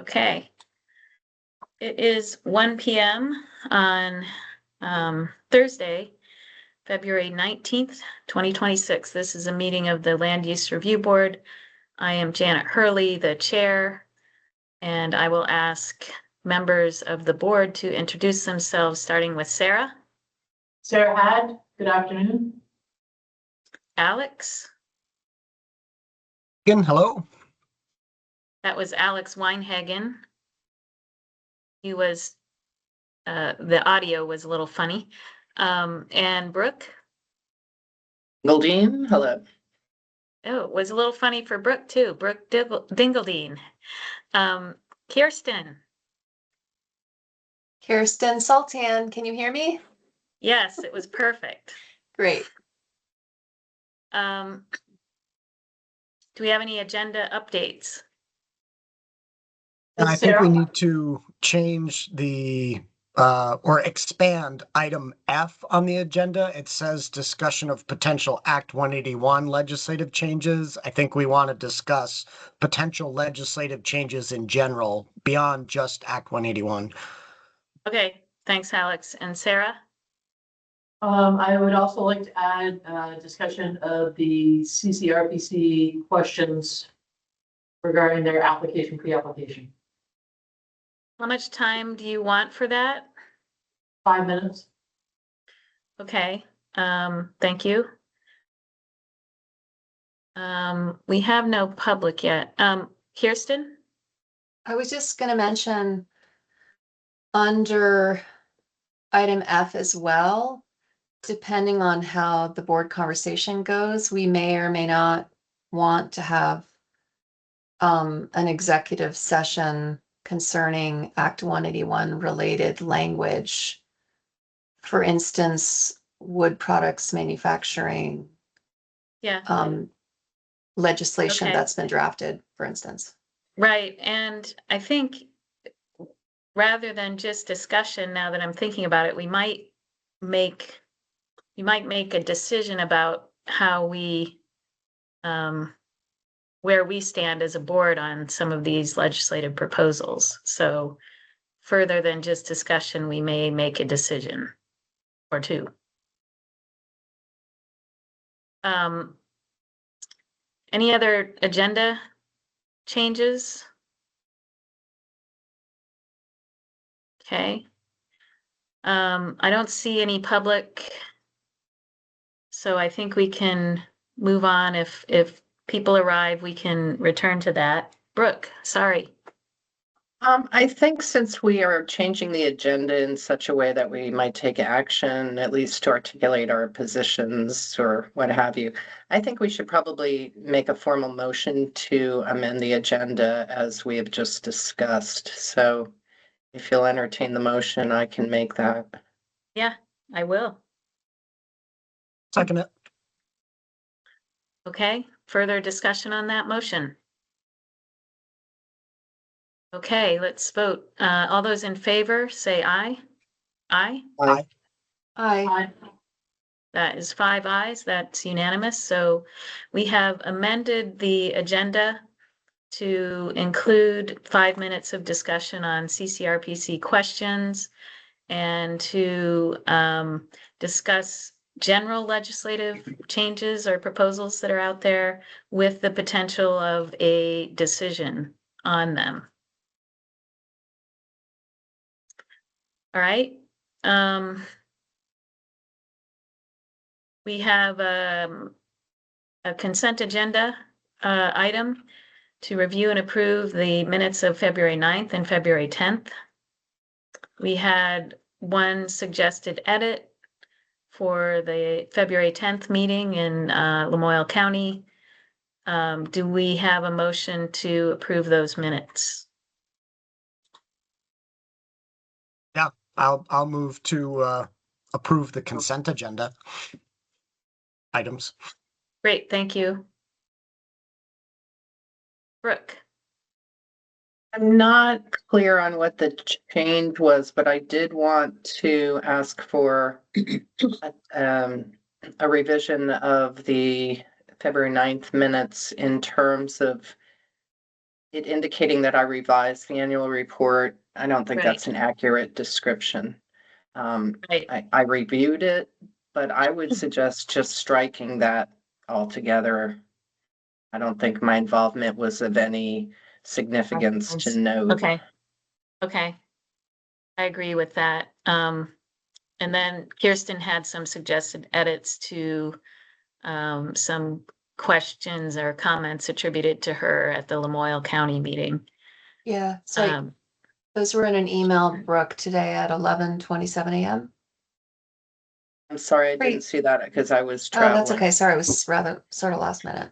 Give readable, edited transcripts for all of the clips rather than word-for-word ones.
Okay. It is 1 p.m. on Thursday, February 19th, 2026. This is a meeting of the Land Use Review Board. I am Janet Hurley, the chair, and I will ask members of the board to introduce themselves, starting with Sarah. Sarah Had, good afternoon. Alex. Again, hello. That was Alex Weinhagen. He was, the audio was a little funny. And Brooke. Dingledine, hello. Oh, it was a little funny for Brooke too. Brooke Dingledine. Kirsten. Kirsten Sultan, can you hear me? Yes, it was perfect. Great. Do we have any agenda updates? I think we need to change the or expand item F on the agenda. It says discussion of potential Act 181 legislative changes. I think we want to discuss potential legislative changes in general beyond just Act 181. Okay, thanks, Alex. And Sarah? I would also like to add a discussion of the CCRPC questions regarding their application, pre-application. How much time do you want for that? 5 minutes. Okay, thank you. We have no public yet. Kirsten? I was just going to mention under item F as well, depending on how the board conversation goes, we may or may not want to have an executive session concerning Act 181 related language. For instance, wood products manufacturing legislation Okay. that's been drafted, for instance. Right, and I think rather than just discussion, now that I'm thinking about it, we might make a decision about how we, where we stand as a board on some of these legislative proposals. So further than just discussion, we may make a decision or two. Any other agenda changes? Okay. I don't see any public, so I think we can move on. If people arrive, we can return to that. Brooke, sorry. I think since we are changing the agenda in such a way that we might take action, at least to articulate our positions or what have you, I think we should probably make a formal motion to amend the agenda as we have just discussed. So if you'll entertain the motion, I can make that. Yeah, I will. Second it. Okay, further discussion on that motion? Okay, let's vote. All those in favor, say aye. Aye? Aye. Aye. That is 5 ayes. That's unanimous. So we have amended the agenda to include 5 minutes of discussion on CCRPC questions and to discuss general legislative changes or proposals that are out there with the potential of a decision on them. All right. We have a consent agenda item to review and approve the minutes of February 9th and February 10th. We had one suggested edit for the February 10th meeting in Lamoille County. Do we have a motion to approve those minutes? Yeah, I'll move to approve the consent agenda items. Great, thank you. Brooke. I'm not clear on what the change was, but I did want to ask for a revision of the February 9th minutes in terms of it indicating that I revised the annual report. I don't think that's an accurate description. Right. I reviewed it, but I would suggest just striking that altogether. I don't think my involvement was of any significance to note. Okay. Okay. I agree with that. And then Kirsten had some suggested edits to some questions or comments attributed to her at the Lamoille County meeting. Yeah, so Um, those were in an email, Brooke, today at 11:27 a.m. I'm sorry, I Great. didn't see that because I was Oh, that's traveling. okay. Sorry, it was rather sort of last minute.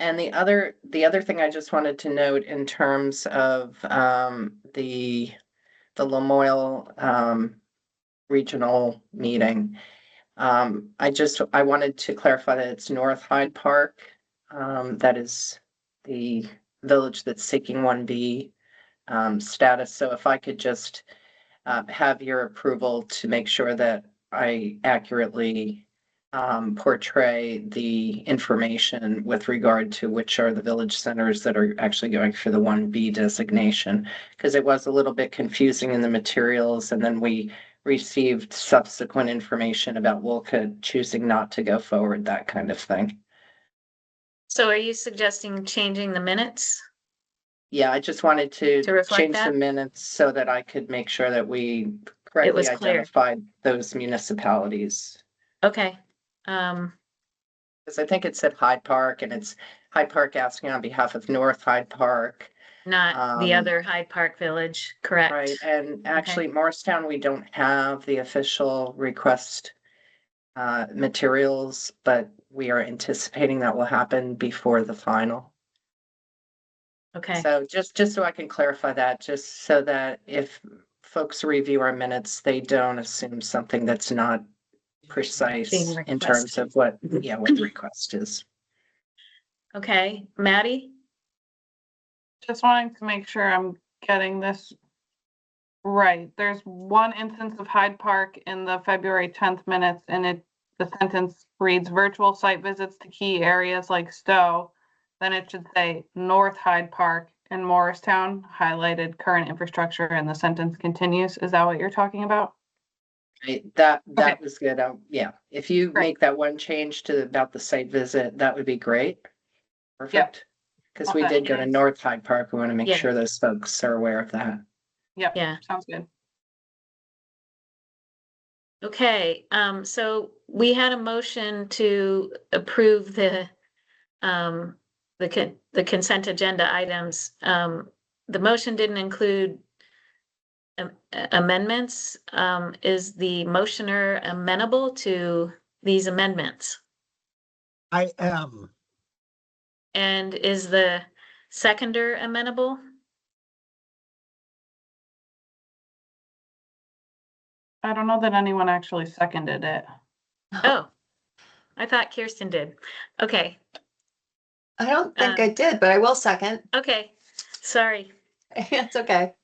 And the other thing I just wanted to note in terms of the Lamoille regional meeting. I wanted to clarify that it's North Hyde Park. That is the village that's seeking 1B status. So if I could just have your approval to make sure that I accurately portray the information with regard to which are the village centers that are actually going for the 1B designation, because it was a little bit confusing in the materials, and then we received subsequent information about Wolcott choosing not to go forward, that kind of thing. so are you suggesting changing the minutes? Yeah, I just wanted to reflect change the that? minutes so that I could make sure that we correctly was clear. identified those municipalities. Okay. Because I think it said Hyde Park, and it's Hyde Park asking on behalf of North Hyde Park. Not the Um, other Hyde Park Village, correct? Right, and actually Morristown, we don't have the official request materials, but we are anticipating that will happen before the final. Okay, So just so I can clarify that, just so that if folks review our minutes, they don't assume something that's not precise Being in terms of what the request is. okay. Maddie? Just wanting to make sure I'm getting this right. There's one instance of Hyde Park in the February 10th minutes, and the sentence reads virtual site visits to key areas like Stowe. Then it should say North Hyde Park and Morristown, highlighted current infrastructure, and the sentence continues. Is that what you're talking about? Right, that Okay. was good. Yeah, if you Great. make that one change to about the site visit, that would be great. Perfect. Because we Okay. did go to North Hyde Park. We want to make Yeah. sure those folks are aware of that. Yep. Yeah. Sounds good. Okay, so we had a motion to approve the consent agenda items. The motion didn't include amendments. Is the motioner amenable to these amendments? I am. And is the seconder amenable? I don't know that anyone actually seconded it. Oh, I thought Kirsten did. Okay, I don't think I did, but I will second. okay, sorry, It's okay.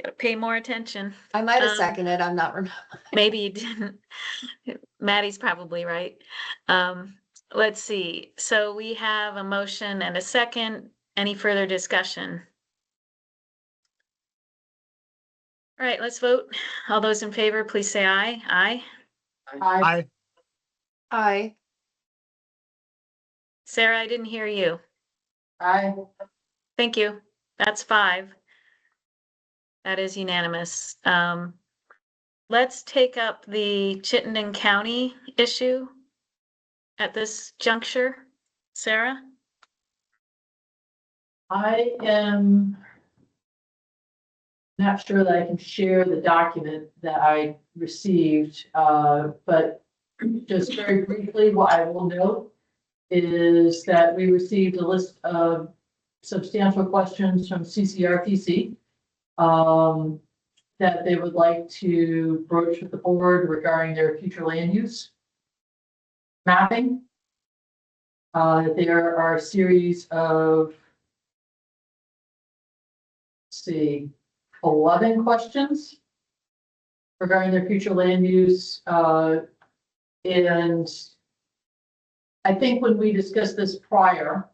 gotta pay more attention. I might have Um, seconded. I'm not remembering. Maybe you didn't. Maddie's probably right. Let's see. So we have a motion and a second. Any further discussion? All right, let's vote. All those in favor, please say aye. Aye. I, Aye. Sarah, I didn't hear you. Aye. Thank you. That's 5. That is unanimous. Let's take up the Chittenden County issue at this juncture. Sarah? I am not sure that I can share the document that I received, but just very briefly, what I will note is that we received a list of substantial questions from CCRPC that they would like to broach with the board regarding their future land use mapping. There are a series of, let's see, 11 questions regarding their future land use. And I think when we discussed this prior,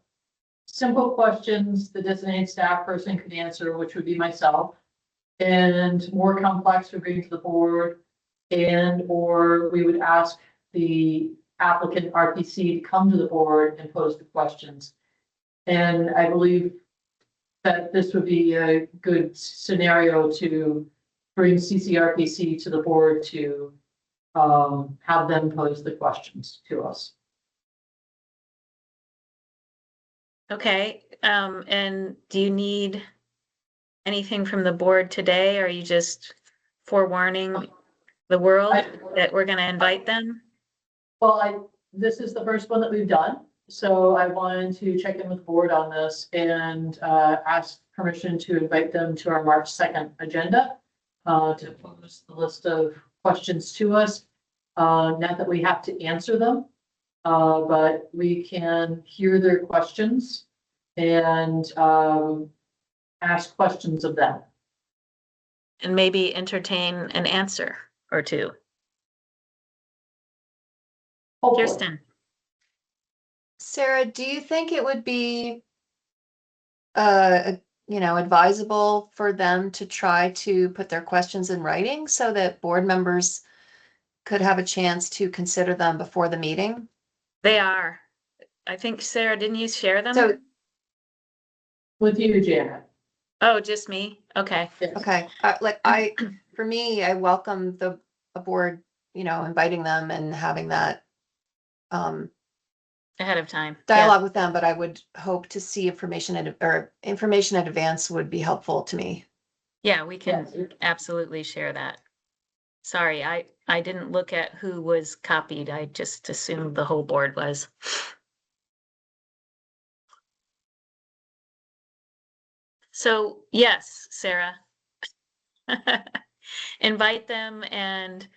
simple questions the designated staff person could answer, which would be myself. And more complex would bring to the board, or we would ask the applicant RPC to come to the board and pose the questions. And I believe that this would be a good scenario to bring CCRPC to the board to have them pose the questions to us. Okay, and do you need anything from the board today? Or are you just forewarning the world that we're gonna invite them? Well, this is the first one that we've done, so I wanted to check in with the board on this and ask permission to invite them to our March 2nd agenda to pose the list of questions to us. Not that we have to answer them, but we can hear their questions and ask questions of them. And maybe entertain an answer or two. Hopefully. Kirsten, Sarah, do you think it would be, advisable for them to try to put their questions in writing so that board members could have a chance to consider them before the meeting? they are. I think, Sarah, didn't you share them? So, With you, Janet. Oh, just me? Okay, Yes. okay, for me, I welcome a board, inviting them and having that ahead of time. Yeah. dialogue with them, but I would hope to see information in advance would be helpful to me. Yeah, we can Yes. absolutely share that. Sorry, I didn't look at who was copied. I just assumed the whole board was. So, yes, Sarah. Invite them, and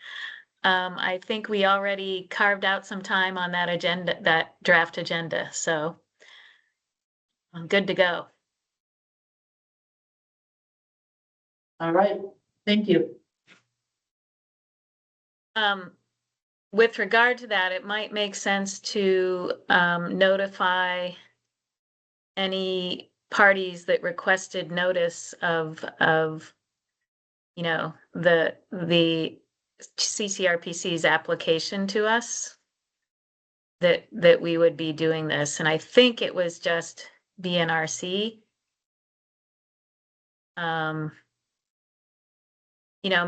I think we already carved out some time on that agenda, that draft agenda, so I'm good to go. All right, thank you. With regard to that, it might make sense to notify any parties that requested notice of the CCRPC's application to us, that we would be doing this. And I think it was just BNRC.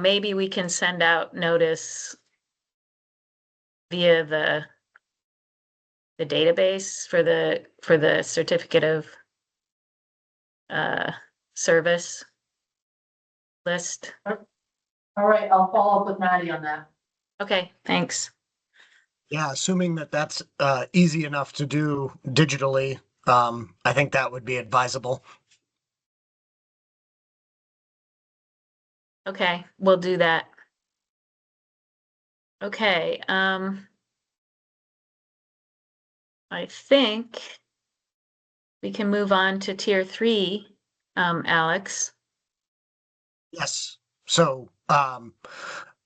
Maybe we can send out notice via the database for the certificate of service list. All right, I'll follow up with Maddie on that. Okay, thanks. Yeah, assuming that that's easy enough to do digitally, I think that would be advisable. Okay, we'll do that. Okay, I think we can move on to tier 3, Alex. Yes. So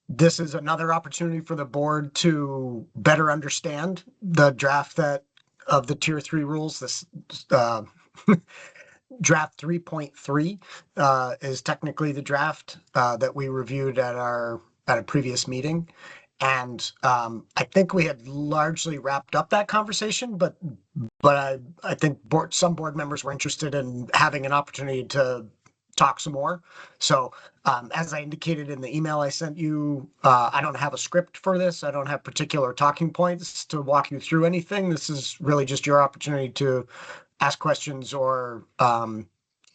this is another opportunity for the board to better understand the draft of the tier 3 rules. This draft 3.3 is technically the draft that we reviewed at a previous meeting. And I think we had largely wrapped up that conversation, but I think some board members were interested in having an opportunity to talk some more. So as I indicated in the email I sent you, I don't have a script for this. I don't have particular talking points to walk you through anything. This is really just your opportunity to ask questions or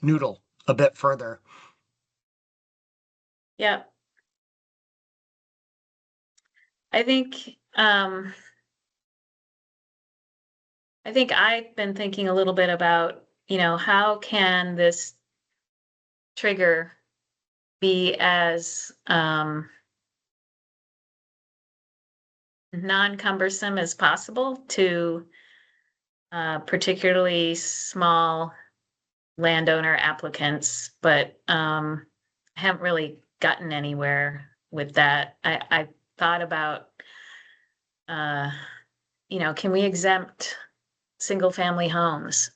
noodle a bit further. Yeah. I think I've been thinking a little bit about, how can this trigger be as non-cumbersome as possible to particularly small landowner applicants, but haven't really gotten anywhere with that. I thought about, can we exempt single family homes?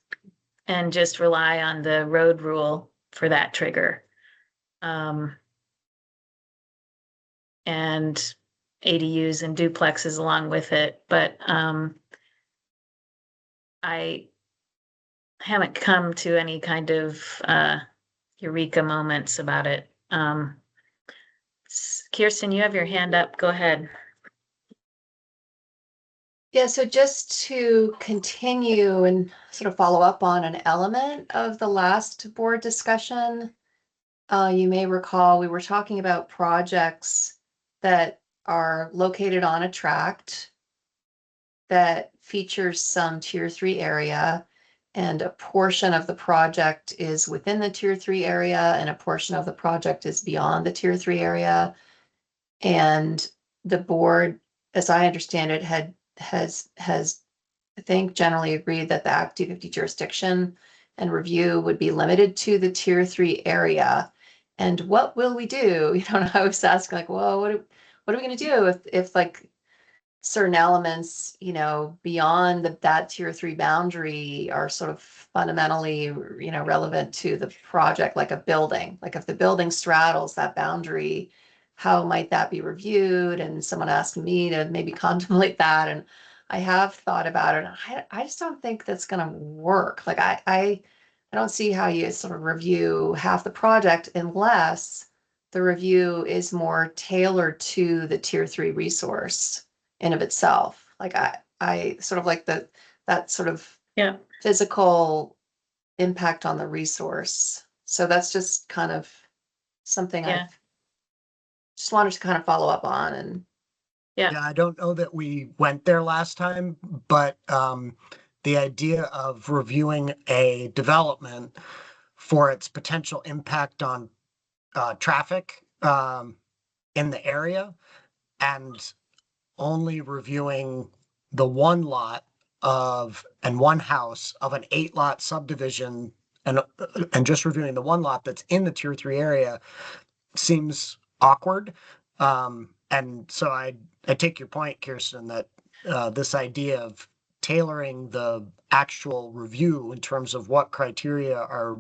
and just rely on the road rule for that trigger. And ADUs and duplexes along with it, but I haven't come to any kind of eureka moments about it. Kirsten, you have your hand up. Go ahead. Yeah, so just to continue and sort of follow up on an element of the last board discussion, you may recall we were talking about projects that are located on a tract that features some tier 3 area, and a portion of the project is within the tier 3 area and a portion of the project is beyond the tier 3 area. And the board, as I understand it, has I think generally agreed that the Act 250 jurisdiction and review would be limited to the tier 3 area. And what will we do? You know, I was asking like, well, what are we going to do if like certain elements, you know, beyond that tier 3 boundary are sort of fundamentally, you know, relevant to the project, like a building. Like if the building straddles that boundary, how might that be reviewed? And someone asked me to maybe contemplate that. And I have thought about it. And I just don't think that's going to work. Like I don't see how you sort of review half the project unless the review is more tailored to the tier 3 resource in of itself. Like I sort of like that sort of Yeah. physical impact on the resource. So that's just kind of something Yeah. I've just wanted to kind of follow up on. And Yeah. Yeah, I don't know that we went there last time, but the idea of reviewing a development for its potential impact on traffic in the area and only reviewing the one lot and one house of an 8-lot subdivision and just reviewing the one lot that's in the tier 3 area seems awkward. And so I take your point, Kirsten, that this idea of tailoring the actual review in terms of what criteria are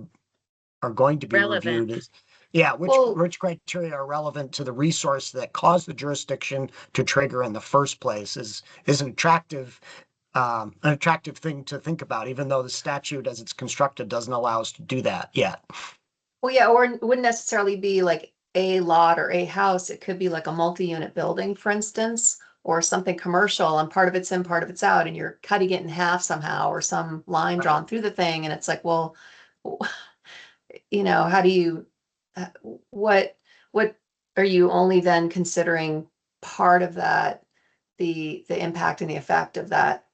going to be Relevant. reviewed is, yeah, Well- which criteria are relevant to the resource that caused the jurisdiction to trigger in the first place is an attractive thing to think about, even though the statute as it's constructed doesn't allow us to do that yet. well, yeah, or it wouldn't necessarily be like a lot or a house. It could be like a multi-unit building, for instance, or something commercial and part of it's in, part of it's out, and you're cutting it in half somehow, or some line drawn through the thing. And it's like, well, you know, how do you, what are you only then considering part of that, the impact and the effect of that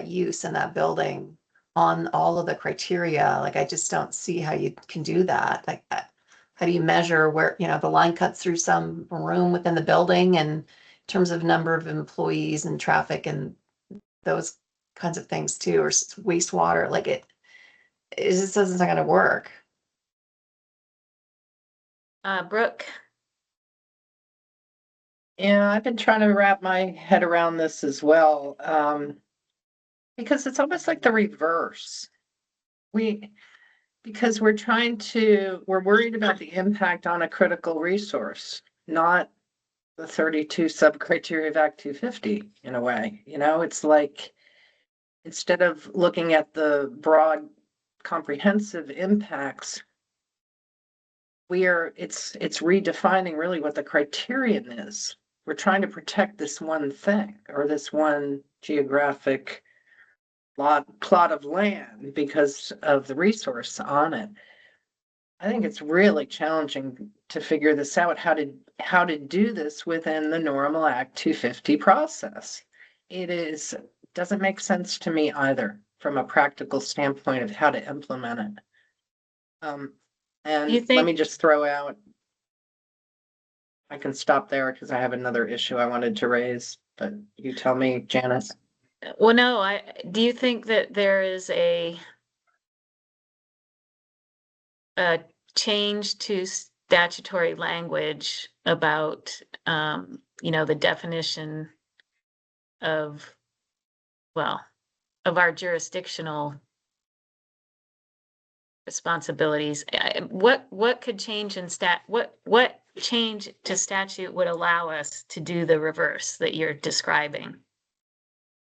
use in that building on all of the criteria? Like, I just don't see how you can do that. Like, how do you measure where, you know, the line cuts through some room within the building and in terms of number of employees and traffic and those kinds of things too, or wastewater, like it just doesn't going to work. Brooke. Yeah, I've been trying to wrap my head around this as well. Because it's almost like the reverse. Because we're worried about the impact on a critical resource, not the 32 sub-criteria of Act 250 in a way. You know, it's like, instead of looking at the broad comprehensive impacts, it's redefining really what the criterion is. We're trying to protect this one thing or this one geographic plot of land because of the resource on it. I think it's really challenging to figure this out, how to do this within the normal Act 250 process. Doesn't make sense to me either from a practical standpoint of how to implement it. And let me just throw out, I can stop there because I have another issue I wanted to raise, but you tell me, Janice. Well, no, do you think that there is a change to statutory language about, you know, the definition of our jurisdictional responsibilities. What could change in what change to statute would allow us to do the reverse that you're describing?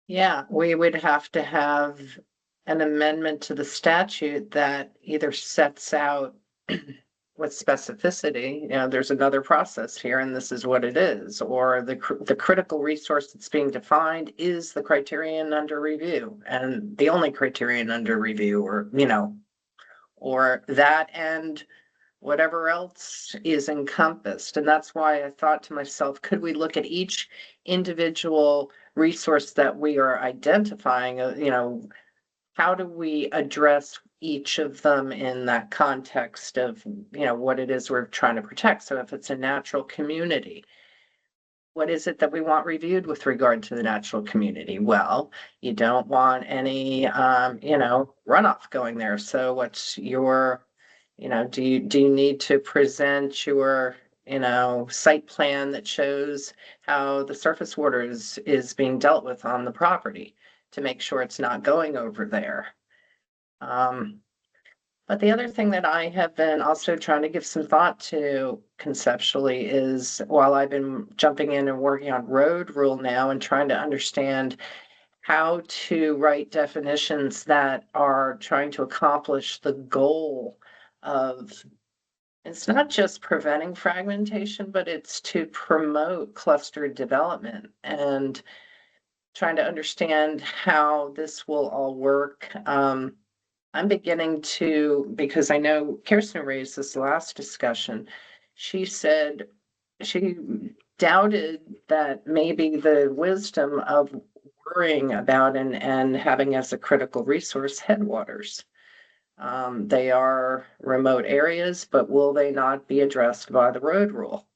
Yeah, we would have to have an amendment to the statute that either sets out with specificity, you know, there's another process here and this is what it is, or the critical resource that's being defined is the criterion under review and the only criterion under review, or, you know, or that and whatever else is encompassed. And that's why I thought to myself, could we look at each individual resource that we are identifying, you know, how do we address each of them in that context of, you know, what it is we're trying to protect? So if it's a natural community, what is it that we want reviewed with regard to the natural community? Well, you don't want any, you know, runoff going there. So what's your, you know, do you need to present your, you know, site plan that shows how the surface water is being dealt with on the property to make sure it's not going over there? But the other thing that I have been also trying to give some thought to conceptually is, while I've been jumping in and working on road rule now and trying to understand how to write definitions that are trying to accomplish the goal of, it's not just preventing fragmentation, but it's to promote clustered development, and trying to understand how this will all work. I'm beginning to, because I know Kirsten raised this last discussion, she said she doubted that maybe the wisdom of worrying about and having as a critical resource headwaters. They are remote areas, but will they not be addressed by the road rule?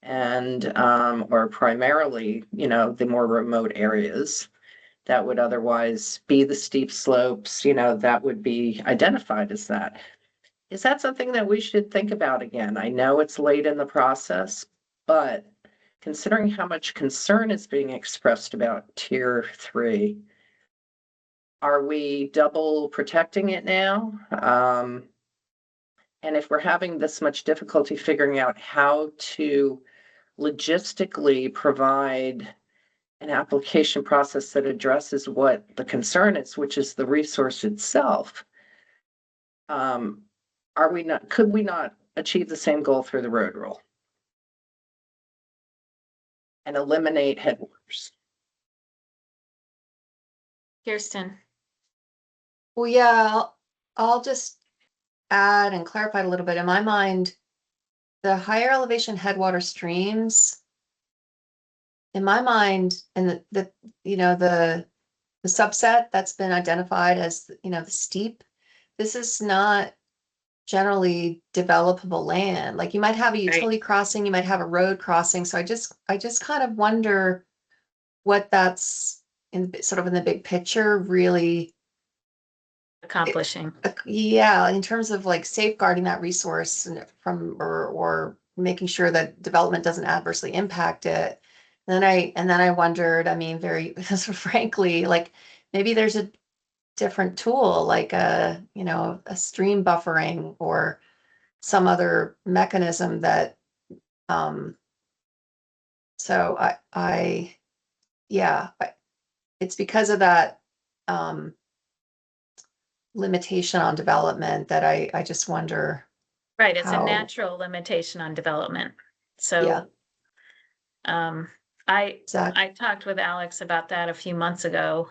And, or primarily, you know, the more remote areas that would otherwise be the steep slopes, you know, that would be identified as that. Is that something that we should think about again? I know it's late in the process, but considering how much concern is being expressed about tier 3, are we double protecting it now? And if we're having this much difficulty figuring out how to logistically provide an application process that addresses what the concern is, which is the resource itself, could we not achieve the same goal through the road rule and eliminate headwaters? Kirsten? Well, yeah, I'll just add and clarify a little bit. In my mind, the higher elevation headwater streams, in my mind, and the you know, the subset that's been identified as, you know, the steep, this is not generally developable land. Like, you might have a utility crossing, you might have a road crossing. So I just kind of wonder what that's in sort of in the big picture really Accomplishing. Yeah, in terms of like safeguarding that resource and from, or making sure that development doesn't adversely impact it. And then I wondered, I mean, very frankly, like, maybe there's a different tool, like you know, a stream buffering or some other mechanism that, so it's because of that, limitation on development that I just wonder. Right, it's a how- natural limitation on development. Yeah. So, I Exactly. talked with Alex about that a few months ago.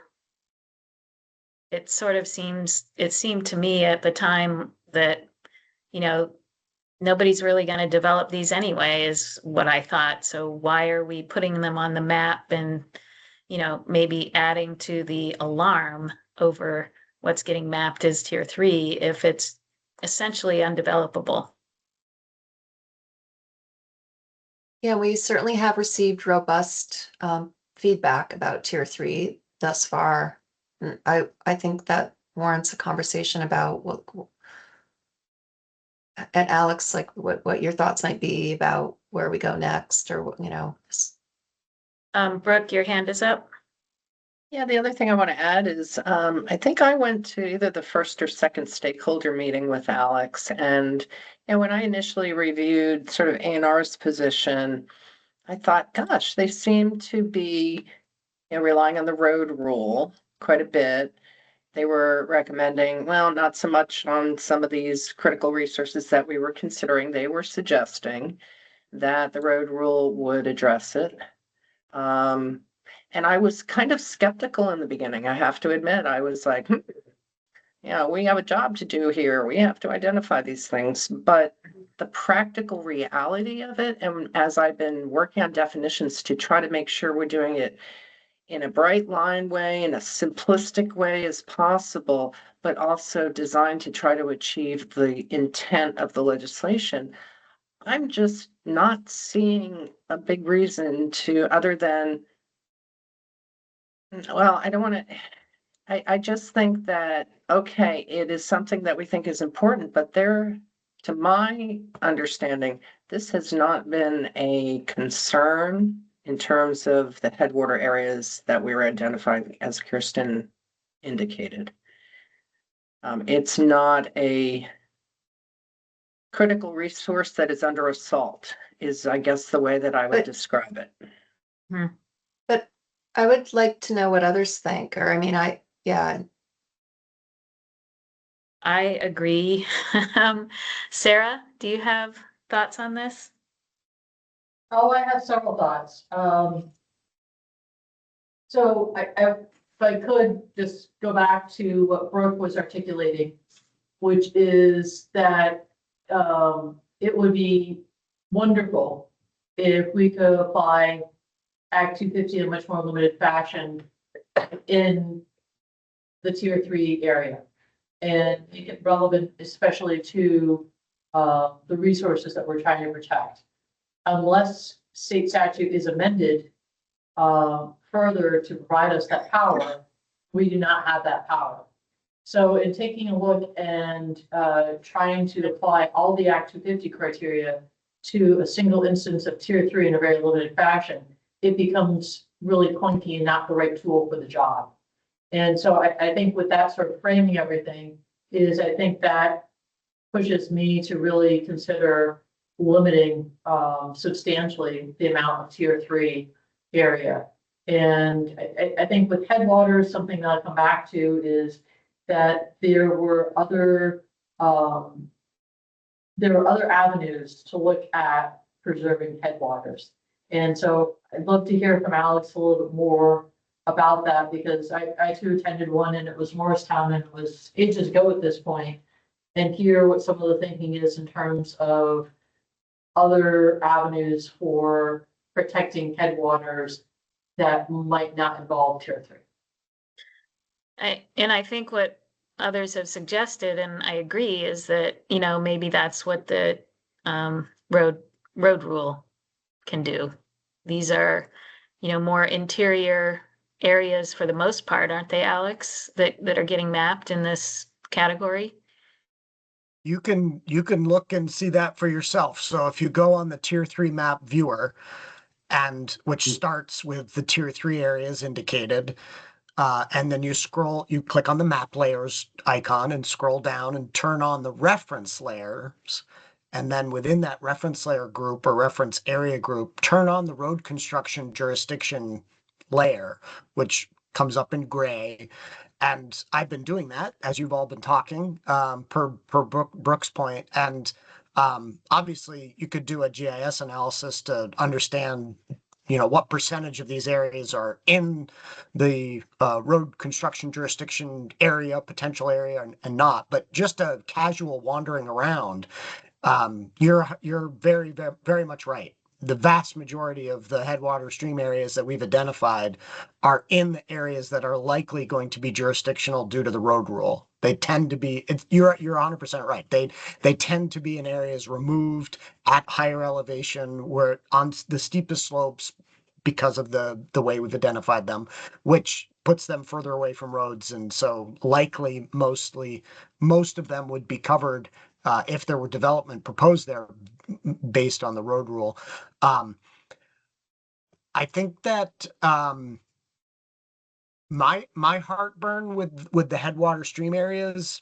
It seemed to me at the time that, you know, nobody's really going to develop these anyway, is what I thought. So why are we putting them on the map and, you know, maybe adding to the alarm over what's getting mapped as tier 3 if it's essentially undevelopable? Yeah, we certainly have received robust feedback about tier 3 thus far. And I think that warrants a conversation about what, and Alex, like what your thoughts might be about where we go next, or what, you know. Brooke, your hand is up. Yeah, the other thing I want to add is, I think I went to either the first or second stakeholder meeting with Alex, and when I initially reviewed sort of A&R's position, I thought, gosh, they seem to be, relying on the road rule quite a bit. They were recommending, well, not so much on some of these critical resources that we were considering. They were suggesting that the road rule would address it. And I was kind of skeptical in the beginning, I have to admit. I was like, yeah, we have a job to do here. We have to identify these things. But the practical reality of it, and as I've been working on definitions to try to make sure we're doing it in a bright line way, in a simplistic way as possible, but also designed to try to achieve the intent of the legislation, I'm just not seeing a big reason to, other than, well, I don't want to, I just think that, okay, it is something that we think is important, but there, to my understanding, this has not been a concern in terms of the headwater areas that we were identifying, as Kirsten indicated. It's not a critical resource that is under assault, is I guess the way that I would But- describe it. But I would like to know what others think, or I mean, yeah, I agree. Sarah, do you have thoughts on this? Oh, I have several thoughts. So if I could just go back to what Brooke was articulating, which is that, it would be wonderful if we could apply Act 250 in a much more limited fashion in the tier 3 area and make it relevant, especially to, the resources that we're trying to protect. Unless state statute is amended further to provide us that power, we do not have that power. So in taking a look and trying to apply all the Act 250 criteria to a single instance of tier 3 in a very limited fashion, it becomes really clunky and not the right tool for the job. And so I think with that sort of framing everything is, I think that pushes me to really consider limiting substantially the amount of tier 3 area. And I think with headwaters, something that I'll come back to is that there were other avenues to look at preserving headwaters. And so I'd love to hear from Alex a little bit more about that, because I too attended one, and it was Morristown, and it was ages ago at this point, and hear what some of the thinking is in terms of other avenues for protecting headwaters that might not involve tier 3. I think what others have suggested, and I agree, is that, maybe that's what the road rule can do. These are, more interior areas for the most part, aren't they, Alex, that are getting mapped in this category? You can look and see that for yourself. So if you go on the tier 3 map viewer, and which starts with the tier 3 areas indicated, and then you click on the map layers icon and scroll down and turn on the reference layers. And then within that reference layer group or reference area group, turn on the road construction jurisdiction layer, which comes up in gray. And I've been doing that as you've all been talking, per Brooke's point. And obviously you could do a GIS analysis to understand what percentage of these areas are in the road construction jurisdiction area, potential area, and not. But just a casual wandering around, you're very, very, very much right. The vast majority of the headwater stream areas that we've identified are in the areas that are likely going to be jurisdictional due to the road rule. They tend to be, you're 100% right. They tend to be in areas removed at higher elevation, where on the steepest slopes, because of the way we've identified them, which puts them further away from roads. And so likely most of them would be covered if there were development proposed there based on the road rule. I think that My heartburn with the headwater stream areas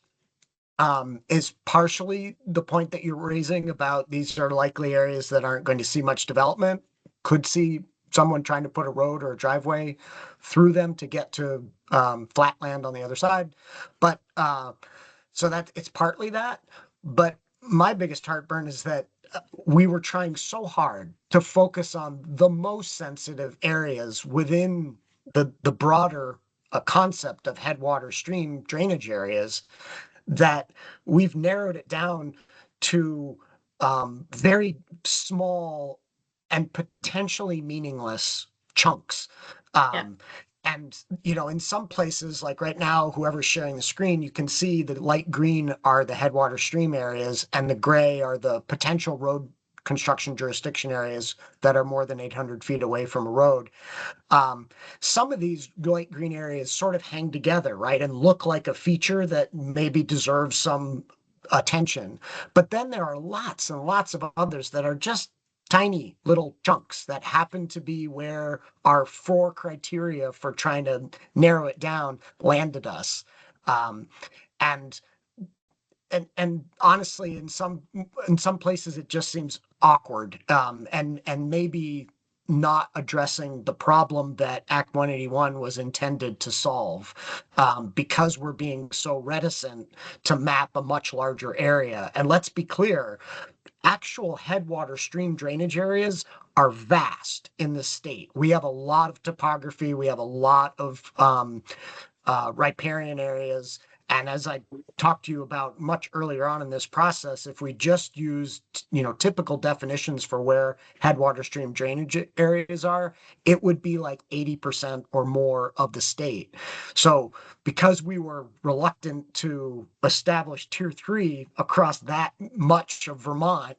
is partially the point that you're raising about these are likely areas that aren't going to see much development. Could see someone trying to put a road or a driveway through them to get to flat land on the other side. But so that it's partly that. But my biggest heartburn is that we were trying so hard to focus on the most sensitive areas within the broader concept of headwater stream drainage areas that we've narrowed it down to very small and potentially meaningless chunks. And, you know, in some places, like right now, whoever's sharing the screen, you can see the light green are the headwater stream areas and the gray are the potential road construction jurisdiction areas that are more than 800 feet away from a road. Some of these light green areas sort of hang together, right, and look like a feature that maybe deserves some attention. But then there are lots and lots of others that are just tiny little chunks that happen to be where our 4 criteria for trying to narrow it down landed us. And honestly, in some places it just seems awkward, and maybe not addressing the problem that Act 181 was intended to solve, because we're being so reticent to map a much larger area. And let's be clear, actual headwater stream drainage areas are vast in the state. We have a lot of topography. We have a lot of riparian areas. And as I talked to you about much earlier on in this process, if we just used, you know, typical definitions for where headwater stream drainage areas are, it would be like 80% or more of the state. So because we were reluctant to establish tier 3 across that much of Vermont,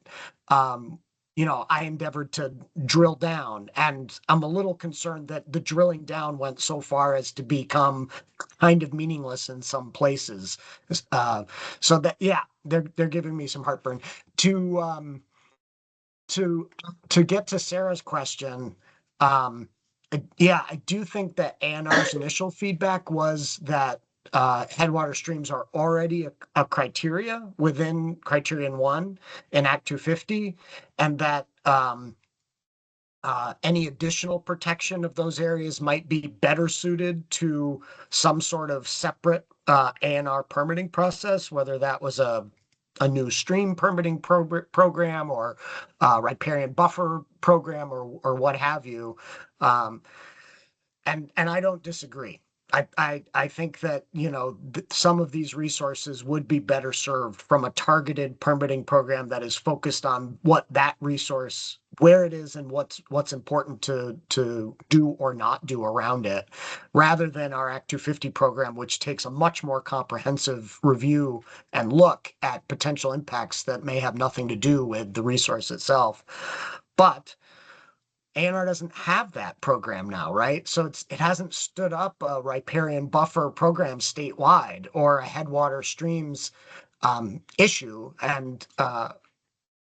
you know, I endeavored to drill down, and I'm a little concerned that the drilling down went so far as to become kind of meaningless in some places. So that, yeah, they're giving me some heartburn. To get to Sarah's question, yeah, I do think that ANR's initial feedback was that headwater streams are already a criteria within criterion 1 in Act 250, and that any additional protection of those areas might be better suited to some sort of separate ANR permitting process, whether that was a new stream permitting program or riparian buffer program or what have you. And I don't disagree. I think that, you know, some of these resources would be better served from a targeted permitting program that is focused on what that resource, where it is and what's important to do or not do around it, rather than our Act 250 program, which takes a much more comprehensive review and look at potential impacts that may have nothing to do with the resource itself. But ANR doesn't have that program now, right? So it hasn't stood up a riparian buffer program statewide or a headwater streams issue, and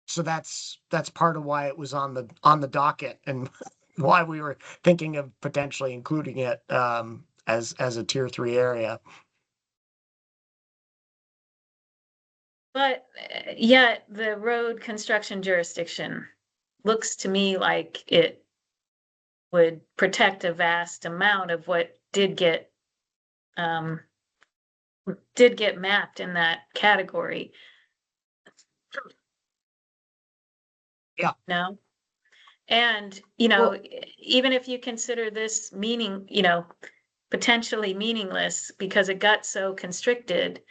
so that's part of why it was on the docket and why we were thinking of potentially including it as a tier 3 area. But yet the road construction jurisdiction looks to me like it would protect a vast amount of what did get mapped in that category. Yeah. No. And, you know, even if you consider this potentially meaningless because it got so constricted,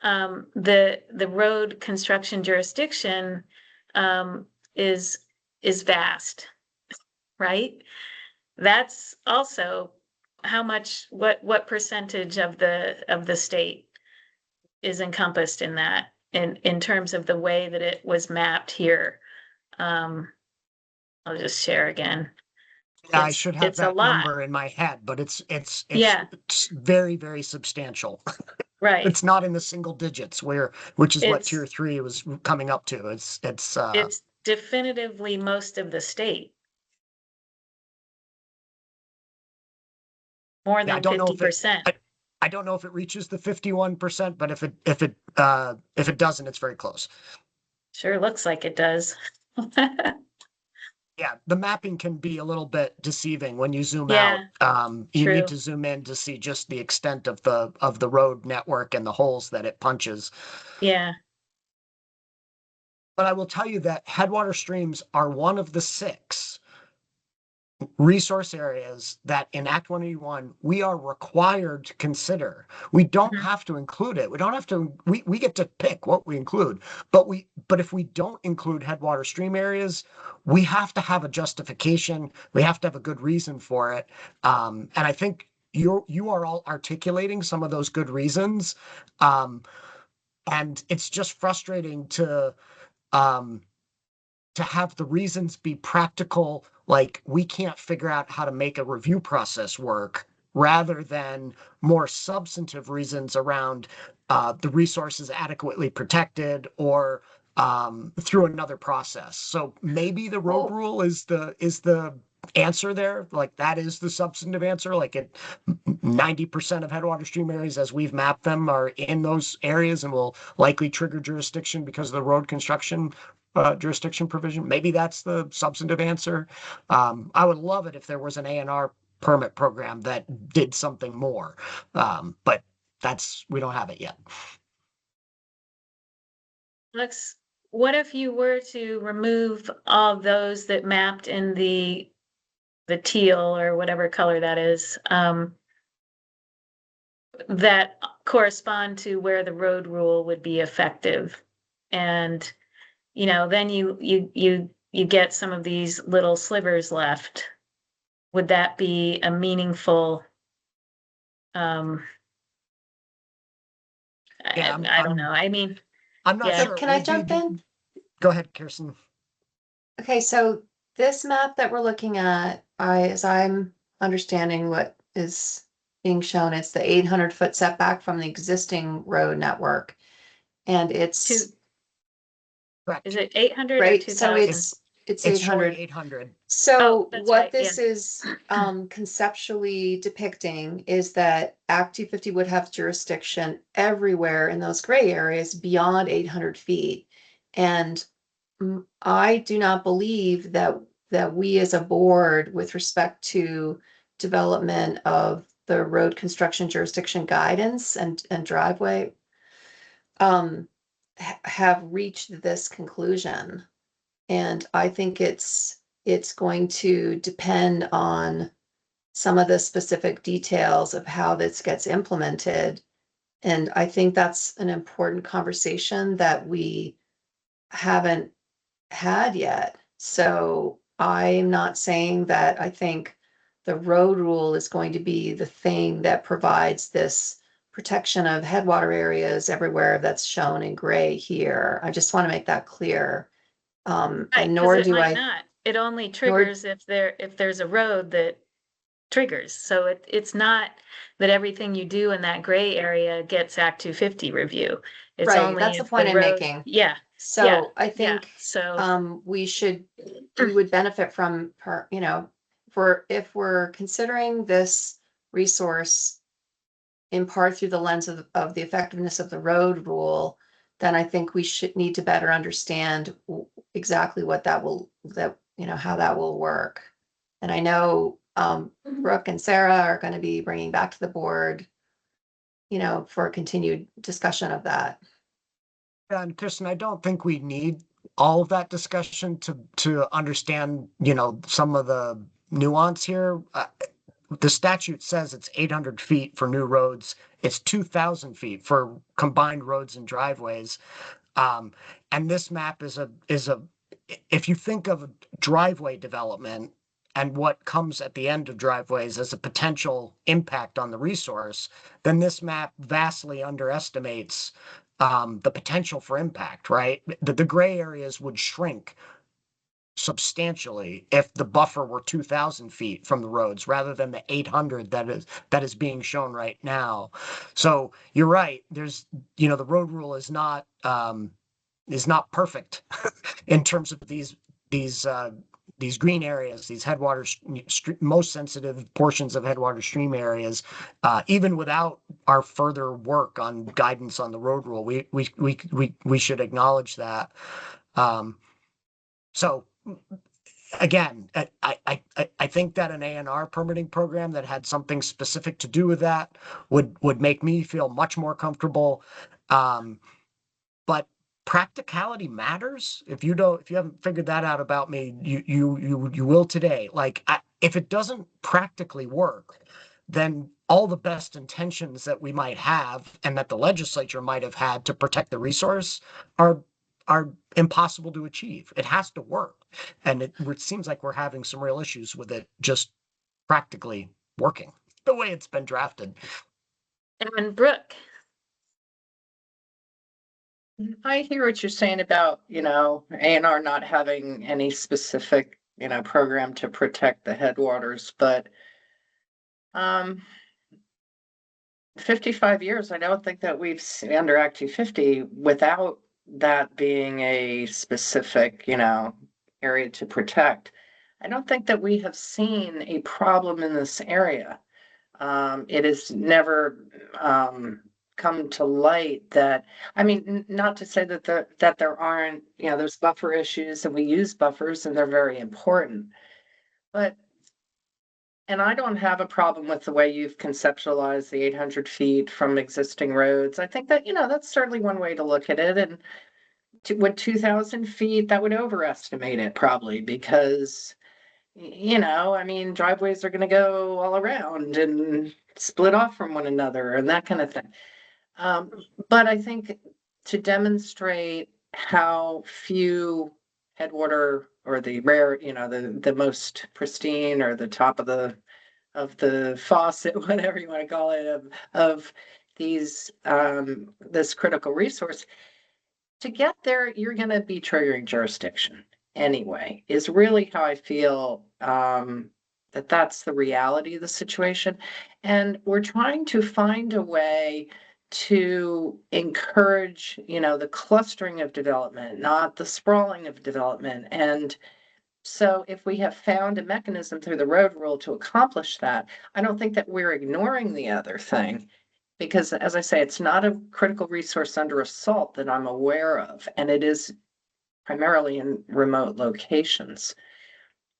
the road construction jurisdiction is vast, right? That's also how much, what percentage of the state is encompassed in that, in terms of the way that it was mapped here. I'll just share again. Yeah, I should have It's a that lot. number in my head, but it's Yeah. very, very substantial. Right. It's not in the single digits which is what It's- tier 3 was coming up to. It's definitively most of the state. more Yeah, I than don't know if 50%. I don't know if it reaches the 51%, but if it doesn't, it's very close. Sure looks like it does. Yeah, the mapping can be a little bit deceiving when you zoom Yeah, out. You true. need to zoom in to see just the extent of the road network and the holes that it punches. Yeah, But I will tell you that headwater streams are one of the 6 resource areas that in Act 181 we are required to consider. We don't Mhm. have to include it. We don't have to, we get to pick what we include, but if we don't include headwater stream areas, we have to have a justification. We have to have a good reason for it. And I think you are all articulating some of those good reasons. And it's just frustrating um, to have the reasons be practical, like we can't figure out how to make a review process work, rather than more substantive reasons around the resources adequately protected or through another process. So maybe the road Oh. rule is the answer there. Like that is the substantive answer. Like 90% of headwater stream areas as we've mapped them are in those areas and will likely trigger jurisdiction because of the road construction jurisdiction provision. Maybe that's the substantive answer. I would love it if there was an A&R permit program that did something more. But we don't have it yet. Lex, what if you were to remove all those that mapped in the teal or whatever color that is, that correspond to where the road rule would be effective? And, then you get some of these little slivers left. Would that be a meaningful, um, Yeah, I don't know. I mean, I'm not yeah. sure. Can I jump in? Go ahead, Kirsten. Okay, so this map that we're looking at, as I'm understanding what is being shown, it's the 800-foot setback from the existing road network. And it's, Correct. Is it 800 or right, so 2000? it's It's showing 800. 800. So that's what right, this is conceptually depicting is that Act 250 would have jurisdiction everywhere in those gray areas beyond 800 feet. And I do not believe that we as a board, with respect to development of the road construction jurisdiction guidance and driveway, have reached this conclusion. And I think it's going to depend on some of the specific details of how this gets implemented. And I think that's an important conversation that we haven't had yet. So I'm not saying that I think the road rule is going to be the thing that provides this protection of headwater areas everywhere that's shown in gray here. I just want to make that clear. Right, And 'cause nor it do might I, not. It only triggers if there's a road that triggers. So it's not that everything you do in that gray area gets Act 250 review. It's right, only that's the if point I'm road. making. Yeah, So I yeah. think So, we would benefit from if we're considering this resource in part through the lens of the effectiveness of the road rule, then I think we should need to better understand exactly what how that will work. And I know Brooke and Sarah are going to be bringing back to the board, for a continued discussion of that. And Kristen, I don't think we need all of that discussion to understand, some of the nuance here. The statute says it's 800 feet for new roads. It's 2,000 feet for combined roads and driveways. And this map is if you think of driveway development and what comes at the end of driveways as a potential impact on the resource, then this map vastly underestimates the potential for impact, right? The gray areas would shrink substantially if the buffer were 2,000 feet from the roads rather than the 800 that is being shown right now. So you're right. There's, the road rule is not perfect in terms of these these green areas, these headwater, most sensitive portions of headwater stream areas, even without our further work on guidance on the road rule, we should acknowledge that. So again, I think that an A&R permitting program that had something specific to do with that would make me feel much more comfortable. But practicality matters. If you haven't figured that out about me, you will today. Like, if it doesn't practically work, then all the best intentions that we might have and that the legislature might have had to protect the resource are impossible to achieve. It has to work. And it seems like we're having some real issues with it just practically working the way it's been drafted. And Brooke, I hear what you're saying about, A&R not having any specific, program to protect the headwaters, but 55 years, I don't think that we've seen under Act 250 without that being a specific, area to protect. I don't think that we have seen a problem in this area. It has never come to light that, I mean, not to say that there aren't, there's buffer issues and we use buffers and they're very important. And I don't have a problem with the way you've conceptualized the 800 feet from existing roads. I think that, that's certainly one way to look at it. And with 2,000 feet, that would overestimate it probably because, I mean, driveways are going to go all around and split off from one another and that kind of thing. But I think to demonstrate how few headwater or the rare, the most pristine or the top of the faucet, whatever you want to call it, of these this critical resource, to get there, you're going to be triggering jurisdiction anyway, is really how I feel that's the reality of the situation. And we're trying to find a way to encourage, the clustering of development, not the sprawling of development. And so if we have found a mechanism through the road rule to accomplish that, I don't think that we're ignoring the other thing. Because as I say, it's not a critical resource under assault that I'm aware of, and it is primarily in remote locations.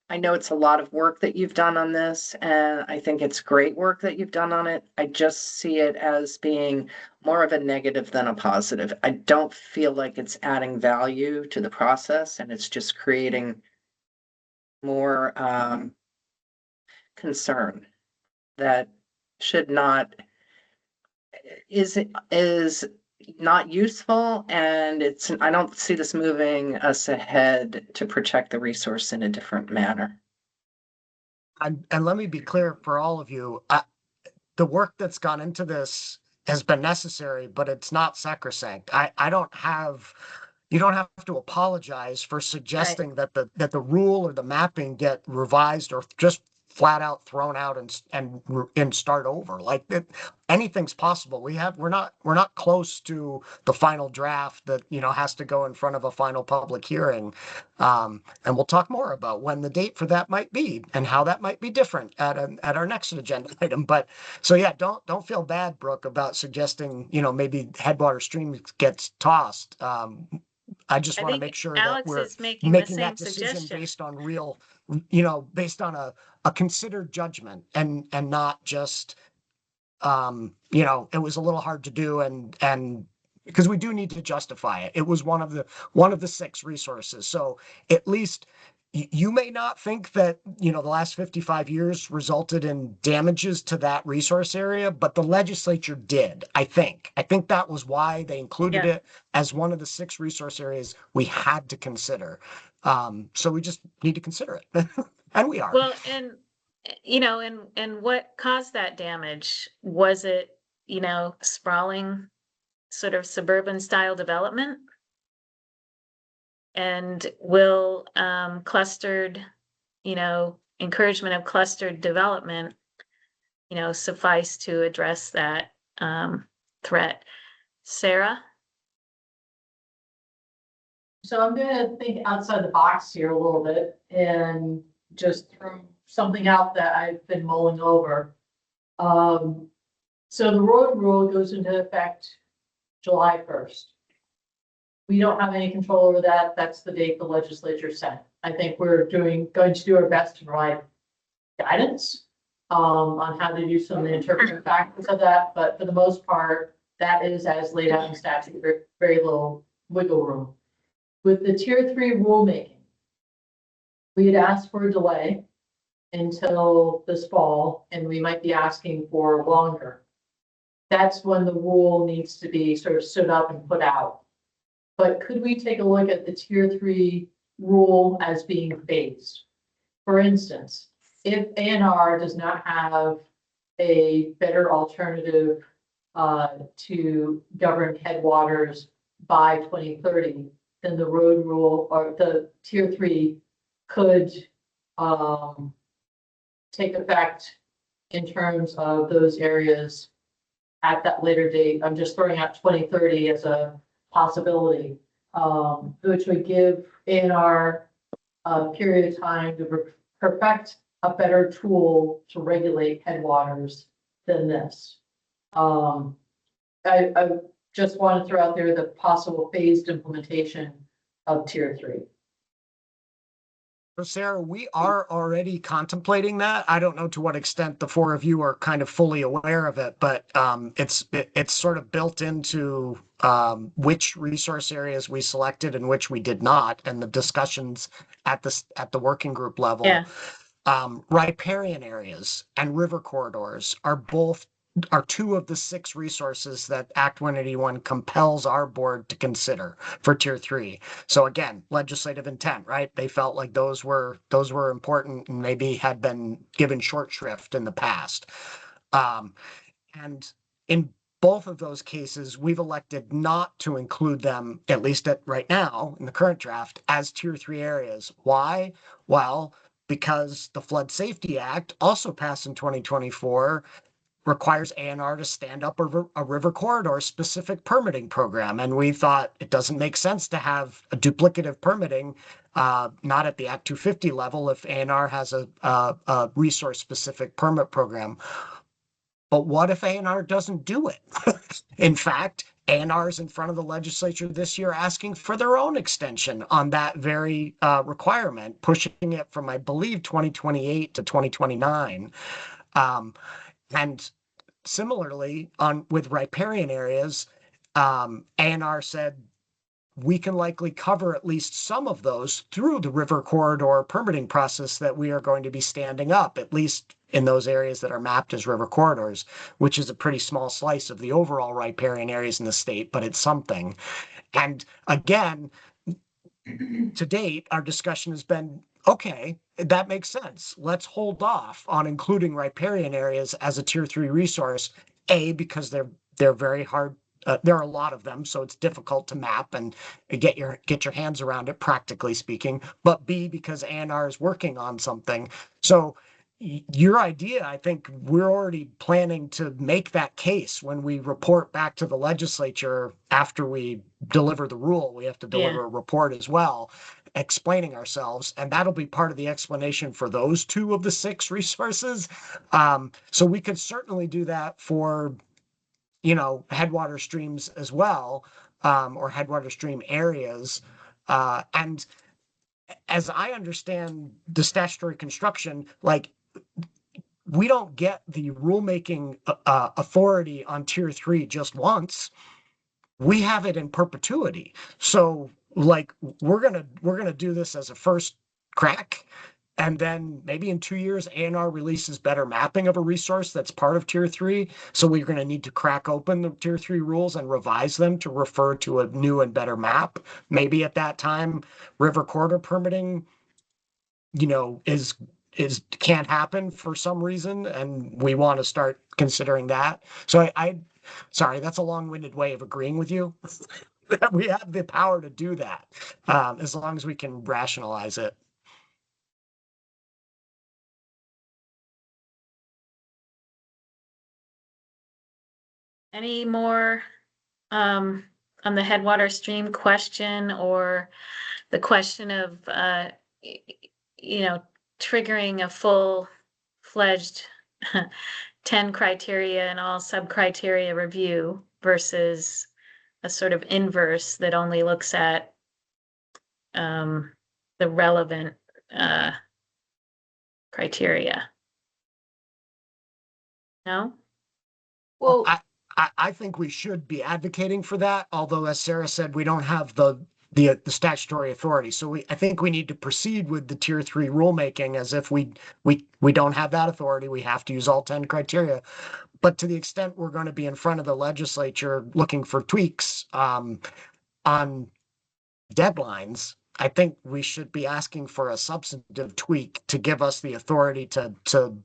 I know it's a lot of work that you've done on this, and I think it's great work that you've done on it. I just see it as being more of a negative than a positive. I don't feel like it's adding value to the process, and it's just creating more concern that should not is not useful, and I don't see this moving us ahead to protect the resource in a different manner. And let me be clear for all of you, the work that's gone into this has been necessary, but it's not sacrosanct. You don't have to apologize for suggesting that the rule or the mapping get revised or just flat out thrown out and start over. Like anything's possible. We're not close to the final draft that has to go in front of a final public hearing, and we'll talk more about when the date for that might be and how that might be different at our next agenda item. But so yeah, don't feel bad, Brooke, about suggesting maybe headwater stream gets tossed. I just want to make sure that Alex we're is making making the same that decision suggestion. based on real, based on a considered judgment and not just, it was a little hard to do and because we do need to justify it. It was one of the 6 resources. So at least you may not think that, the last 55 years resulted in damages to that resource area, but the legislature did, I think. I think that was why they included Yeah. it as one of the 6 resource areas we had to consider. So we just need to consider it. And we are. Well, and and what caused that damage? Was it, sprawling sort of suburban style development? And will clustered, encouragement of clustered development, suffice to address that threat? Sarah? So I'm gonna think outside the box here a little bit and just throw something out that I've been mulling over. So the road rule goes into effect July 1st. We don't have any control over that. That's the date the legislature set. I think we're going to do our best to provide guidance on how to do some of the interpretive factors of that, but for the most part, that is as laid out in statute, very little wiggle room. With the tier 3 rulemaking, we had asked for a delay until this fall, and we might be asking for longer. That's when the rule needs to be sort of stood up and put out. But could we take a look at the tier 3 rule as being phased? For instance, if ANR does not have a better alternative to govern headwaters by 2030, then the road rule or the tier 3 could take effect in terms of those areas at that later date. I'm just throwing out 2030 as a possibility, which would give ANR a period of time to perfect a better tool to regulate headwaters than this. I just want to throw out there the possible phased implementation of tier 3. So Sarah, we are already contemplating that. I don't know to what extent the four of you are kind of fully aware of it, but it's sort of built into which resource areas we selected and which we did not, and the discussions at the working group level. Yeah. Riparian areas and river corridors are two of the 6 resources that Act 181 compels our board to consider for tier 3. So again, legislative intent, right? They felt like those were important and maybe had been given short shrift in the past. And in both of those cases, we've elected not to include them, at least right now in the current draft, as tier 3 areas. Why? Well, because the Flood Safety Act, also passed in 2024, requires ANR to stand up a river corridor specific permitting program. And we thought it doesn't make sense to have a duplicative permitting, not at the Act 250 level if ANR has a resource specific permit program. But what if ANR doesn't do it? In fact, ANR is in front of the legislature this year asking for their own extension on that very requirement, pushing it from, I believe, 2028 to 2029. And similarly, with riparian areas, ANR said we can likely cover at least some of those through the river corridor permitting process that we are going to be standing up, at least in those areas that are mapped as river corridors, which is a pretty small slice of the overall riparian areas in the state, but it's something. And again, to date, our discussion has been, okay, that makes sense. Let's hold off on including riparian areas as a tier 3 resource, because they're very hard. There are a lot of them, so it's difficult to map and get your hands around it, practically speaking. But B, because ANR is working on something. So your idea, I think we're already planning to make that case when we report back to the legislature after we deliver the rule. We have to deliver a report as well, explaining ourselves, and that'll be part of the explanation for those 2 of the 6 resources. So we could certainly do that for, headwater streams as well, or headwater stream areas. And as I understand the statutory construction, we don't get the rulemaking authority on tier 3 just once. We have it in perpetuity. So we're gonna do this as a first crack, and then maybe in 2 years ANR releases better mapping of a resource that's part of tier 3. So we're going to need to crack open the tier 3 rules and revise them to refer to a new and better map. Maybe at that time river corridor permitting is can't happen for some reason, and we want to start considering that. So sorry, that's a long-winded way of agreeing with you. We have the power to do that, as long as we can rationalize it. Any more on the headwater stream question, or the question of, you know, triggering a full-fledged 10 criteria and all sub-criteria review versus a sort of inverse that only looks at the relevant criteria. No? Well, I think we should be advocating for that, although as Sarah said, we don't have the statutory authority. So I think we need to proceed with the tier 3 rulemaking as if we don't have that authority. We have to use all 10 criteria. But to the extent we're going to be in front of the legislature looking for tweaks on deadlines, I think we should be asking for a substantive tweak to give us the authority to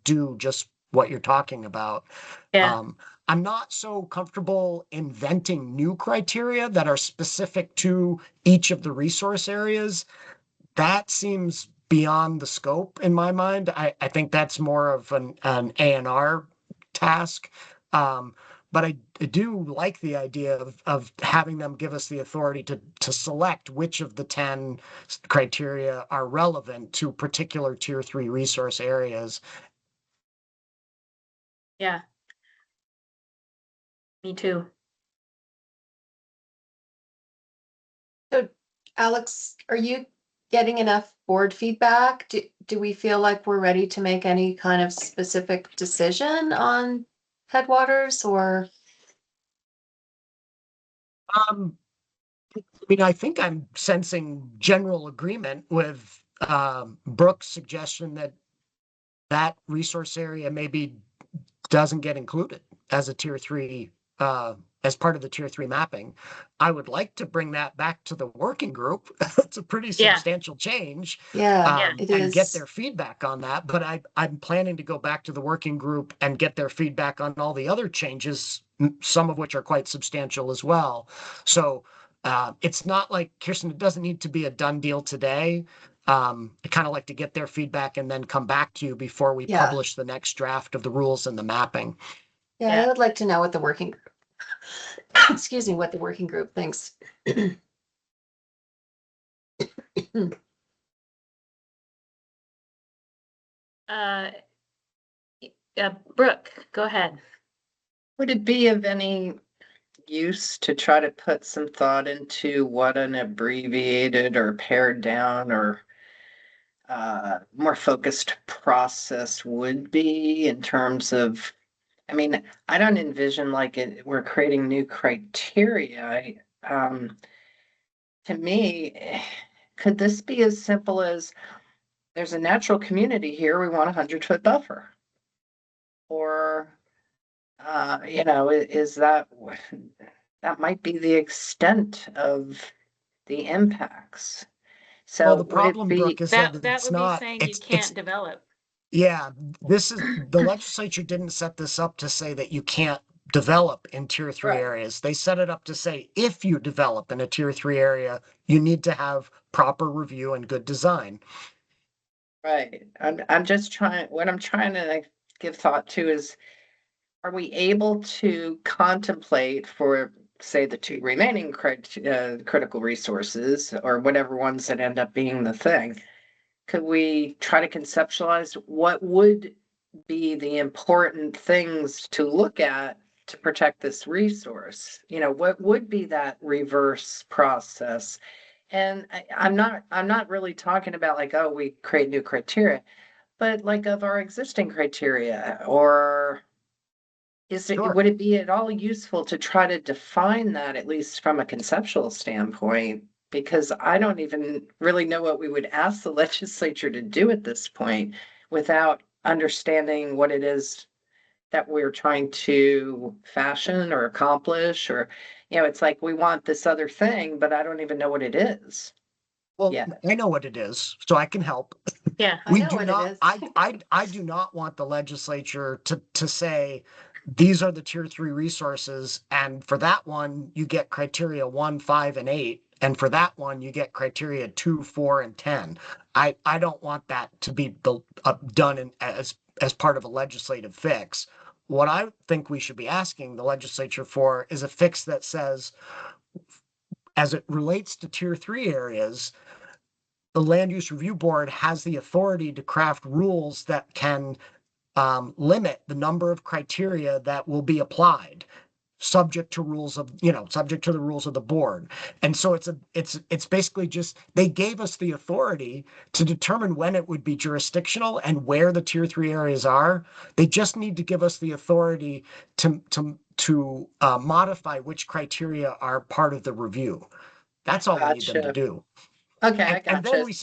do just what you're talking about. Yeah. I'm not so comfortable inventing new criteria that are specific to each of the resource areas. That seems beyond the scope in my mind. I think that's more of an A&R task. But I do like the idea of having them give us the authority to select which of the 10 criteria are relevant to particular tier 3 resource areas. Yeah. Me too. so Alex, are you getting enough board feedback? Do we feel like we're ready to make any kind of specific decision on Headwaters or? I mean, I think I'm sensing general agreement with Brooke's suggestion that resource area maybe doesn't get included as a tier 3, as part of the tier 3 mapping. I would like to bring that back to the working group. It's a pretty Yeah. substantial change. Yeah, it And get is. their feedback on that. But I'm planning to go back to the working group and get their feedback on all the other changes, some of which are quite substantial as well. So it's not like, Kirsten, it doesn't need to be a done deal today. I kind of like to get their feedback and then come back to you before we Yeah. publish the next draft of the rules and the mapping. Yeah, Yeah. I would like to know what the working group, excuse me, what the working group thinks. Brooke, go ahead. Would it be of any use to try to put some thought into what an abbreviated or pared down or more focused process would be in terms of, I mean, I don't envision like we're creating new criteria. To me, could this be as simple as there's a natural community here, we want 100-foot buffer? Or, is that might be the extent of the impacts. So Well, the would it problem, be, Brooke, is That that would it's be not, saying you it's, can't develop. yeah, this is, the legislature didn't set this up to say that you can't develop in tier 3 Right. areas. They set it up to say, if you develop in a tier 3 area, you need to have proper review and good design. right? I'm just trying, what I'm trying to like, give thought to is, are we able to contemplate for, say, the 2 remaining critical resources or whatever ones that end up being the thing? Could we try to conceptualize what would be the important things to look at to protect this resource? What would be that reverse process? And I'm not really talking about like, oh, we create new criteria, but like of our existing criteria, or Sure. would it be at all useful to try to define that, at least from a conceptual standpoint? Because I don't even really know what we would ask the legislature to do at this point without understanding what it is that we're trying to fashion or accomplish, or, it's like we want this other thing, but I don't even know what it is. Well, Yeah. I know what it is, so I can help. Yeah. I We know do what it not, is. I do not want the legislature to say, these are the tier 3 resources, and for that one, you get criteria 1, 5, and 8. And for that one, you get criteria 2, 4, and 10. I don't want that to be done as part of a legislative fix. What I think we should be asking the legislature for is a fix that says, as it relates to tier 3 areas, the Land Use Review Board has the authority to craft rules that can limit the number of criteria that will be applied, subject to the rules of the board. And so it's basically just, they gave us the authority to determine when it would be jurisdictional and where the tier 3 areas are. They just need to give us the authority to modify which criteria are part of the review. That's all we need them to Gotcha. do. Okay, I And then gotcha. we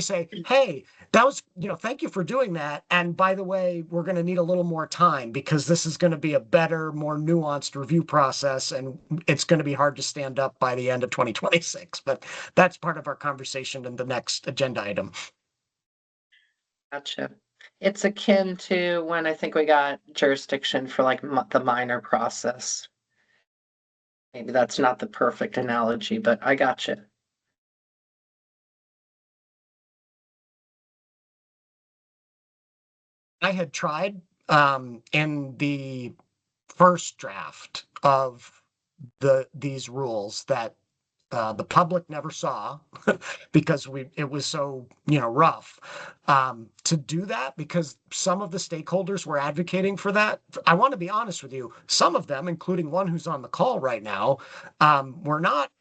say, hey, that was, thank you for doing that. And by the way, we're going to need a little more time because this is going to be a better, more nuanced review process. And it's going to be hard to stand up by the end of 2026. But that's part of our conversation in the next agenda item. Gotcha. It's akin to when I think we got jurisdiction for like the minor process. Maybe that's not the perfect analogy, but I gotcha. I had tried in the first draft of these rules that the public never saw because it was so rough to do that, because some of the stakeholders were advocating for that. I want to be honest with you, some of them, including one who's on the call right now, were not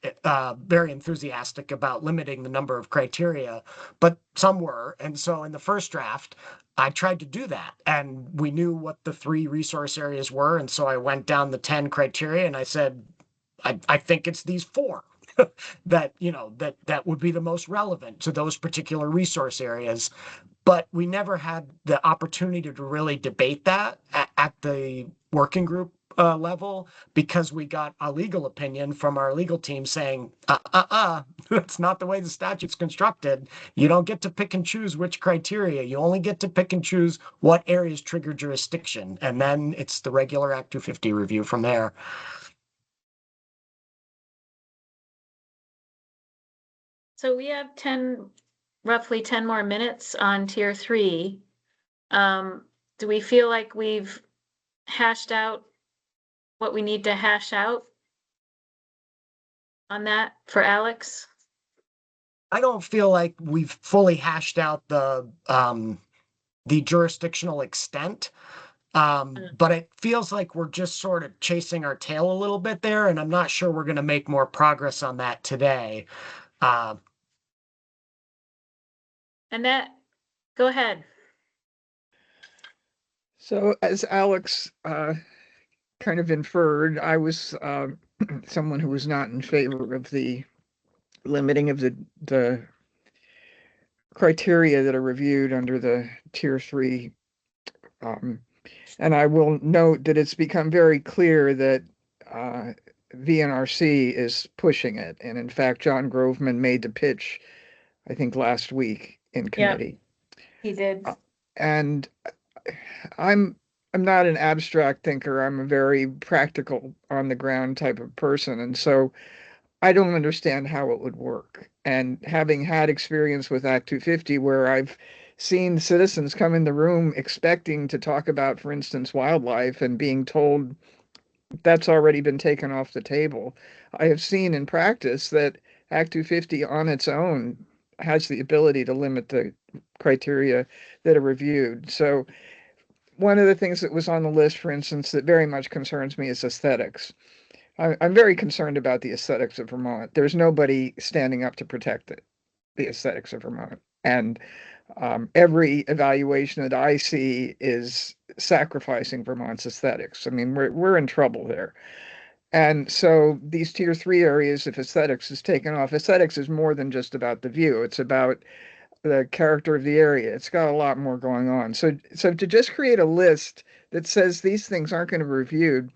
very enthusiastic about limiting the number of criteria, but some were. And so in the first draft, I tried to do that, and we knew what the 3 resource areas were, and so I went down the 10 criteria and I said, I think it's these 4 that that would be the most relevant to those particular resource areas. But we never had the opportunity to really debate that at the working group level, because we got a legal opinion from our legal team saying, that's not the way the statute's constructed. You don't get to pick and choose which criteria. You only get to pick and choose what areas trigger jurisdiction. And then it's the regular Act 250 review from there. So we have roughly 10 more minutes on tier 3. Do we feel like we've hashed out what we need to hash out on that for Alex? I don't feel like we've fully hashed out the jurisdictional extent. But it feels like we're just sort of chasing our tail a little bit there, and I'm not sure we're going to make more progress on that today. Annette, go ahead. So as Alex kind of inferred, I was someone who was not in favor of the limiting of the criteria that are reviewed under the tier 3. And I will note that it's become very clear that VNRC is pushing it. And in fact, John Groveman made the pitch, I think, last week in committee. He did. And I'm not an abstract thinker. I'm a very practical, on the ground type of person. And so I don't understand how it would work. And having had experience with Act 250, where I've seen citizens come in the room expecting to talk about, for instance, wildlife, and being told that's already been taken off the table, I have seen in practice that Act 250 on its own has the ability to limit the criteria that are reviewed. So one of the things that was on the list, for instance, that very much concerns me is aesthetics. I'm very concerned about the aesthetics of Vermont. There's nobody standing up to protect the aesthetics of Vermont. And every evaluation that I see is sacrificing Vermont's aesthetics. I mean, we're in trouble there. And so these tier 3 areas, if aesthetics is taken off, aesthetics is more than just about the view. It's about the character of the area. It's got a lot more going on. So to just create a list that says these things aren't going to be reviewed,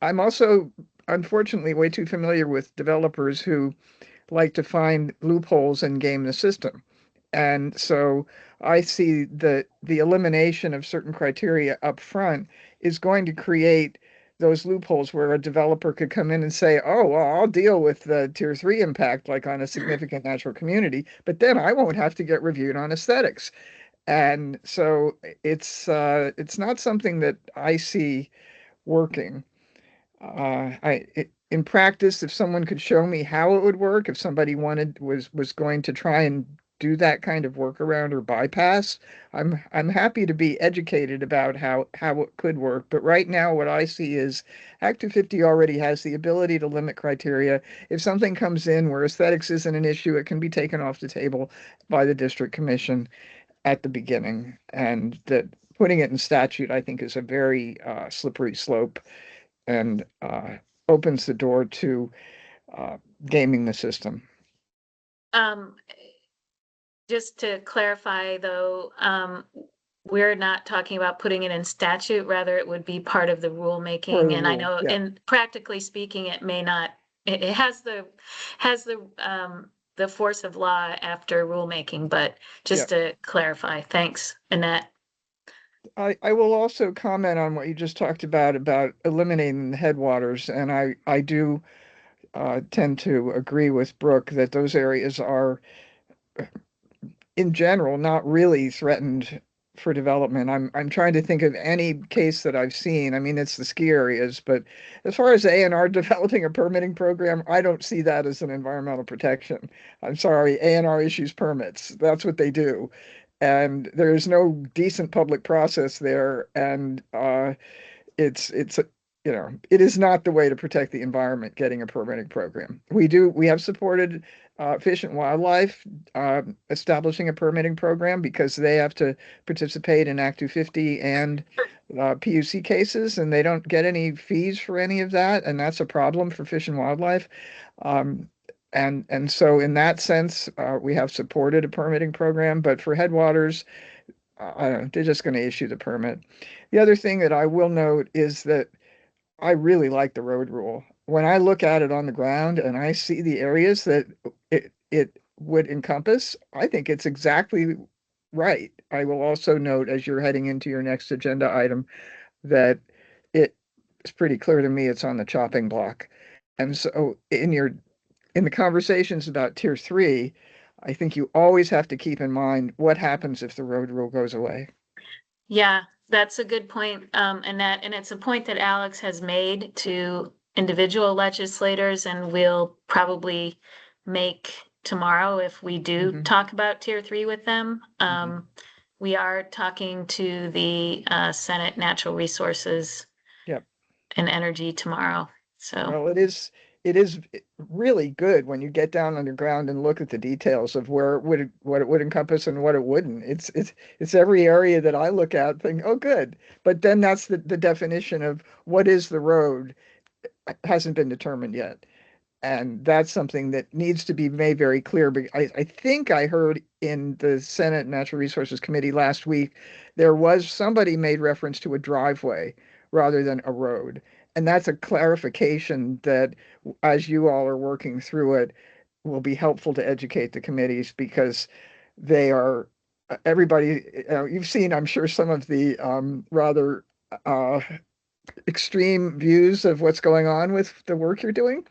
I'm also, unfortunately, way too familiar with developers who like to find loopholes and game the system. And so I see the elimination of certain criteria up front is going to create those loopholes where a developer could come in and say, oh, well, I'll deal with the tier 3 impact, like on a significant natural community, but then I won't have to get reviewed on aesthetics. And so it's not something that I see working. in practice, if someone could show me how it would work, if somebody was going to try and do that kind of workaround or bypass, I'm happy to be educated about how it could work. But right now, what I see is Act 250 already has the ability to limit criteria. If something comes in where aesthetics isn't an issue, it can be taken off the table by the district commission at the beginning. And that putting it in statute, I think, is a very slippery slope and opens the door to gaming the system. Just to clarify though, we're not talking about putting it in statute, rather it would be part of the rulemaking. And I know, and practically speaking, it may not, it has the force of law after rulemaking, but just to clarify, thanks, Annette. I will also comment on what you just talked about eliminating the headwaters, and I do tend to agree with Brooke that those areas are, in general, not really threatened for development. I'm trying to think of any case that I've seen. I mean, it's the ski areas, but as far as A&R developing a permitting program, I don't see that as an environmental protection. I'm sorry, A&R issues permits. That's what they do. And there's no decent public process there. And it's it is not the way to protect the environment, getting a permitting program. We have supported Fish and Wildlife establishing a permitting program because they have to participate in Act 250 and PUC cases, and they don't get any fees for any of that, and that's a problem for Fish and Wildlife. And so in that sense, we have supported a permitting program, but for headwaters, I don't know, they're just going to issue the permit. The other thing that I will note is that I really like the road rule. When I look at it on the ground and I see the areas that it would encompass, I think it's exactly right. I will also note, as you're heading into your next agenda item, that it's pretty clear to me it's on the chopping block. And so in the conversations about Tier 3, I think you always have to keep in mind what happens if the road rule goes away. Yeah, that's a good point, and it's a point that Alex has made to individual legislators, and we'll probably make tomorrow if we do talk about Tier 3 with them. We are talking to the Senate Natural Resources and Energy tomorrow. So well, it is really good when you get down underground and look at the details of what it would encompass and what it wouldn't. It's every area that I look at think, oh, good. But then that's the definition of what is the road hasn't been determined yet. And that's something that needs to be made very clear. But I think I heard in the Senate Natural Resources Committee last week, there was somebody made reference to a driveway rather than a road. And that's a clarification that, as you all are working through it, will be helpful to educate the committees, because they are, everybody, you've seen, I'm sure, some of the rather extreme views of what's going on with the work you're doing.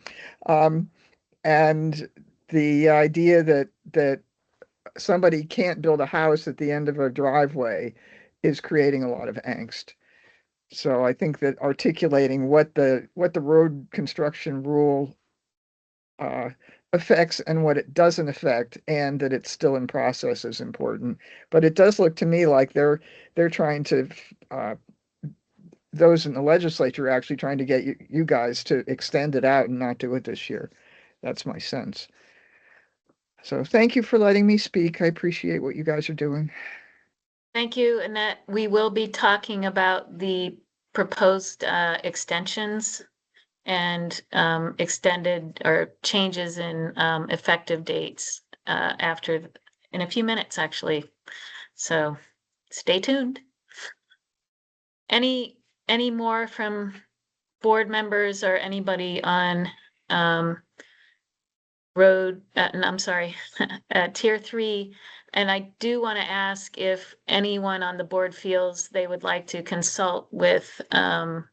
And the idea that somebody can't build a house at the end of a driveway is creating a lot of angst. So I think that articulating what the road construction rule affects and what it doesn't affect, and that it's still in process, is important. But it does look to me like they're trying to those in the legislature are actually trying to get you guys to extend it out and not do it this year. That's my sense. So thank you for letting me speak. I appreciate what you guys are doing. thank you, Annette. We will be talking about the proposed extensions and extended or changes in effective dates in a few minutes, actually. So stay tuned. Any more from board members or anybody on Tier 3? And I do want to ask if anyone on the board feels they would like to consult with our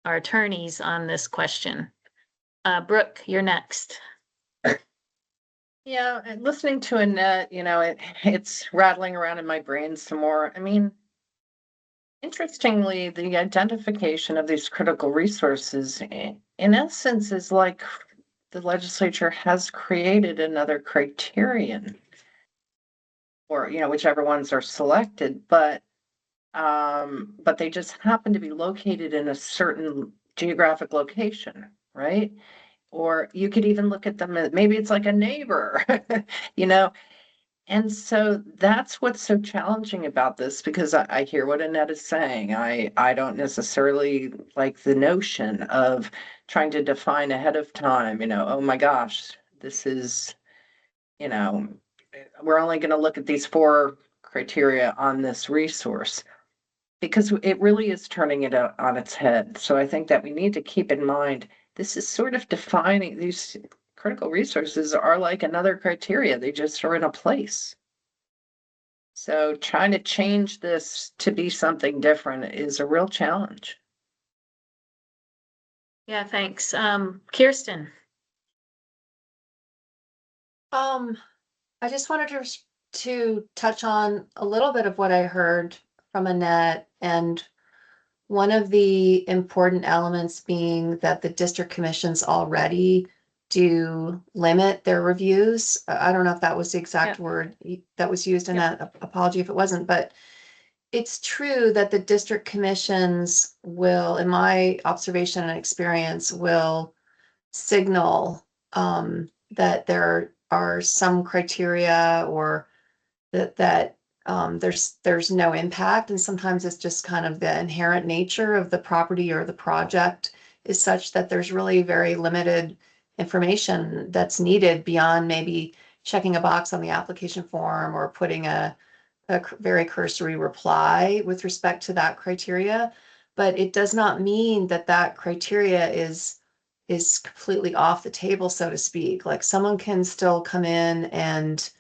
attorneys on this question. Brooke, you're next. Yeah, and listening to Annette, it's rattling around in my brain some more. I mean, Interestingly, the identification of these critical resources, in essence, is like the legislature has created another criterion, or, you know, whichever ones are selected, but they just happen to be located in a certain geographic location, right? Or you could even look at them as maybe it's like a neighbor, you know? And so that's what's so challenging about this, because I hear what Annette is saying. I don't necessarily like the notion of trying to define ahead of time, you know, oh my gosh, this is, you know, we're only going to look at these 4 criteria on this resource, because it really is turning it on its head. So I think that we need to keep in mind, this is sort of defining, these critical resources are like another criteria. They just are in a place. So trying to change this to be something different is a real challenge. Yeah, thanks. Kirsten. I just wanted to touch on a little bit of what I heard from Annette, and one of the important elements being that the district commissions already do limit their reviews. I don't know if that was the exact word that was used in that. Apology if it wasn't, but it's true that the district commissions will, in my observation and experience, will signal that there are some criteria, or that there's no impact, and sometimes it's just kind of the inherent nature of the property or the project is such that there's really very limited information that's needed beyond maybe checking a box on the application form or putting a very cursory reply with respect to that criteria. But it does not mean that that criteria is completely off the table, so to speak. Like, someone can still come in and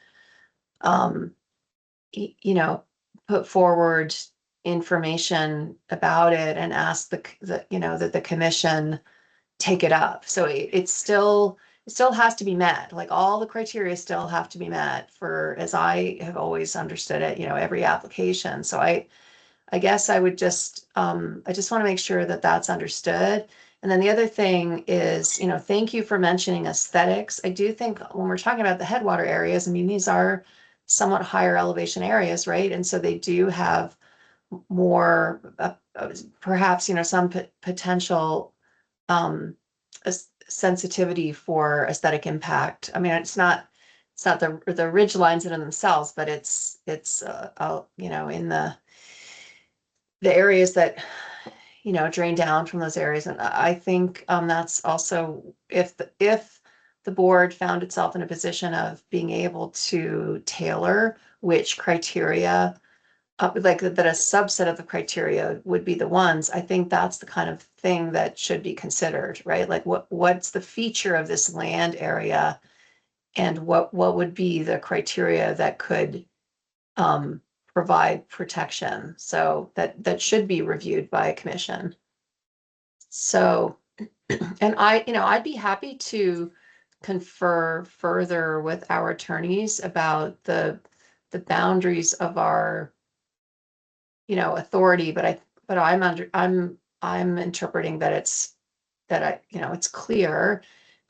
you know, put forward information about it and ask the you know, that the commission take it up. So it still has to be met. Like, all the criteria still have to be met for, as I have always understood it, you know, every application. So I guess I would just I just want to make sure that that's understood. And then the other thing is, you know, thank you for mentioning aesthetics. I do think when we're talking about the headwater areas, I mean, these are somewhat higher elevation areas, right? And so they do have more, perhaps, you know, some potential sensitivity for aesthetic impact. I mean, it's not the ridge lines in themselves, but it's you know, in the areas that, you know, drain down from those areas. And I think that's also, if the board found itself in a position of being able to tailor which criteria, like that a subset of the criteria would be the ones, I think that's the kind of thing that should be considered, right? Like, what's the feature of this land area, and what would be the criteria that could provide protection? So that should be reviewed by a commission. So, and you know, I'd be happy to confer further with our attorneys about the boundaries of our, you know, authority, but I'm interpreting that you know, it's clear.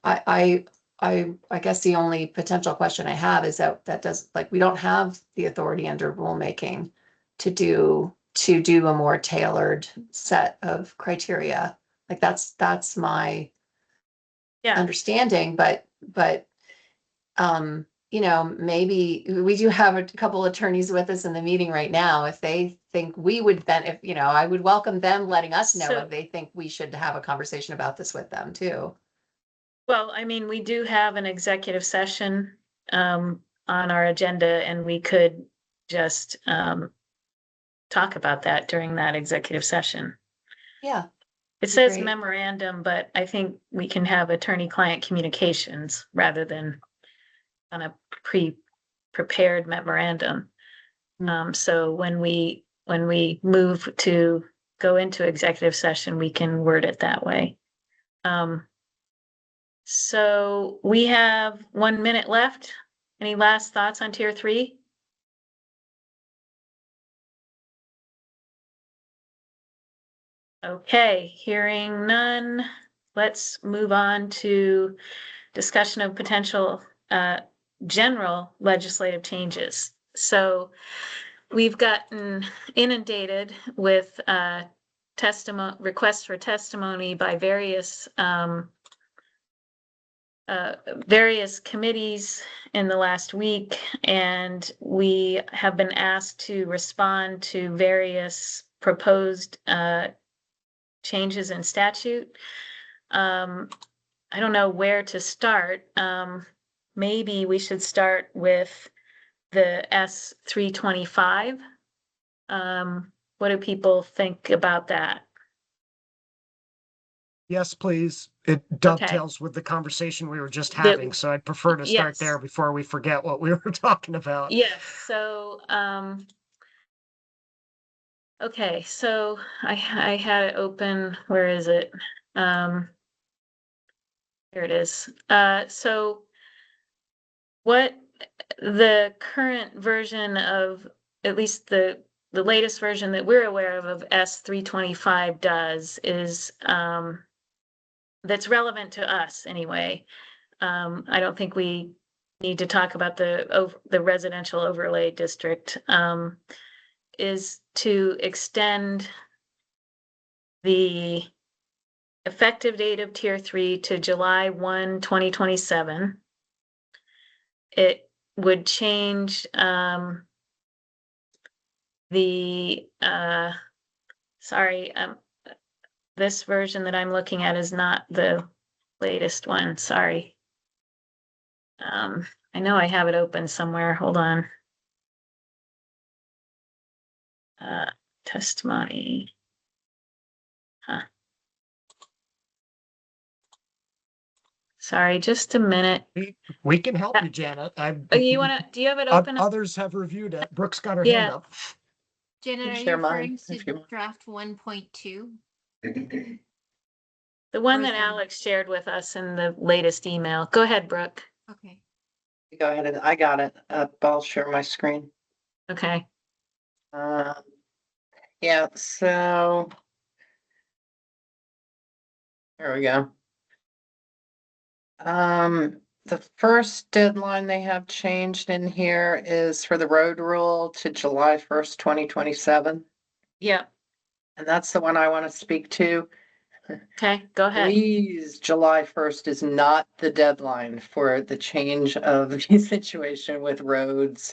I guess the only potential question I have is that does, like, we don't have the authority under rulemaking to do a more tailored set of criteria. Like, that's my understanding, but you know, maybe we do have a couple attorneys with us in the meeting right now. If they think we would if, you know, I would welcome them letting us know if they think we should have a conversation about this with them too. Well, I mean, we do have an executive session on our agenda, and we could just talk about that during that executive session. Yeah. It says great. memorandum, but I think we can have attorney-client communications rather than on a prepared memorandum. So when we move to go into executive session, we can word it that way. So we have 1 minute left. Any last thoughts on tier 3? Okay, hearing none, let's move on to discussion of potential general legislative changes. So we've gotten inundated with requests for testimony by various committees in the last week, and we have been asked to respond to various proposed changes in statute. I don't know where to start. Maybe we should start with the S 325. What do people think about that? Yes, please. It dovetails with the conversation we were just having, so I'd prefer to start Yes. there before we forget what we were talking about. Yes, so, okay, so I had it open, where is it? Here it is. So what the current version of, at least the latest version that we're aware of S 325 does is, that's relevant to us anyway. I don't think we need to talk about the residential overlay district, is to extend the effective date of Tier 3 to July 1, 2027. It would change this version that I'm looking at is not the latest one, sorry. I know I have it open somewhere, hold on. Testimony. Sorry, just a minute. We can help you, Janet. Do you have it open? Others have reviewed it. Brooke's got her hand Yeah. up. Janet, are you Share mine, referring if you to want. draft 1.2? The one Or is that there- Alex shared with us in the latest email. Go ahead, Brooke. Okay. Go ahead, I got it. I'll share my screen. Okay. Yeah, so. There we go. The first deadline they have changed in here is for the road rule to July 1st, 2027. Yeah. And that's the one I want to speak to. Okay, go ahead. Please, July 1st is not the deadline for the change of the situation with roads.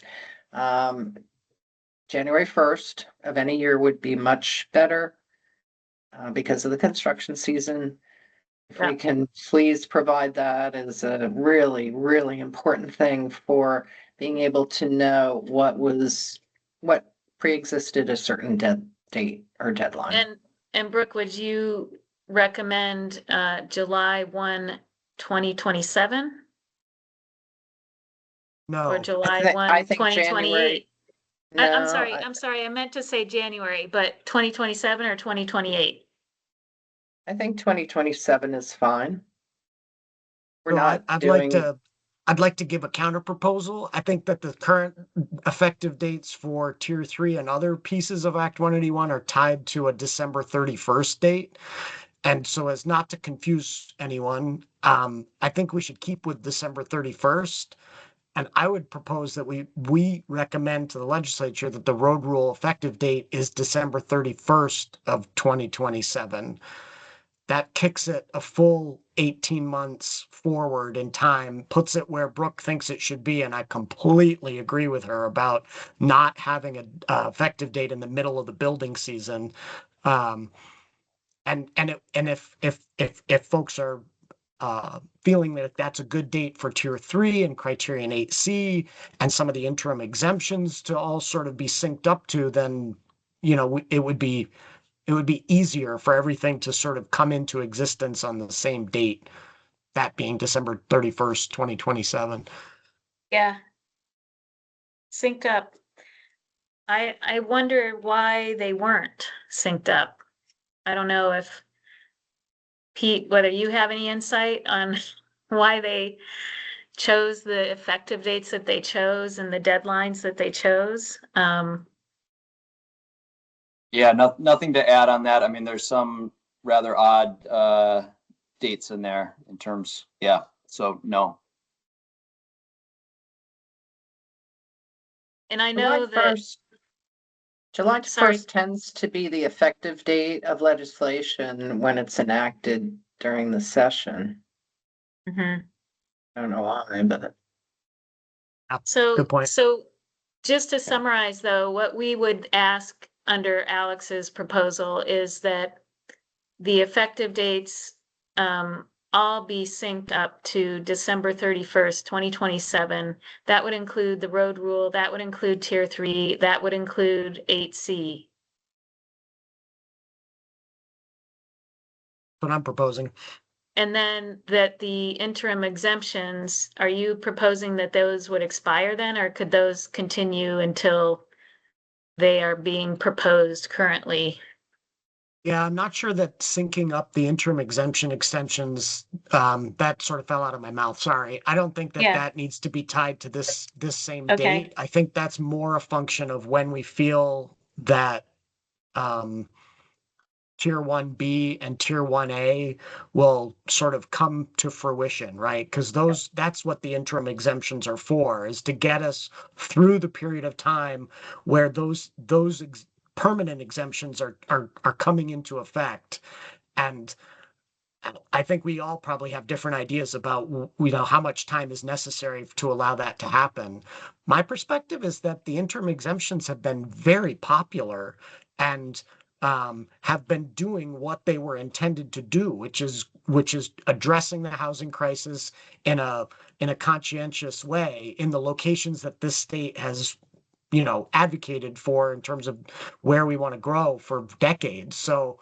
January 1st of any year would be much better because of the construction season. If Yeah. we can please provide that as a really, really important thing for being able to know what pre-existed a certain date or deadline. And Brooke, would you recommend July 1, 2027? No. Or July I 1, think January. 2028? No, I'm sorry, I meant to say January, but 2027 or 2028? I think 2027 is fine. We're So not I'd like to give a counter proposal. I think that the current effective dates for Tier 3 and other pieces of Act 181 are tied to a December 31st date. And so as not to confuse anyone, I think we should keep with December 31st. And I would propose that we recommend to the legislature that the road rule effective date is December 31st of 2027. That kicks it a full 18 months forward in time, puts it where Brooke thinks it should be. And I completely agree with her about not having an effective date in the middle of the building season. And if folks are feeling that that's a good date for Tier 3 and Criterion 8C and some of the interim exemptions to all sort of be synced up to, then, it would be easier for everything to sort of come into existence on the same date, that being December 31st, 2027. Yeah. Synced up. I wonder why they weren't synced up. I don't know if Pete, whether you have any insight on why they chose the effective dates that they chose and the deadlines that they chose. Yeah, nothing to add on that. I mean, there's some rather odd dates in there in terms, yeah, so no. And I July know that, 1st July Sorry. 1st tends to be the effective date of legislation when it's enacted during the session. Mhm. I don't know why, but So, Good point. so just to summarize though, what we would ask under Alex's proposal is that the effective dates all be synced up to December 31st, 2027. That would include the road rule, that would include tier 3, that would include 8C. What I'm proposing. And then that the interim exemptions, are you proposing that those would expire then, or could those continue until they are being proposed currently? Yeah, I'm not sure that syncing up the interim exemption extensions, that sort of fell out of my mouth. Sorry. I don't think that Yeah. that needs to be tied to this same Okay. date. I think that's more a function of when we feel that, tier 1B and tier 1A will sort of come to fruition, right? Because that's what the interim exemptions are for, is to get us through the period of time where those permanent exemptions are coming into effect. And I think we all probably have different ideas about, how much time is necessary to allow that to happen. My perspective is that the interim exemptions have been very popular and have been doing what they were intended to do, which is addressing the housing crisis in a conscientious way in the locations that this state has advocated for in terms of where we want to grow for decades. So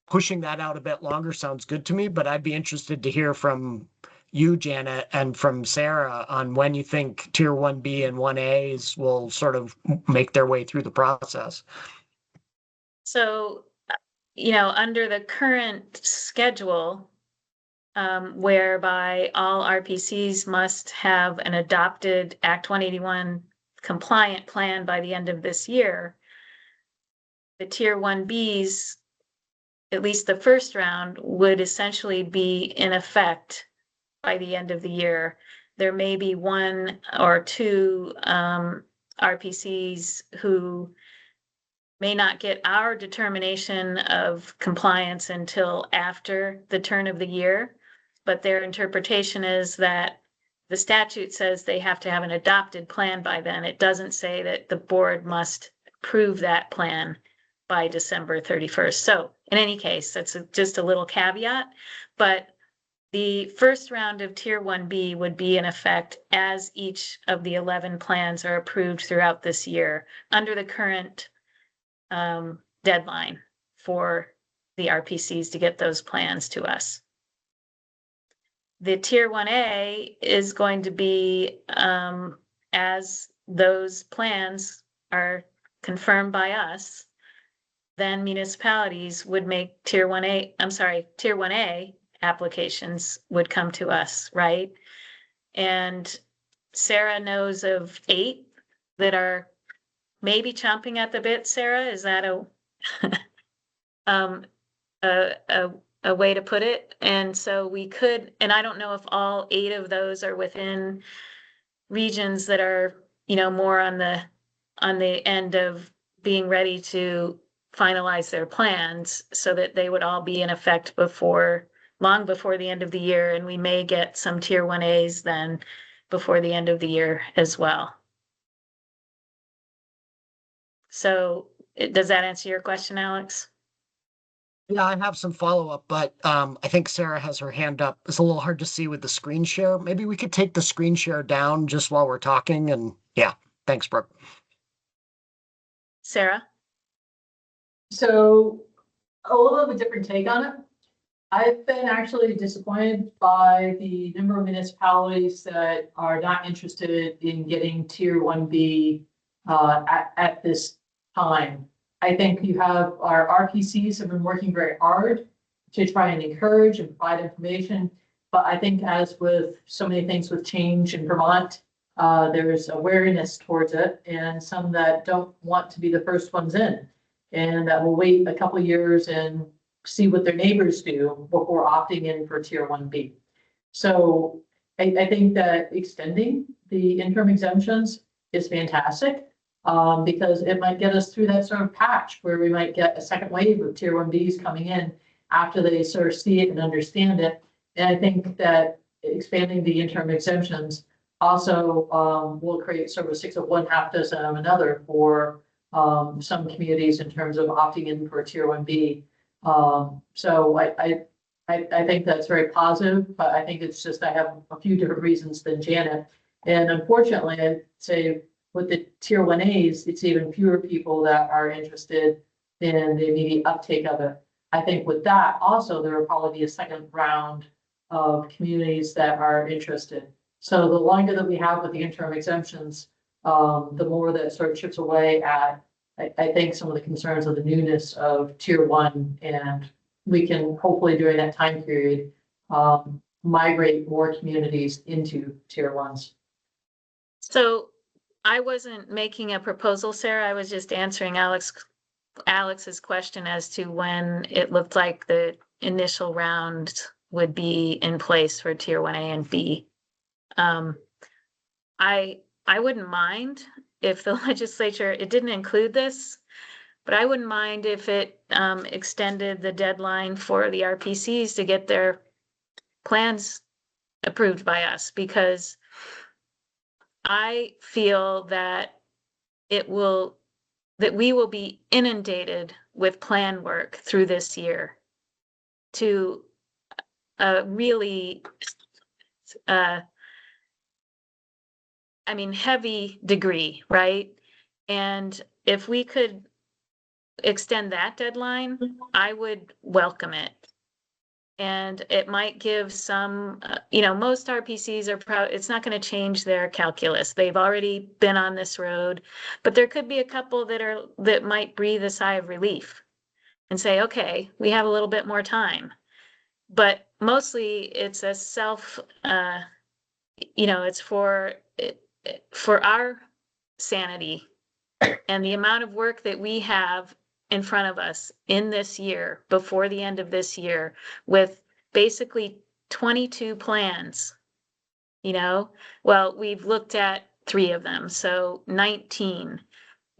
pushing that out a bit longer sounds good to me, but I'd be interested to hear from you, Janet, and from Sarah on when you think tier 1B and 1As will sort of make their way through the process. So, under the current schedule, whereby all RPCs must have an adopted Act 181 compliant plan by the end of this year, the tier 1Bs, at least the first round, would essentially be in effect by the end of the year. There may be one or two RPCs who may not get our determination of compliance until after the turn of the year, but their interpretation is that the statute says they have to have an adopted plan by then. It doesn't say that the board must approve that plan by December 31st. So in any case, that's just a little caveat, but the first round of tier 1B would be in effect as each of the 11 plans are approved throughout this year under the current deadline for the RPCs to get those plans to us. The tier 1A is going to be as those plans are confirmed by us, then municipalities would make tier 1A applications would come to us, right? And Sarah knows of 8 that are maybe chomping at the bit. Sarah, is that a way to put it? And so we could, and I don't know if all 8 of those are within regions that are, more on the end of being ready to finalize their plans so that they would all be in effect long before the end of the year. And we may get some tier 1As then before the end of the year as well. So does that answer your question, Alex? Yeah, I have some follow-up, but I think Sarah has her hand up. It's a little hard to see with the screen share. Maybe we could take the screen share down just while we're talking, and yeah, thanks, Brooke. Sarah? So a little bit of a different take on it. I've been actually disappointed by the number of municipalities that are not interested in getting tier 1B at this time. I think you have our RPCs have been working very hard to try and encourage and provide information. But I think as with so many things with change in Vermont, there's awareness towards it and some that don't want to be the first ones in. And that will wait a couple years and see what their neighbors do before opting in for tier 1B. So I think that extending the interim exemptions is fantastic. Because it might get us through that sort of patch where we might get a second wave of tier 1Bs coming in after they sort of see it and understand it. And I think that expanding the interim exemptions also will create sort of a six of one, half dozen of another for some communities in terms of opting in for tier 1B. So I think that's very positive, but I think it's just I have a few different reasons than Janet. And unfortunately, I'd say with the tier 1As, it's even fewer people that are interested in the immediate uptake of it. I think with that also, there will probably be a second round of communities that are interested. So the longer that we have with the interim exemptions, the more that sort of chips away at, I think, some of the concerns of the newness of tier 1, and we can hopefully during that time period migrate more communities into tier 1s. So I wasn't making a proposal, Sarah. I was just answering Alex's question as to when it looked like the initial round would be in place for tier 1A and B. I wouldn't mind if the legislature, it didn't include this, but I wouldn't mind if it extended the deadline for the RPCs to get their plans approved by us, because I feel that we will be inundated with plan work through this year to a really, heavy degree, right? And if we could extend that deadline, I would welcome it. And it might give some, most RPCs are it's not going to change their calculus. They've already been on this road, but there could be a couple that might breathe a sigh of relief and say, okay, we have a little bit more time. But mostly it's a it's for our sanity and the amount of work that we have in front of us in this year, before the end of this year, with basically 22 plans, well, we've looked at 3 of them, so 19,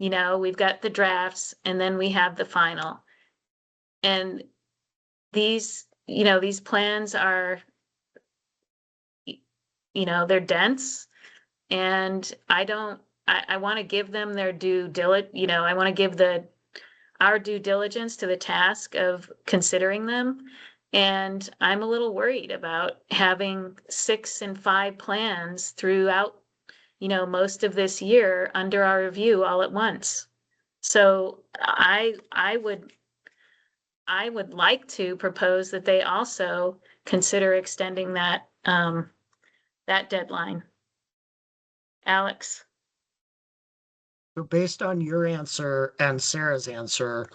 we've got the drafts and then we have the final. And these plans are, they're dense, and I want to give them their due diligence, I want to give our due diligence to the task of considering them. And I'm a little worried about having 6 and 5 plans throughout, most of this year under our review all at once. So I would like to propose that they also consider extending that deadline. Alex? So based on your answer and Sarah's answer,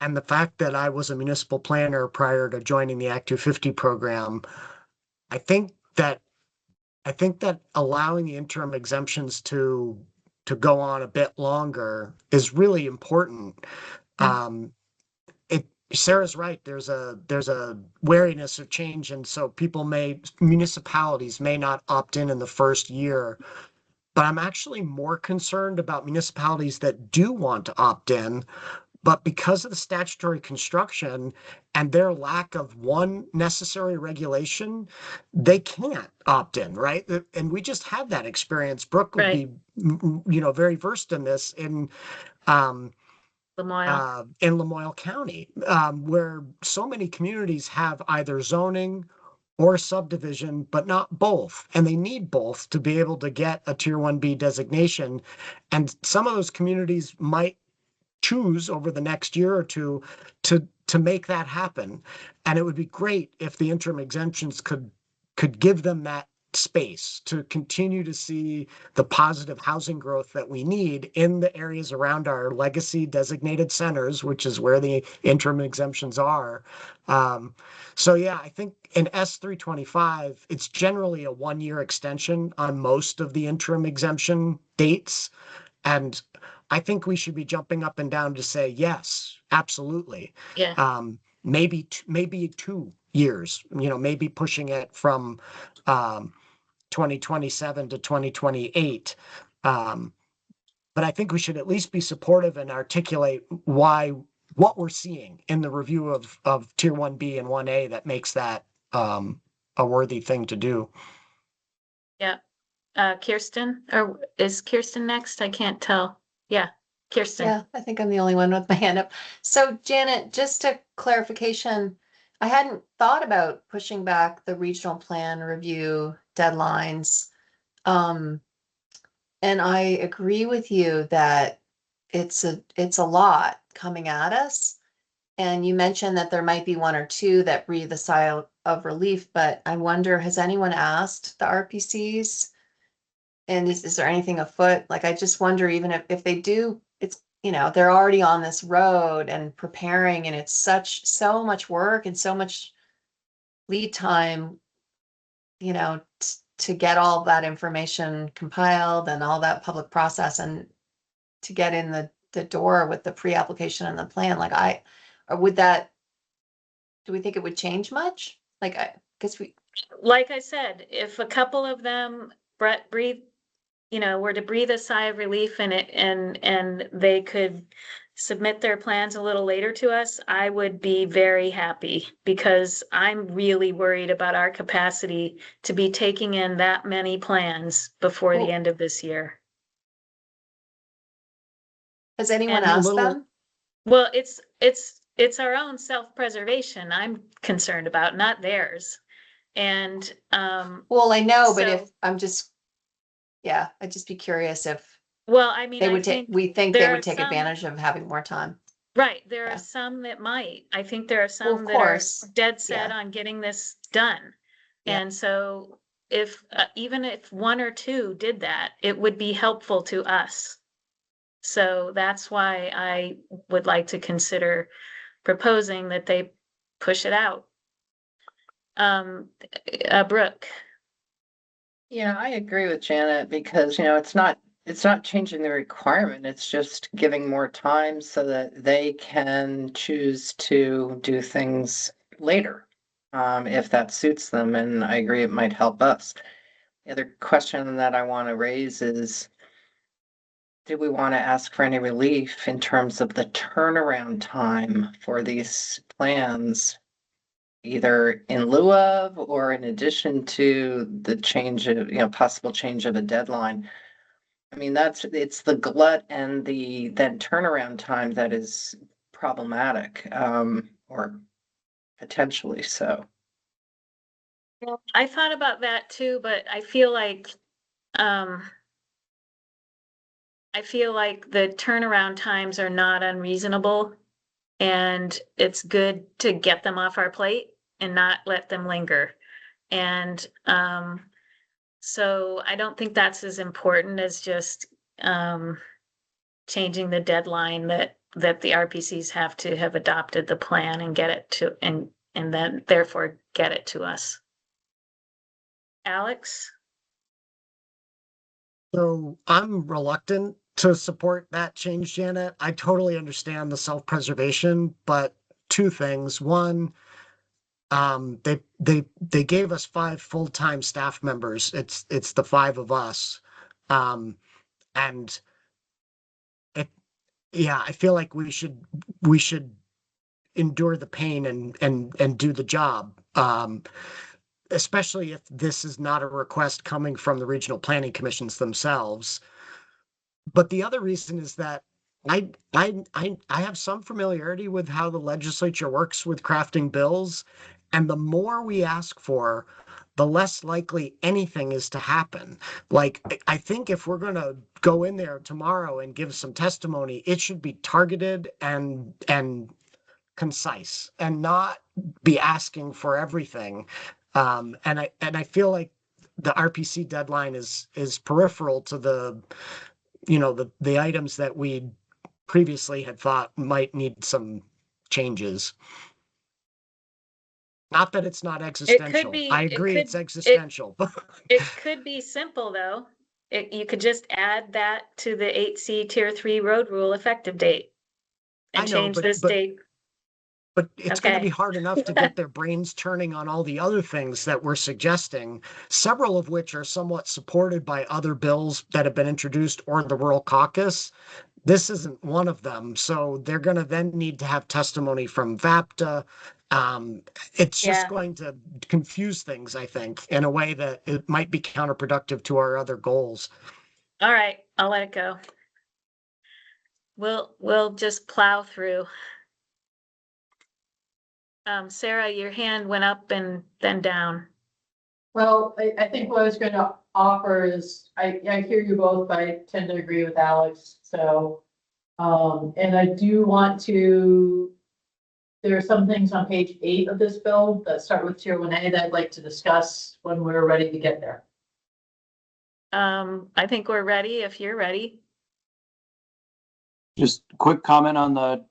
and the fact that I was a municipal planner prior to joining the Act 250 program, I think that allowing the interim exemptions to go on a bit longer is really important. Sarah's right. There's a wariness of change, and so municipalities may not opt in the first year. But I'm actually more concerned about municipalities that do want to opt in, but because of the statutory construction and their lack of one necessary regulation, they can't opt in, right? And we just had that experience. Brooke would be, very versed in this in Lamoille County, where so many communities have either zoning or subdivision, but not both. And they need both to be able to get a tier 1B designation. And some of those communities might choose over the next year or two to make that happen. And it would be great if the interim exemptions could give them space to continue to see the positive housing growth that we need in the areas around our legacy designated centers, which is where the interim exemptions are. So yeah, I think in S325, it's generally a 1-year extension on most of the interim exemption dates. And I think we should be jumping up and down to say, yes, absolutely. Yeah. Maybe 2 years, maybe pushing it from 2027 to 2028. But I think we should at least be supportive and articulate what we're seeing in the review of Tier 1B and 1A that makes that a worthy thing to do. Yeah. Kirsten, or is Kirsten next? I can't tell. Yeah, Kirsten. Yeah, I think I'm the only one with my hand up. So Janet, just a clarification, I hadn't thought about pushing back the regional plan review deadlines. And I agree with you that it's a lot coming at us. And you mentioned that there might be one or two that breathe a sigh of relief, but I wonder, has anyone asked the RPCs? And is there anything afoot? Like, I just wonder, even if they do, it's, they're already on this road and preparing, and it's so much work and so much lead time, to get all that information compiled and all that public process and to get in the door with the pre-application and the plan. Like, do we think it would change much? Like, Like I said, if a couple of them breathe, were to breathe a sigh of relief in it and they could submit their plans a little later to us, I would be very happy, because I'm really worried about our capacity to be taking in that many plans before the end of this year. has anyone And asked them? Well, it's our own self-preservation I'm concerned about, not theirs. And Well, I know, but so- if I'd just be curious if well, I mean, they I would take, think we think there they are would take some- advantage of having more time. right, there Yeah. are some that might. I think there are Well, some of that are course. dead set Yeah. on getting this done. Yeah. And so if even if one or two did that, it would be helpful to us. So that's why I would like to consider proposing that they push it out. Brooke. Yeah, I agree with Janet, because, it's not changing the requirement. It's just giving more time so that they can choose to do things later, if that suits them. And I agree, it might help us. The other question that I want to raise is, do we want to ask for any relief in terms of the turnaround time for these plans, either in lieu of or in addition to the change of, possible change of a deadline? I mean, it's the glut and the then turnaround time that is problematic, or potentially so. I thought about that too, but I feel like the turnaround times are not unreasonable, and it's good to get them off our plate and not let them linger. And so I don't think that's as important as just changing the deadline that the RPCs have to have adopted the plan and get it to, and then therefore get it to us. Alex? So I'm reluctant to support that change, Janet. I totally understand the self-preservation, but two things. One, they gave us 5 full-time staff members. It's the 5 of us. And I feel like we should endure the pain and do the job. Especially if this is not a request coming from the regional planning commissions themselves. But the other reason is that I have some familiarity with how the legislature works with crafting bills, and the more we ask for, the less likely anything is to happen. Like, I think if we're going to go in there tomorrow and give some testimony, it should be targeted and concise and not be asking for everything. And I feel like the RPC deadline is peripheral to the, the items that we previously had thought might need some changes. Not that it's not existential. I agree it's existential. It could be simple, though. You could just add that to the 8C Tier 3 road rule effective date. I And know, change this date. But it's going to Okay. be hard enough to get their brains turning on all the other things that we're suggesting, several of which are somewhat supported by other bills that have been introduced or the Rural Caucus. This isn't one of them. So they're going to then need to have testimony from VAPTA. It's just Yeah. going to confuse things, I think, in a way that it might be counterproductive to our other goals. All right, I'll let it go. We'll just plow through. Sarah, your hand went up and then down. Well, I think what I was going to offer is, I hear you both, but I tend to agree with Alex, so. And I do want to, there are some things on page 8 of this bill that start with Tier 1A that I'd like to discuss when we're ready to get there. I think we're ready if you're ready. Just quick comment on the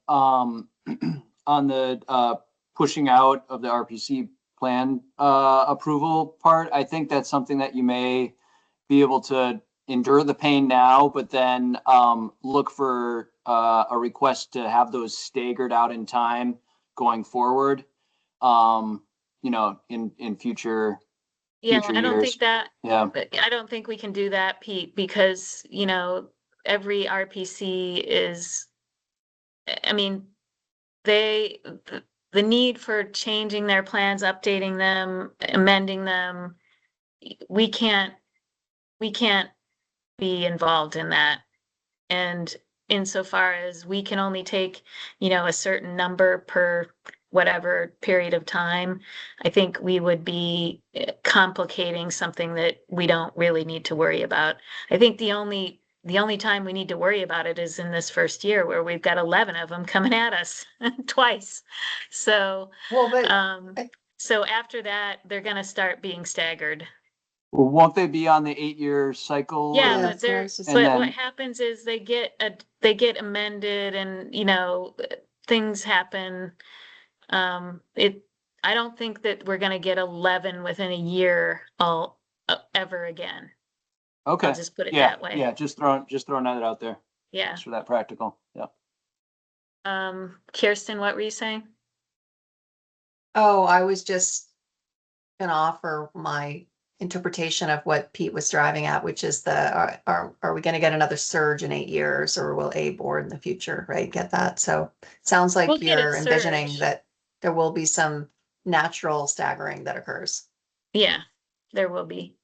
pushing out of the RPC plan approval part. I think that's something that you may be able to endure the pain now, but then look for a request to have those staggered out in time going forward. In future. Yeah, Future I don't years. think that, Yeah. but I don't think we can do that, Pete, because, every RPC is, I mean, the need for changing their plans, updating them, amending them, we can't be involved in that. And insofar as we can only take, a certain number per whatever period of time, I think we would be complicating something that we don't really need to worry about. I think the only time we need to worry about it is in this first year where we've got 11 of them coming at us twice. So, Well, but so after that, they're going to start being staggered. Well, won't they be on the 8-year cycle? Yeah, Yeah, but that's what I they're, was just but saying. what And then- happens is they get amended and, things happen. I don't think that we're gonna get 11 within a year ever again. Okay. I'll just put it Yeah. that way. Yeah. Just throwing that out there. Yeah. Just for that practical. Yeah. Kirsten, what were you saying? Oh, I was just gonna offer my interpretation of what Pete was driving at, which is are we gonna get another surge in 8 years, or will A board in the future, right? Get that? So sounds like We'll get a you're envisioning surge. that there will be some natural staggering that occurs. Yeah, there will be.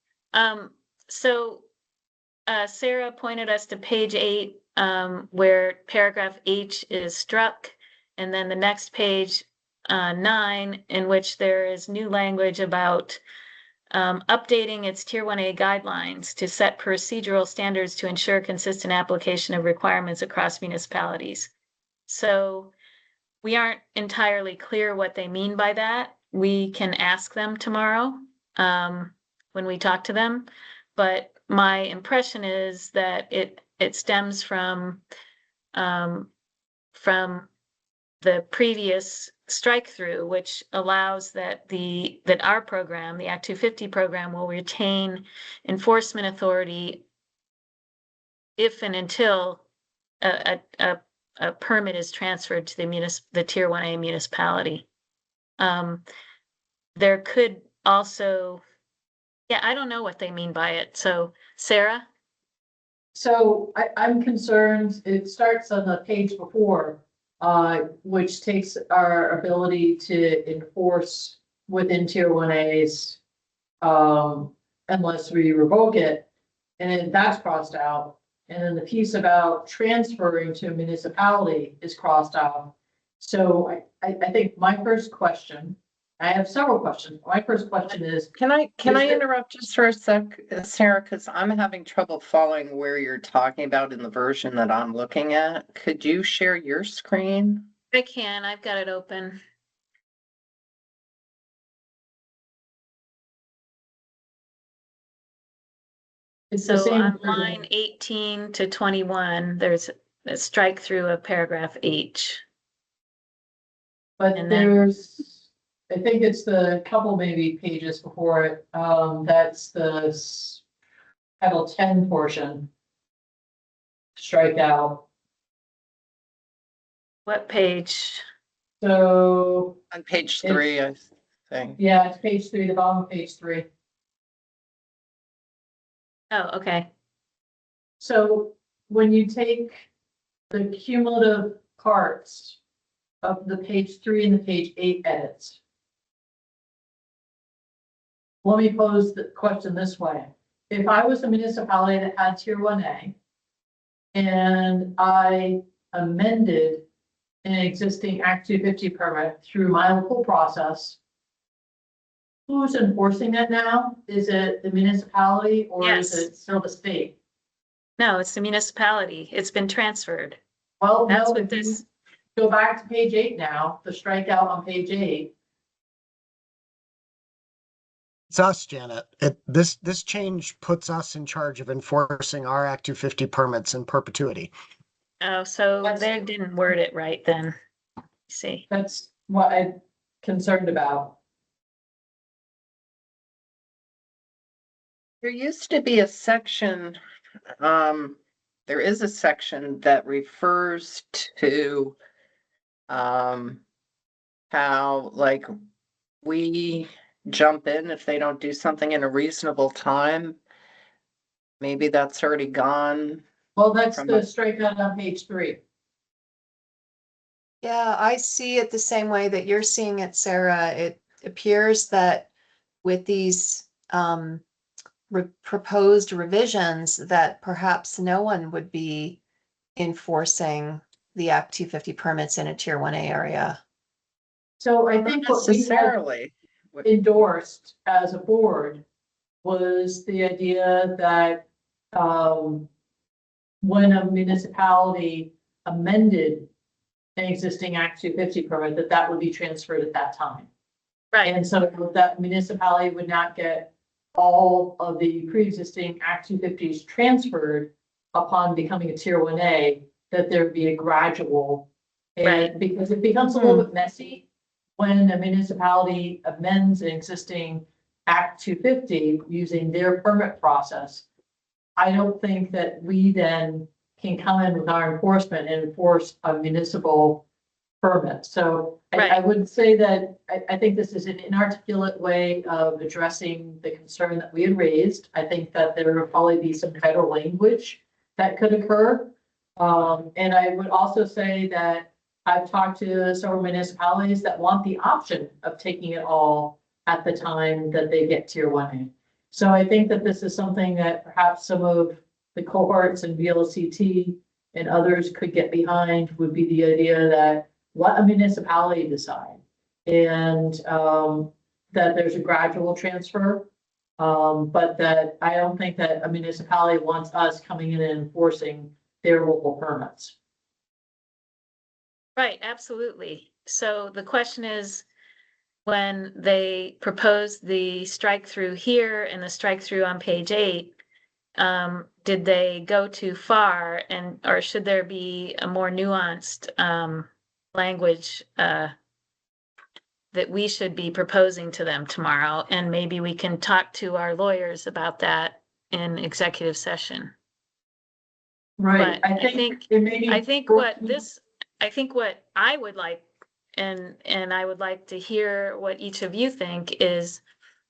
So Sarah pointed us to page 8, where paragraph H is struck, and then the next page, 9, in which there is new language about updating its Tier 1A guidelines to set procedural standards to ensure consistent application of requirements across municipalities. So we aren't entirely clear what they mean by that. We can ask them tomorrow when we talk to them, but my impression is that it stems from the previous strike through, which allows that our program, the Act 250 program, will retain enforcement authority if and until a permit is transferred to the Tier 1A municipality. There could also, I don't know what they mean by it. So Sarah? So I'm concerned, it starts on the page before, which takes our ability to enforce within Tier 1As, unless we revoke it, and that's crossed out. And then the piece about transferring to a municipality is crossed out. So I think my first question, I have several questions. My first question is, Can I there- interrupt just for a sec, Sarah, because I'm having trouble following where you're talking about in the version that I'm looking at. Could you share your screen? I can, I've got it open. It's the So same. on line 18 to 21, there's a strike through of paragraph H. But And then- there's, I think it's the couple maybe pages before it, that's the Title 10 portion. Strike out. What page? So, On page It's- 3, I think. yeah, it's page 3, the bottom of page 3. Oh, okay. So when you take the cumulative parts of the page 3 and the page 8 edits. Let me pose the question this way. If I was a municipality that had tier 1A and I amended an existing Act 250 permit through my local process, who's enforcing that now? Is it the municipality or is Yes. it still the state? No, it's the municipality. It's been transferred. Well, That's no, what if you this, go back to page 8 now, the strikeout on page 8. It's us, Janet. This change puts us in charge of enforcing our Act 250 permits in perpetuity. oh, so That's- they didn't word it right then. See, That's what I'm concerned about. There used to be a section, there is a section that refers to how like we jump in if they don't do something in a reasonable time. Maybe that's already gone. Well, that's From the a- strikeout on page 3. Yeah, I see it the same way that you're seeing it, Sarah. It appears that with these proposed revisions that perhaps no one would be enforcing the Act 250 permits in a tier 1A area. So I Not think what we had necessarily. endorsed as a board was the idea that when a municipality amended an existing Act 250 permit, that would be transferred at that time. right, And so that municipality would not get all of the pre-existing Act 250s transferred upon becoming a tier 1A, that there'd be a gradual. Right. And because it becomes a little bit messy when a municipality amends an existing Act 250 using their permit process. I don't think that we then can come in with our enforcement and enforce a municipal permit. So I Right. would say that I think this is an inarticulate way of addressing the concern that we had raised. I think that there will probably be some federal language that could occur. And I would also say that I've talked to several municipalities that want the option of taking it all at the time that they get tier 1A. So I think that this is something that perhaps some of the cohorts and VLCT and others could get behind, would be the idea that let a municipality decide. And that there's a gradual transfer. But that I don't think that a municipality wants us coming in and enforcing their local permits. right, absolutely. So the question is, when they proposed the strike through here and the strike through on page 8, did they go too far, and or should there be a more nuanced language that we should be proposing to them tomorrow? And maybe we can talk to our lawyers about that in executive session. Right, But I I think it may be. I think what I would like, and I would like to hear what each of you think, is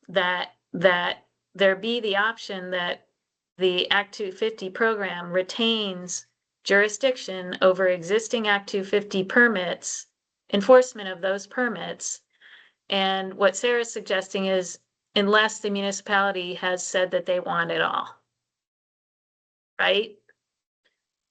that there be the option that the Act 250 program retains jurisdiction over existing Act 250 permits, enforcement of those permits. And what Sarah's suggesting is, unless the municipality has said that they want it all. Right?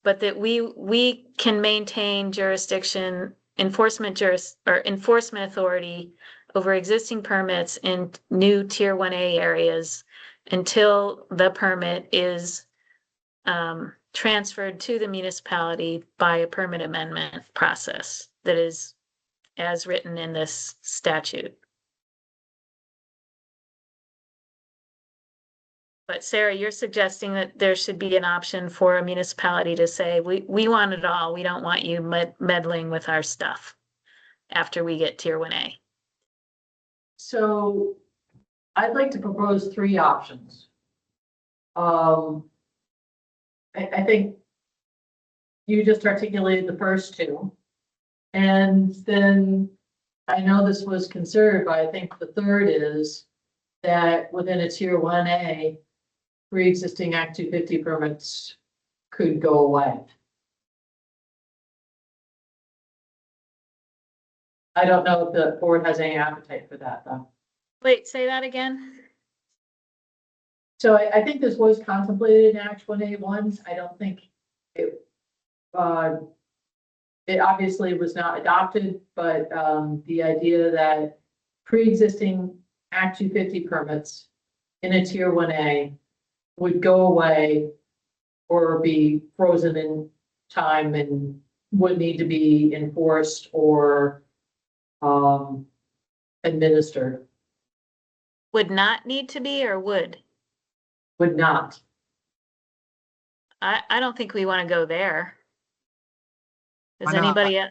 But that we can maintain jurisdiction, enforcement authority over existing permits in new tier 1A areas until the permit is transferred to the municipality by a permit amendment process that is as written in this statute. But Sarah, you're suggesting that there should be an option for a municipality to say, we want it all. We don't want you meddling with our stuff after we get tier 1A. So I'd like to propose three options. I think you just articulated the first two. And then I know this was considered, but I think the third is that within a tier 1A, pre-existing Act 250 permits could go away. I don't know if the board has any appetite for that, though. Wait, say that again? So I think this was contemplated in Act 1A1. I don't think it obviously was not adopted, but the idea that pre-existing Act 250 permits in a tier 1A would go away or be frozen in time and would need to be enforced or administered. Would not need to be or would? Would not. I don't think we want to go there. Does Why not? anybody?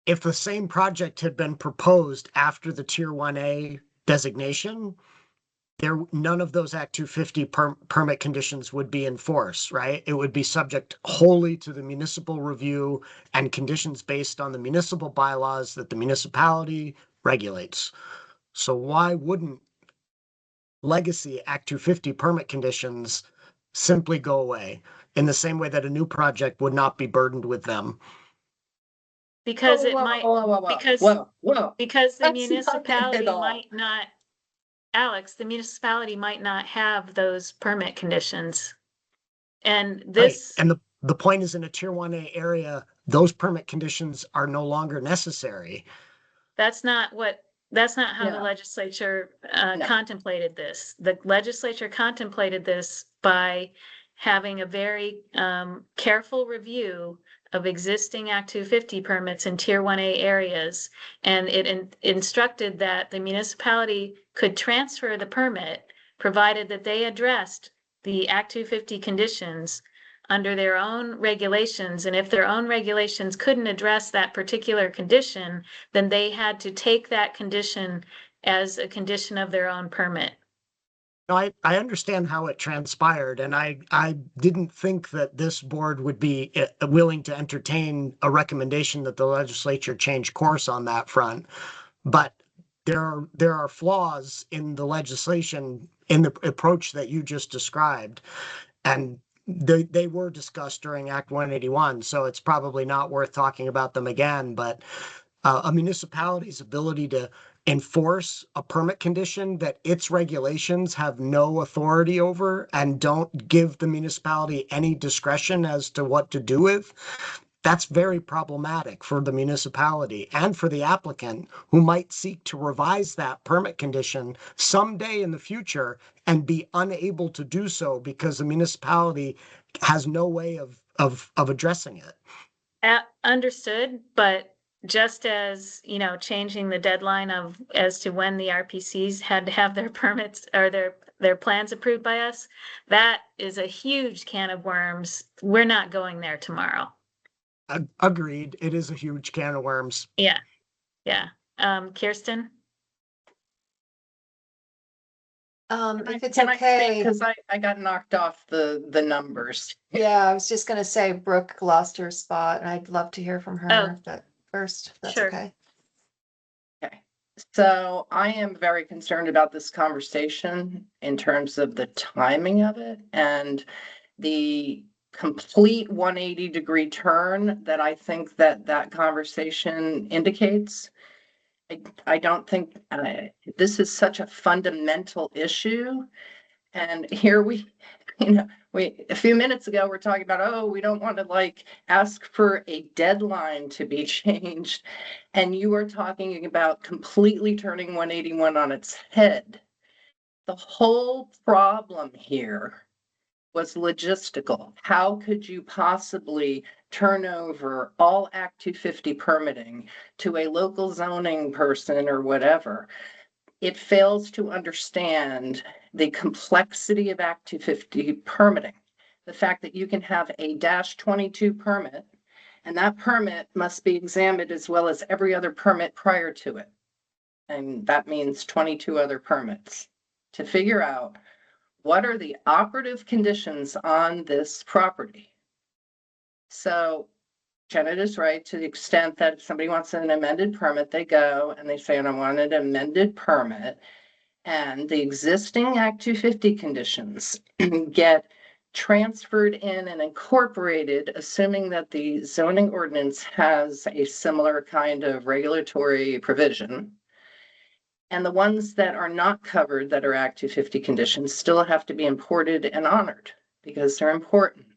If the same project had been proposed after the tier 1A designation, none of those Act 250 permit conditions would be in force, right? It would be subject wholly to the municipal review and conditions based on the municipal bylaws that the municipality regulates. So why wouldn't legacy Act 250 permit conditions simply go away in the same way that a new project would not be burdened with them? Because it Whoa, might, whoa, whoa, whoa, because- whoa. because the That's not it municipality at all. might not, Alex, the municipality might not have those permit conditions. And this, Right. And the point is, in a tier 1A area, those permit conditions are no longer necessary. that's not how the No. legislature No. contemplated this. The legislature contemplated this by having a very careful review of existing Act 250 permits in tier 1A areas. And it instructed that the municipality could transfer the permit provided that they addressed the Act 250 conditions under their own regulations. And if their own regulations couldn't address that particular condition, then they had to take that condition as a condition of their own permit. No, I understand how it transpired, and I didn't think that this board would be willing to entertain a recommendation that the legislature change course on that front. But there are flaws in the legislation, in the approach that you just described, and they were discussed during Act 181, so it's probably not worth talking about them again. But a municipality's ability to enforce a permit condition that its regulations have no authority over and don't give the municipality any discretion as to what to do with, that's very problematic for the municipality and for the applicant who might seek to revise that permit condition someday in the future and be unable to do so because the municipality has no way of addressing it. Understood, but just as, changing the deadline as to when the RPCs had to have their permits or their plans approved by us, that is a huge can of worms. We're not going there tomorrow. Agreed. It is a huge can of worms. Yeah. Kirsten? If it's Can I speak? okay, Because I got knocked off the numbers. yeah, I was just gonna say Brooke lost her spot and I'd love to hear from Oh. her, but first, if that's Sure. okay. Okay, so I am very concerned about this conversation in terms of the timing of it and the complete 180-degree turn that I think that conversation indicates. I don't think this is such a fundamental issue. And here we a few minutes ago, we're talking about, oh, we don't want to ask for a deadline to be changed. And you are talking about completely turning 181 on its head. The whole problem here was logistical. How could you possibly turn over all Act 250 permitting to a local zoning person or whatever? it fails to understand the complexity of Act 250 permitting. The fact that you can have a -22 permit, and that permit must be examined as well as every other permit prior to it. And that means 22 other permits to figure out what are the operative conditions on this property. So Janet is right to the extent that if somebody wants an amended permit, they go and they say, I want an amended permit. And the existing Act 250 conditions get transferred in and incorporated, assuming that the zoning ordinance has a similar kind of regulatory provision. And the ones that are not covered that are Act 250 conditions still have to be imported and honored because they're important.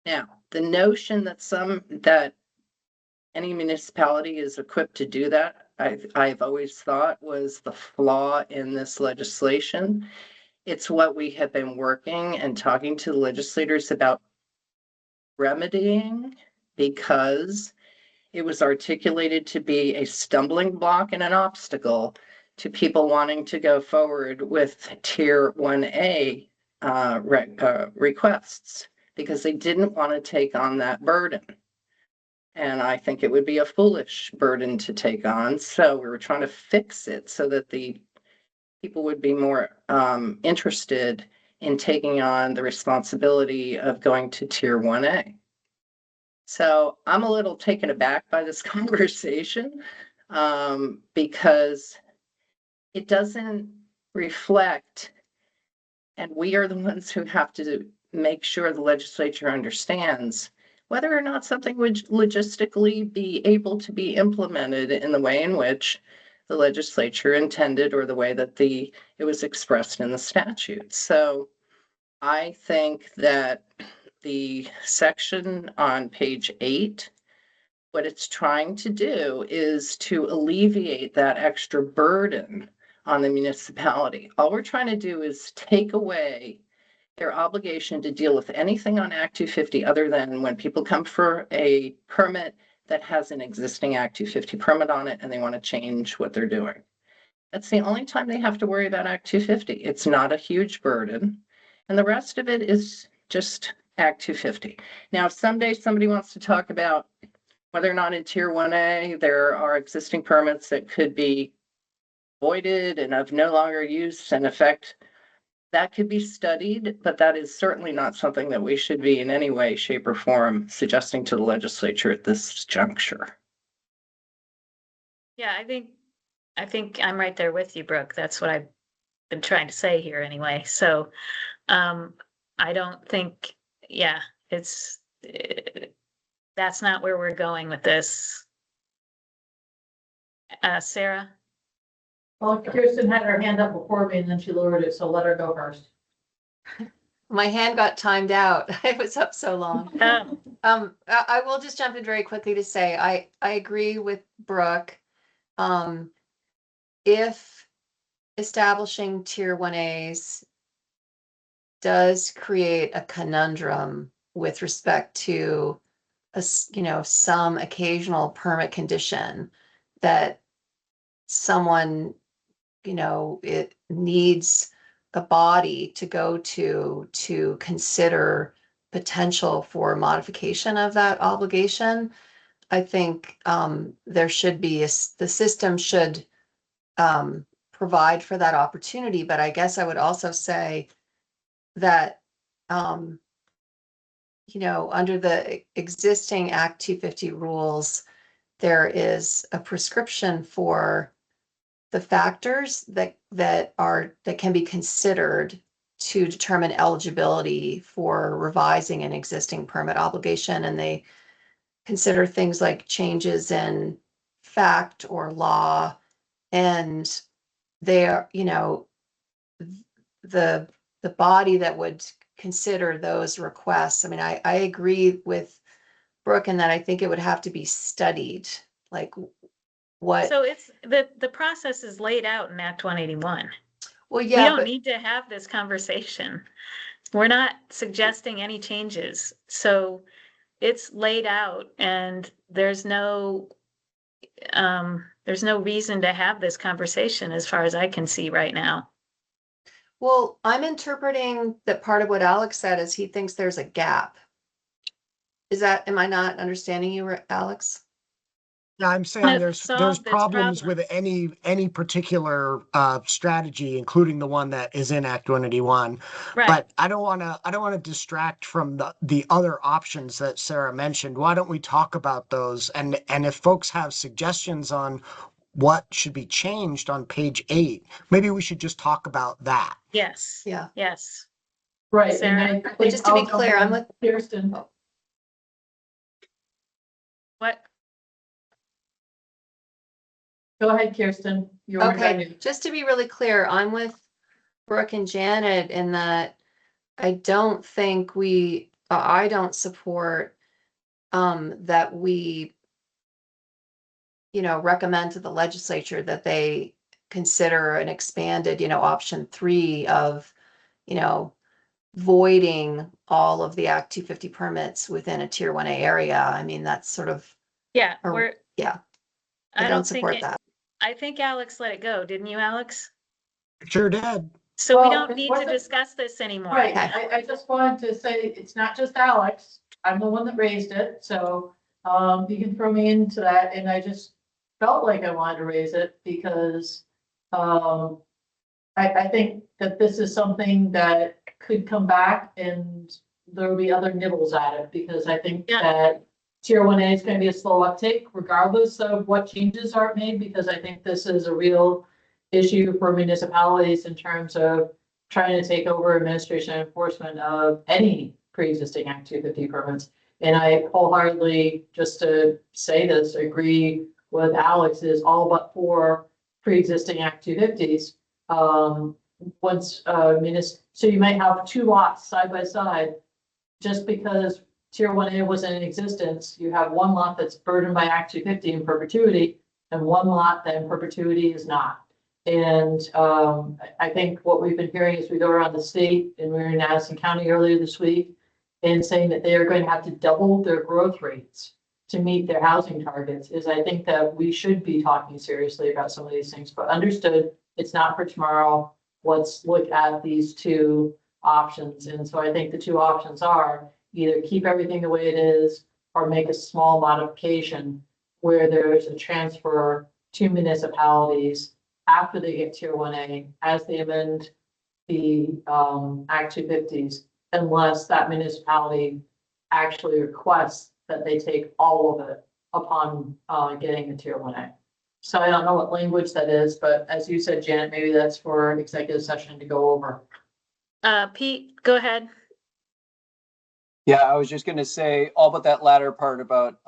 Now, the notion that any municipality is equipped to do that, I've always thought was the flaw in this legislation. It's what we have been working and talking to the legislators about remedying, because it was articulated to be a stumbling block and an obstacle to people wanting to go forward with Tier 1A requests, because they didn't want to take on that burden. And I think it would be a foolish burden to take on. So we were trying to fix it so that the people would be more interested in taking on the responsibility of going to Tier 1A. So I'm a little taken aback by this conversation because it doesn't reflect, and we are the ones who have to make sure the legislature understands whether or not something would logistically be able to be implemented in the way in which the legislature intended, or the way that it was expressed in the statute. So I think that the section on page 8, what it's trying to do is to alleviate that extra burden on the municipality. All we're trying to do is take away their obligation to deal with anything on Act 250 other than when people come for a permit that has an existing Act 250 permit on it and they want to change what they're doing. That's the only time they have to worry about Act 250. It's not a huge burden. And the rest of it is just Act 250. Now, if someday somebody wants to talk about whether or not in Tier 1A there are existing permits that could be voided and of no longer use and effect, that could be studied, but that is certainly not something that we should be in any way, shape, or form suggesting to the legislature at this juncture. Yeah, I think I'm right there with you, Brooke. That's what I've been trying to say here anyway. So, I don't think, yeah, that's not where we're going with this. Sarah? Well, Kirsten had her hand up before me and then she lowered it, so let her go first. My hand got timed out. I was up so long. I will just jump in very quickly to say, I agree with Brooke. If establishing Tier 1As does create a conundrum with respect to some occasional permit condition that someone, it needs a body to go to consider potential for modification of that obligation, I think there should be the system should provide for that opportunity. But I guess I would also say that under the existing Act 250 rules, there is a prescription for the factors that can be considered to determine eligibility for revising an existing permit obligation. And they consider things like changes in fact or law, and they are, the body that would consider those requests. I mean, I agree with Brooke in that I think it would have to be studied, like what. So it's the process is laid out in Act 181. Well, We yeah, don't but need to have this conversation. We're not suggesting any changes. So it's laid out and there's no There's no reason to have this conversation as far as I can see right now. Well, I'm interpreting that part of what Alex said is he thinks there's a gap. Am I not understanding you, Alex? Yeah, I'm Wanna saying there's solve this problems with problem. any particular strategy, including the one that is in Act 181. Right, But I don't want to distract from the other options that Sarah mentioned. Why don't we talk about those? And if folks have suggestions on what should be changed on page 8, maybe we should just talk about that. yes, Yeah. yes. Right, and Sarah? I But think just to be also clear, I'm when with, Kirsten. What? Go ahead, Kirsten. You were okay, done. just to be really clear, I'm with Brooke and Janet in that I don't think I don't support that we, recommend to the legislature that they consider an expanded, option 3 of, voiding all of the Act 250 permits within a Tier 1A area. I mean, that's sort of, Yeah, Or- yeah, I I don't don't think support it, that. I think Alex let it go, didn't you, Alex? Sure did. So we Well, don't it need to wasn't- discuss this anymore. Right, Okay. I just wanted to say, it's not just Alex, I'm the one that raised it, so, you can throw me into that, and I just felt like I wanted to raise it because, I think that this is something that could come back and there'll be other nibbles at it, because I think Yeah. that Tier 1A is gonna be a slow uptake regardless of what changes are made, because I think this is a real issue for municipalities in terms of trying to take over administration and enforcement of any pre-existing Act 250 permits. And I wholeheartedly, just to say this, agree with Alex, is all but for pre-existing Act 250s. So you might have 2 lots side by side, just because Tier 1A was in existence, you have 1 lot that's burdened by Act 250 in perpetuity, and 1 lot that in perpetuity is not. And I think what we've been hearing as we go around the state, and we were in Addison County earlier this week, and saying that they are going to have to double their growth rates to meet their housing targets, is I think that we should be talking seriously about some of these things, but understood, it's not for tomorrow. Let's look at these 2 options. And so I think the 2 options are either keep everything the way it is or make a small modification where there's a transfer to municipalities after they get Tier 1A as they amend the Act 250s, unless that municipality actually requests that they take all of it upon getting the Tier 1A. So I don't know what language that is, but as you said, Janet, maybe that's for an executive session to go over. Pete, go ahead. Yeah, I was just gonna say, all but that latter part about,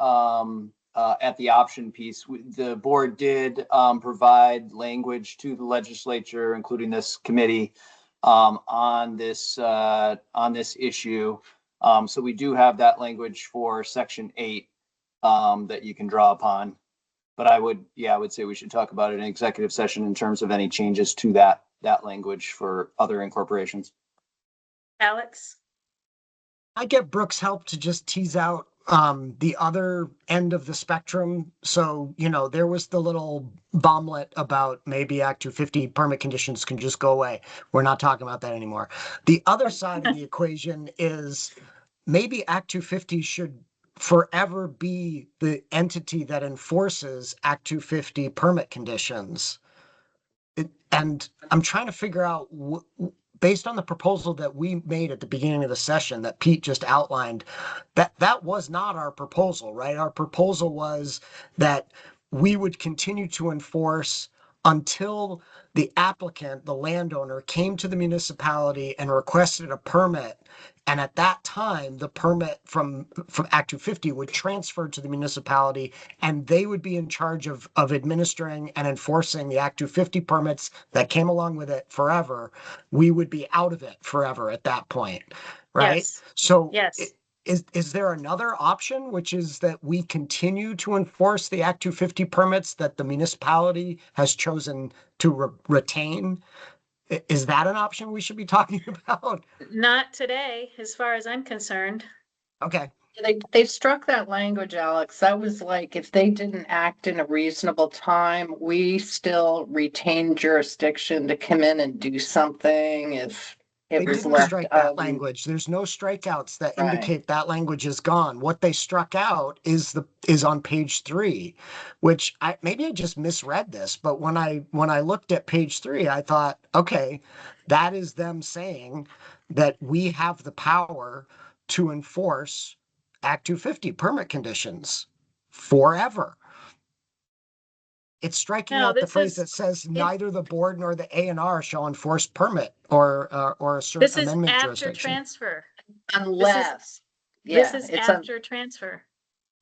at the option piece, the board did, provide language to the legislature, including this committee, on this issue. So we do have that language for section 8, that you can draw upon. But I would say we should talk about it in executive session in terms of any changes to that language for other incorporations. Alex? I get Brooke's help to just tease out the other end of the spectrum. So, there was the little bomblet about maybe Act 250 permit conditions can just go away. We're not talking about that anymore. The other side of the equation is maybe Act 250 should forever be the entity that enforces Act 250 permit conditions. And I'm trying to figure out, based on the proposal that we made at the beginning of the session that Pete just outlined, that was not our proposal, right? Our proposal was that we would continue to enforce until the applicant, the landowner, came to the municipality and requested a permit. And at that time, the permit from Act 250 would transfer to the municipality, and they would be in charge of administering and enforcing the Act 250 permits that came along with it forever. We would be out of it forever at that point, right? Yes. So Yes. is there another option, which is that we continue to enforce the Act 250 permits that the municipality has chosen to retain? Is that an option we should be talking about? Not today, as far as I'm concerned. Okay. They struck that language, Alex. That was like, if they didn't act in a reasonable time, we still retain jurisdiction to come in and do something if They it was didn't left. strike that language. There's no strikeouts that Right. indicate that language is gone. What they struck out is on page 3, which maybe I just misread this, but when I looked at page 3, I thought, okay, that is them saying that we have the power to enforce Act 250 permit conditions forever. It's striking No, out the this phrase is- that says neither the board nor the A&R shall enforce permit or a This certain is amendment after jurisdiction. transfer. Unless, This yeah, is it's after transfer.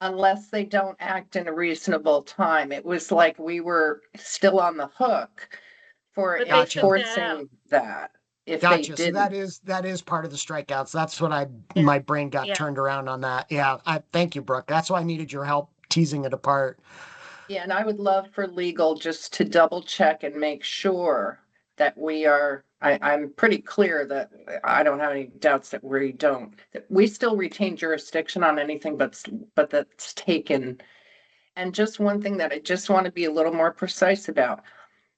unless they don't act in a reasonable time. It was like we were still on the hook for But they Gotcha. took that out. enforcing that. If they Gotcha. So didn't. that is part of the strikeouts. That's what Yeah. my brain got Yeah. turned around on that. Yeah. Thank you, Brooke. That's why I needed your help teasing it apart. Yeah, and I would love for legal just to double check and make sure that we are, I'm pretty clear that I don't have any doubts that we still retain jurisdiction on anything but that's taken. And just one thing that I just want to be a little more precise about.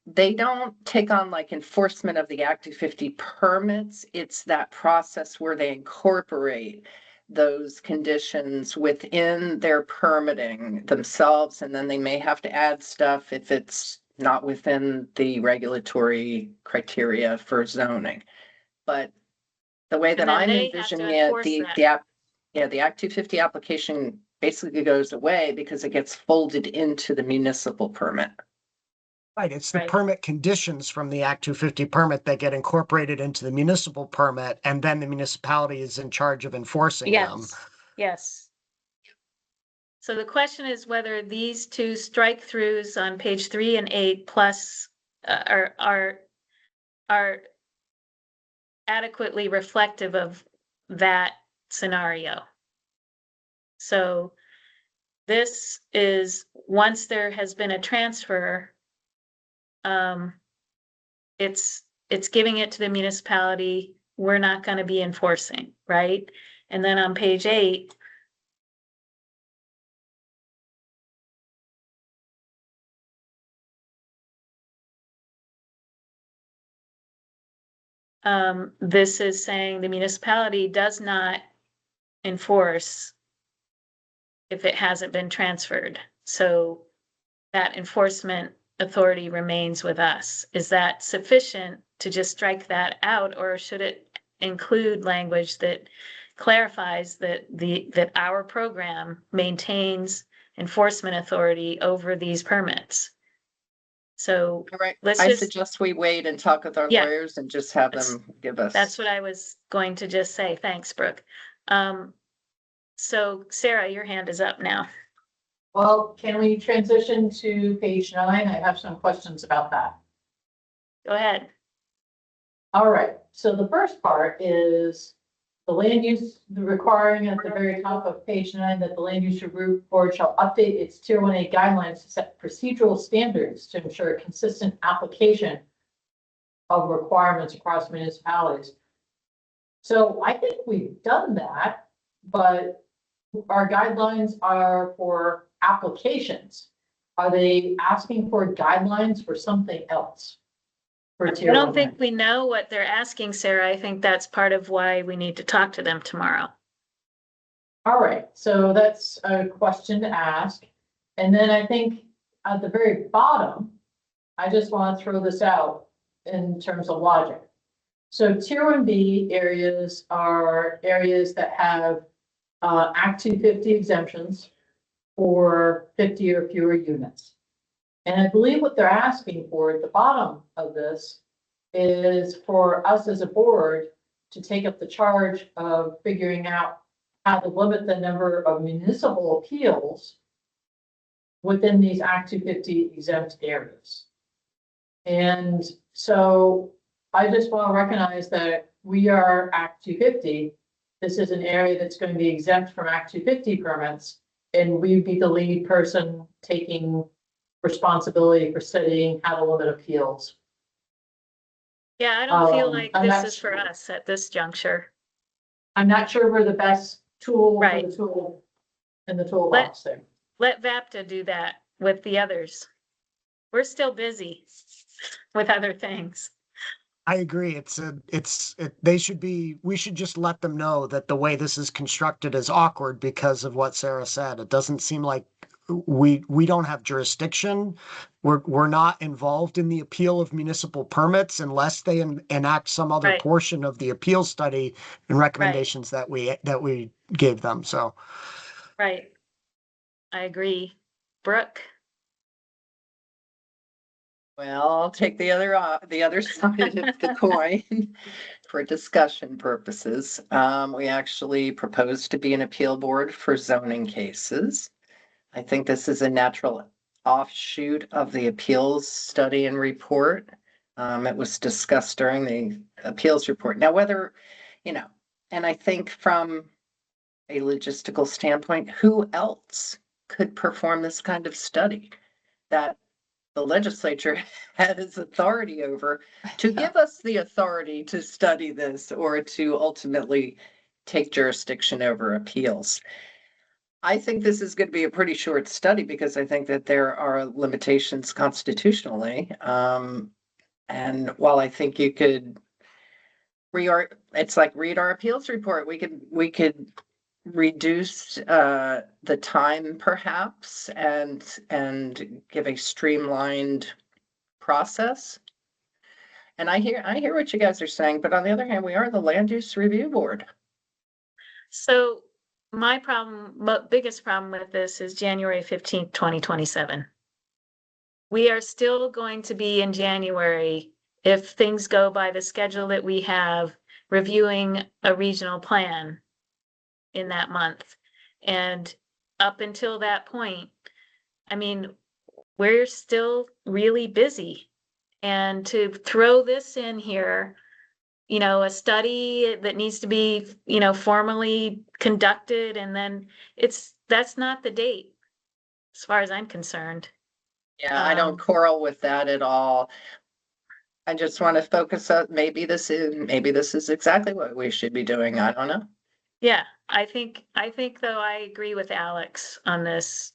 They don't take on like enforcement of the Act 250 permits. It's that process where they incorporate those conditions within their permitting themselves, and then they may have to add stuff if it's not within the regulatory criteria for zoning. But the way that then I'm they have to envisioning it, enforce the that. the Act 250 application basically goes away because it gets folded into the municipal permit. Right. It's the Right. permit conditions from the Act 250 permit that get incorporated into the municipal permit, and then the municipality is in charge of enforcing them. Yes, yes. So the question is whether these two strike throughs on page 3 and 8 plus are adequately reflective of that scenario. So this is, once there has been a transfer, it's giving it to the municipality. We're not going to be enforcing, right? And then on page 8, this is saying the municipality does not enforce if it hasn't been transferred. So that enforcement authority remains with us. Is that sufficient to just strike that out, or should it include language that clarifies that that our program maintains enforcement authority over these permits? So All right, let's I just, suggest we wait and talk with our Yeah. lawyers and just have That's- them give us. that's what I was going to just say. Thanks, Brooke. So Sarah, your hand is up now. Well, can we transition to page 9? I have some questions about that. Go ahead. All right, so the first part is the land use, the requiring at the very top of page 9 that the land use review board shall update its tier 1A guidelines to set procedural standards to ensure consistent application of requirements across municipalities. So I think we've done that, but our guidelines are for applications. Are they asking for guidelines for something else? For I tier don't 1A? think we know what they're asking, Sarah. I think that's part of why we need to talk to them tomorrow. All right, so that's a question to ask. And then I think at the very bottom, I just want to throw this out in terms of logic. So tier 1B areas are areas that have Act 250 exemptions for 50 or fewer units. And I believe what they're asking for at the bottom of this is for us as a board to take up the charge of figuring out how to limit the number of municipal appeals within these Act 250 exempt areas. And so I just want to recognize that we are Act 250. This is an area that's going to be exempt from Act 250 permits, and we'd be the lead person taking responsibility for studying how to limit appeals. Yeah, I don't feel like I'm this not is for sure. us at this juncture. I'm not sure we're the best tool for Right. the tool in the toolbox there. Let VAPTA do that with the others. We're still busy with other things. I agree. We should just let them know that the way this is constructed is awkward because of what Sarah said. It doesn't seem like we don't have jurisdiction. We're not involved in the appeal of municipal permits unless they enact some other Right. portion of the appeal study and recommendations that we gave them. So Right. I agree. Brooke? Well, I'll take the other side of the coin for discussion purposes. We actually propose to be an appeal board for zoning cases. I think this is a natural offshoot of the appeals study and report. It was discussed during the appeals report. Now, whether, and I think from a logistical standpoint, who else could perform this kind of study that the legislature has authority over to give us the authority to study this or to ultimately take jurisdiction over appeals? I think this is going to be a pretty short study because I think that there are limitations constitutionally. And while I think you could it's like read our appeals report. We could reduce the time perhaps and give a streamlined process. And I hear what you guys are saying, but on the other hand, we are the land use review board. So my biggest problem with this is January 15th, 2027. We are still going to be in January, if things go by the schedule that we have, reviewing a regional plan in that month. And up until that point, I mean, we're still really busy. And to throw this in here, a study that needs to be, formally conducted, and then that's not the date, as far as I'm concerned. Yeah, I don't quarrel with that at all. I just want to focus on maybe this is exactly what we should be doing. I don't know. Yeah, I think though, I agree with Alex on this.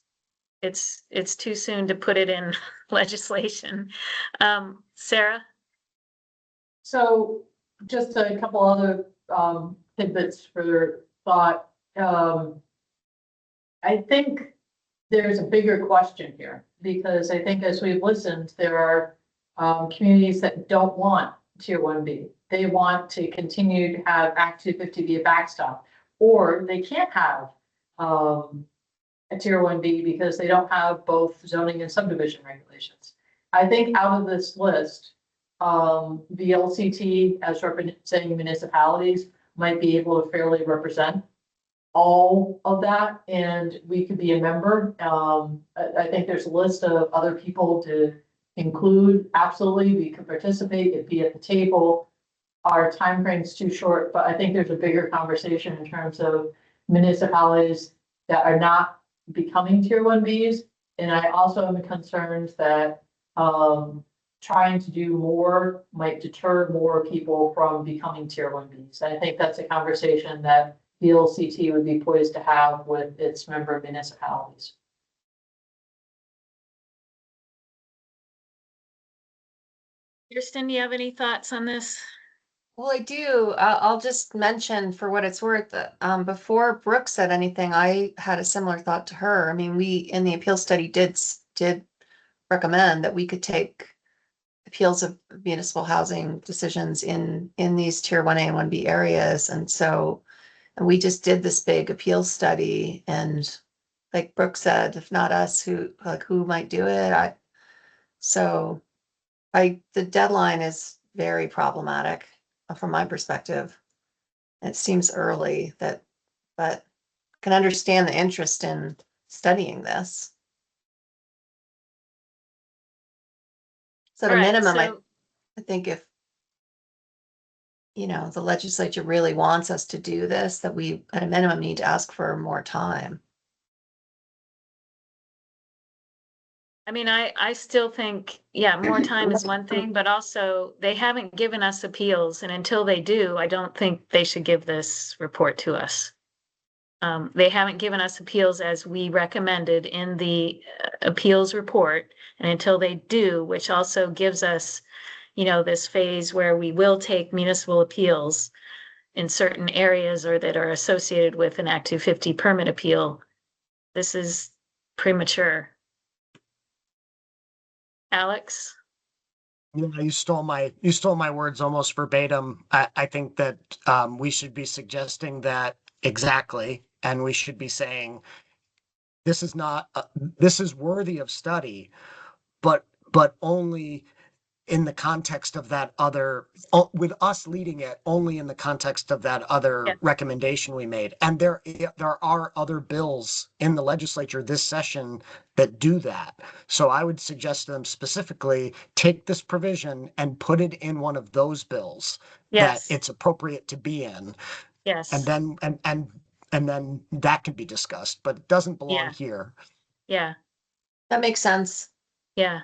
It's too soon to put it in legislation. Sarah? So just a couple other tidbits for thought. I think there's a bigger question here because I think as we've listened, there are communities that don't want Tier 1B. They want to continue to have Act 250 be a backstop, or they can't have a Tier 1B because they don't have both zoning and subdivision regulations. I think out of this list, VLCT as representing municipalities might be able to fairly represent all of that, and we could be a member. I think there's a list of other people to include. Absolutely, we could participate and be at the table. Our timeframe's too short, but I think there's a bigger conversation in terms of municipalities that are not becoming Tier 1Bs. And I also am concerned that trying to do more might deter more people from becoming Tier 1Bs. I think that's a conversation that the LCT would be poised to have with its member municipalities. Kirsten, do you have any thoughts on this? Well, I do. I'll just mention for what it's worth that before Brooke said anything, I had a similar thought to her. I mean, we in the appeal study did recommend that we could take appeals of municipal housing decisions in these Tier 1A and 1B areas, and we just did this big appeal study. And like Brooke said, if not us, who might do it? The deadline is very problematic from my perspective. It seems early but can understand the interest in studying this. So at a All right, minimum, so- I think if, the legislature really wants us to do this, that we at a minimum need to ask for more time. I mean, I still think, more time is one thing, but also they haven't given us appeals, and until they do, I don't think they should give this report to us. They haven't given us appeals as we recommended in the appeals report. And until they do, which also gives us, this phase where we will take municipal appeals in certain areas or that are associated with an Act 250 permit appeal, this is premature. Alex? You stole my words almost verbatim. I think that we should be suggesting that exactly, and we should be saying this is not this is worthy of study, but only in the context of that other, with us leading it only in the context of that other Yeah. recommendation we made. And there are other bills in the legislature this session that do that. So I would suggest to them specifically, take this provision and put it in one of those bills Yes, that it's appropriate to be in. yes. And then, and then that can be discussed, but it doesn't belong Yeah. here. Yeah, That makes sense. yeah.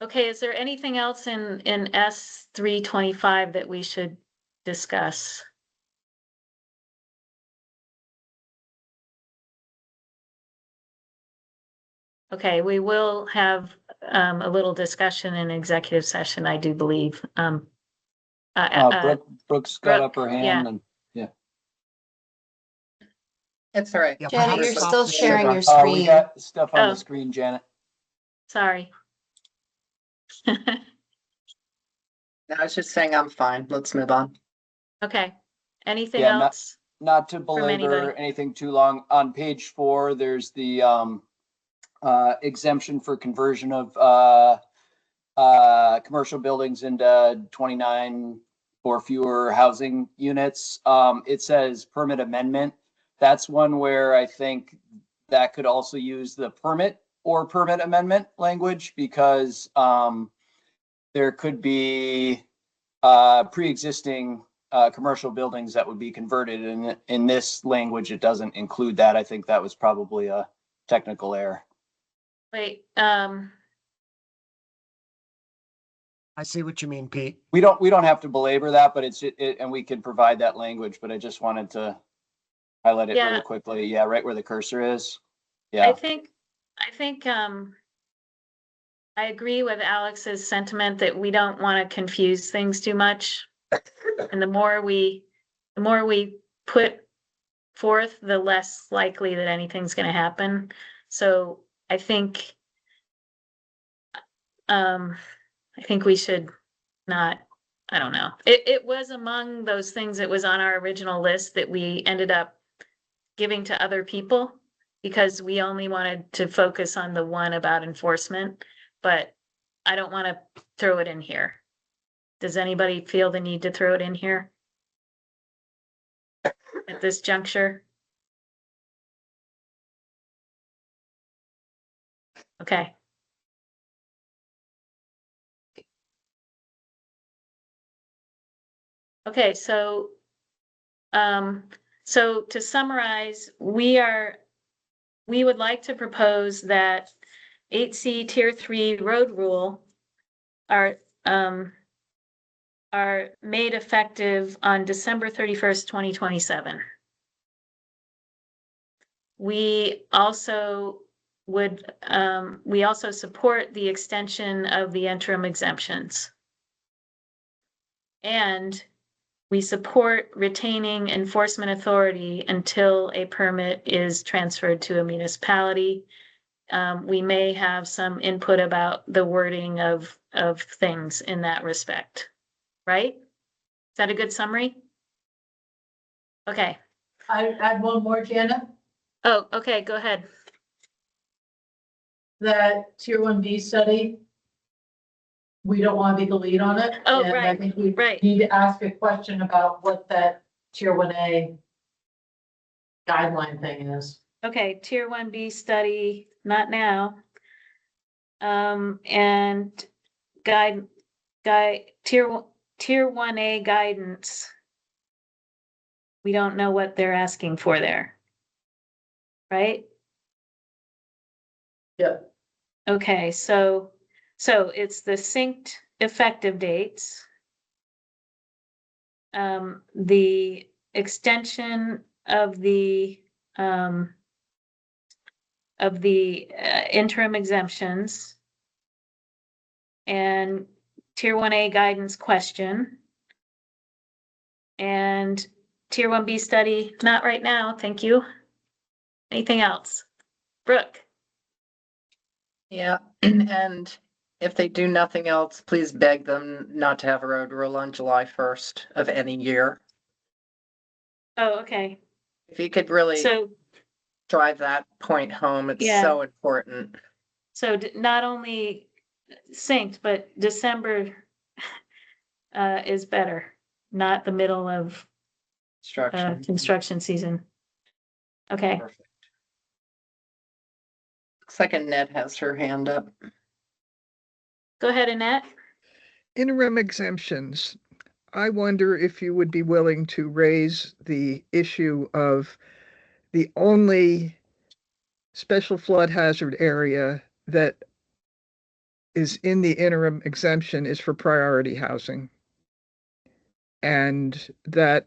Okay, is there anything else in S 325 that we should discuss? Okay, we will have a little discussion in executive session, I do believe. Brooke's got Brooke, up her hand and, It's all right. Yeah, Janet, perhaps you're stop still the sharing share. your we screen. got stuff on Oh. the screen, Janet. Sorry. I was just saying I'm fine. Let's move on. Okay, anything Yeah, else? Not to anybody. belabor anything too long, on page 4, there's the exemption for conversion of commercial buildings into 29 or fewer housing units. It says permit amendment. That's one where I think that could also use the permit or permit amendment language, because there could be pre-existing commercial buildings that would be converted, and in this language, it doesn't include that. I think that was probably a technical error. Wait, I see what you mean, Pete. We don't have to belabor that, but and we can provide that language, but I just wanted to highlight it Yeah. really quickly. Yeah, right where the cursor is. I Yeah, think, I agree with Alex's sentiment that we don't want to confuse things too much. And the more we put forth, the less likely that anything's gonna happen. So I think we should not, I don't know. It was among those things that was on our original list that we ended up giving to other people because we only wanted to focus on the one about enforcement, but I don't want to throw it in here. Does anybody feel the need to throw it in here at this juncture? Okay. Okay, so to summarize, we would like to propose that 8C Tier 3 road rule are made effective on December 31st, 2027. We also support the extension of the interim exemptions. And we support retaining enforcement authority until a permit is transferred to a municipality. We may have some input about the wording of things in that respect, right? Is that a good summary? Okay. I add one more, Janet, Oh, okay, go ahead. that Tier 1B study, we don't want to be the lead on it. Oh, and I right, think we right. need to ask a question about what that Tier 1A guideline thing is. Okay, Tier 1B study, not now. And Tier 1A guidance. We don't know what they're asking for there. Right? Yep. Okay, so it's the synced effective dates. The extension of the interim exemptions and Tier 1A guidance question. And Tier 1B study, not right now, thank you. Anything else? Brooke? Yeah, and if they do nothing else, please beg them not to have a road rule on July 1st of any year. Oh, okay. If you could really So, drive that point home, it's Yeah. so important. so not only synced, but December is better, not the middle of Construction. construction season. Okay, Perfect. Looks like Annette has her hand up. go ahead, Annette. Interim exemptions. I wonder if you would be willing to raise the issue of the only special flood hazard area that is in the interim exemption is for priority housing. And that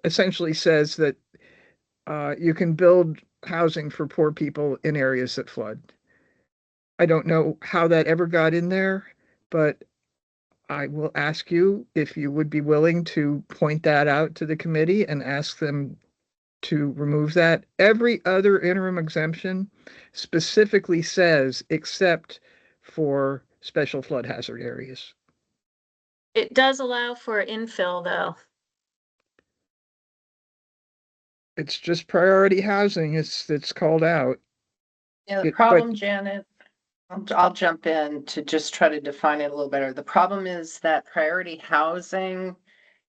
essentially says that you can build housing for poor people in areas that flood. I don't know how that ever got in there, but I will ask you if you would be willing to point that out to the committee and ask them to remove that. Every other interim exemption specifically says except for special flood hazard areas. It does allow for infill, though. It's just priority housing. It's called out. Yeah, the But problem, Janet, I'll jump in to just try to define it a little better. The problem is that priority housing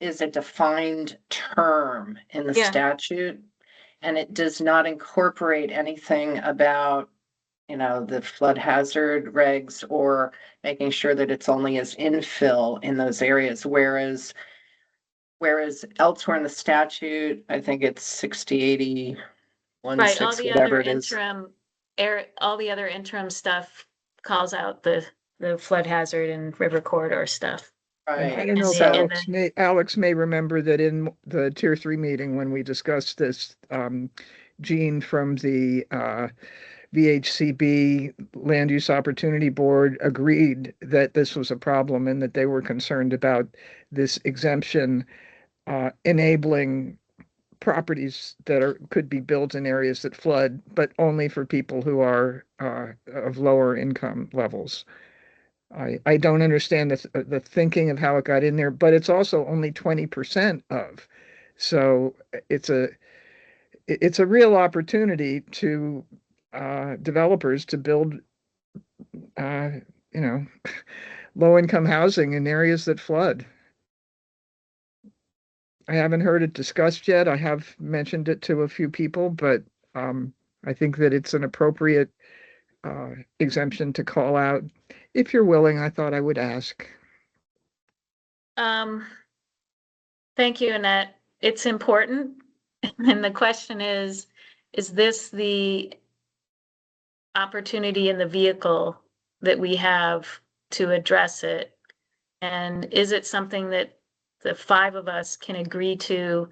is a defined term in the Yeah. statute, and it does not incorporate anything about, the flood hazard regs or making sure that it's only as infill in those areas, whereas elsewhere in the statute, I think it's 6080 Right, all 16, the other whatever it is. all the other interim stuff calls out the flood hazard and river corridor stuff. And I Right. don't know if So- Alex may remember that in the Tier 3 meeting when we discussed this, Jean from the VHCB Land Use Opportunity Board agreed that this was a problem and that they were concerned about this exemption enabling properties that could be built in areas that flood, but only for people who are of lower income levels. I don't understand the thinking of how it got in there, but it's also only 20% of. So it's a real opportunity to developers to build, low income housing in areas that flood. I haven't heard it discussed yet. I have mentioned it to a few people, but I think that it's an appropriate exemption to call out. If you're willing, I thought I would ask. Thank you, Annette. It's important. And the question is this the opportunity in the vehicle that we have to address it? And is it something that the five of us can agree to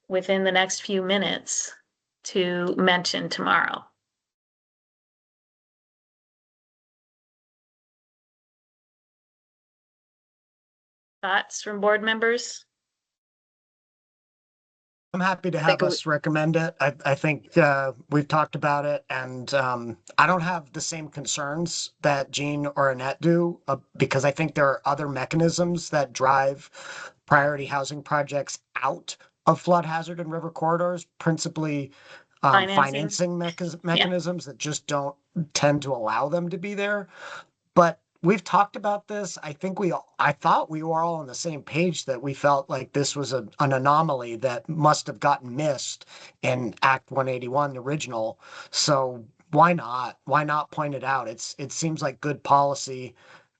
within the next few minutes to mention tomorrow? Thoughts from board members? I'm happy to think have it us recommend it. I think we've talked about it, and I don't have the same concerns that Jean or Annette do because I think there are other mechanisms that drive priority housing projects out of flood hazard and river corridors, principally financing mechanisms that just don't tend to allow them to be there. But we've talked about this. I thought we were all on the same page that we felt like this was an anomaly that must have gotten missed in Act 181, the original. So why not? Why not point it out? It seems like good policy.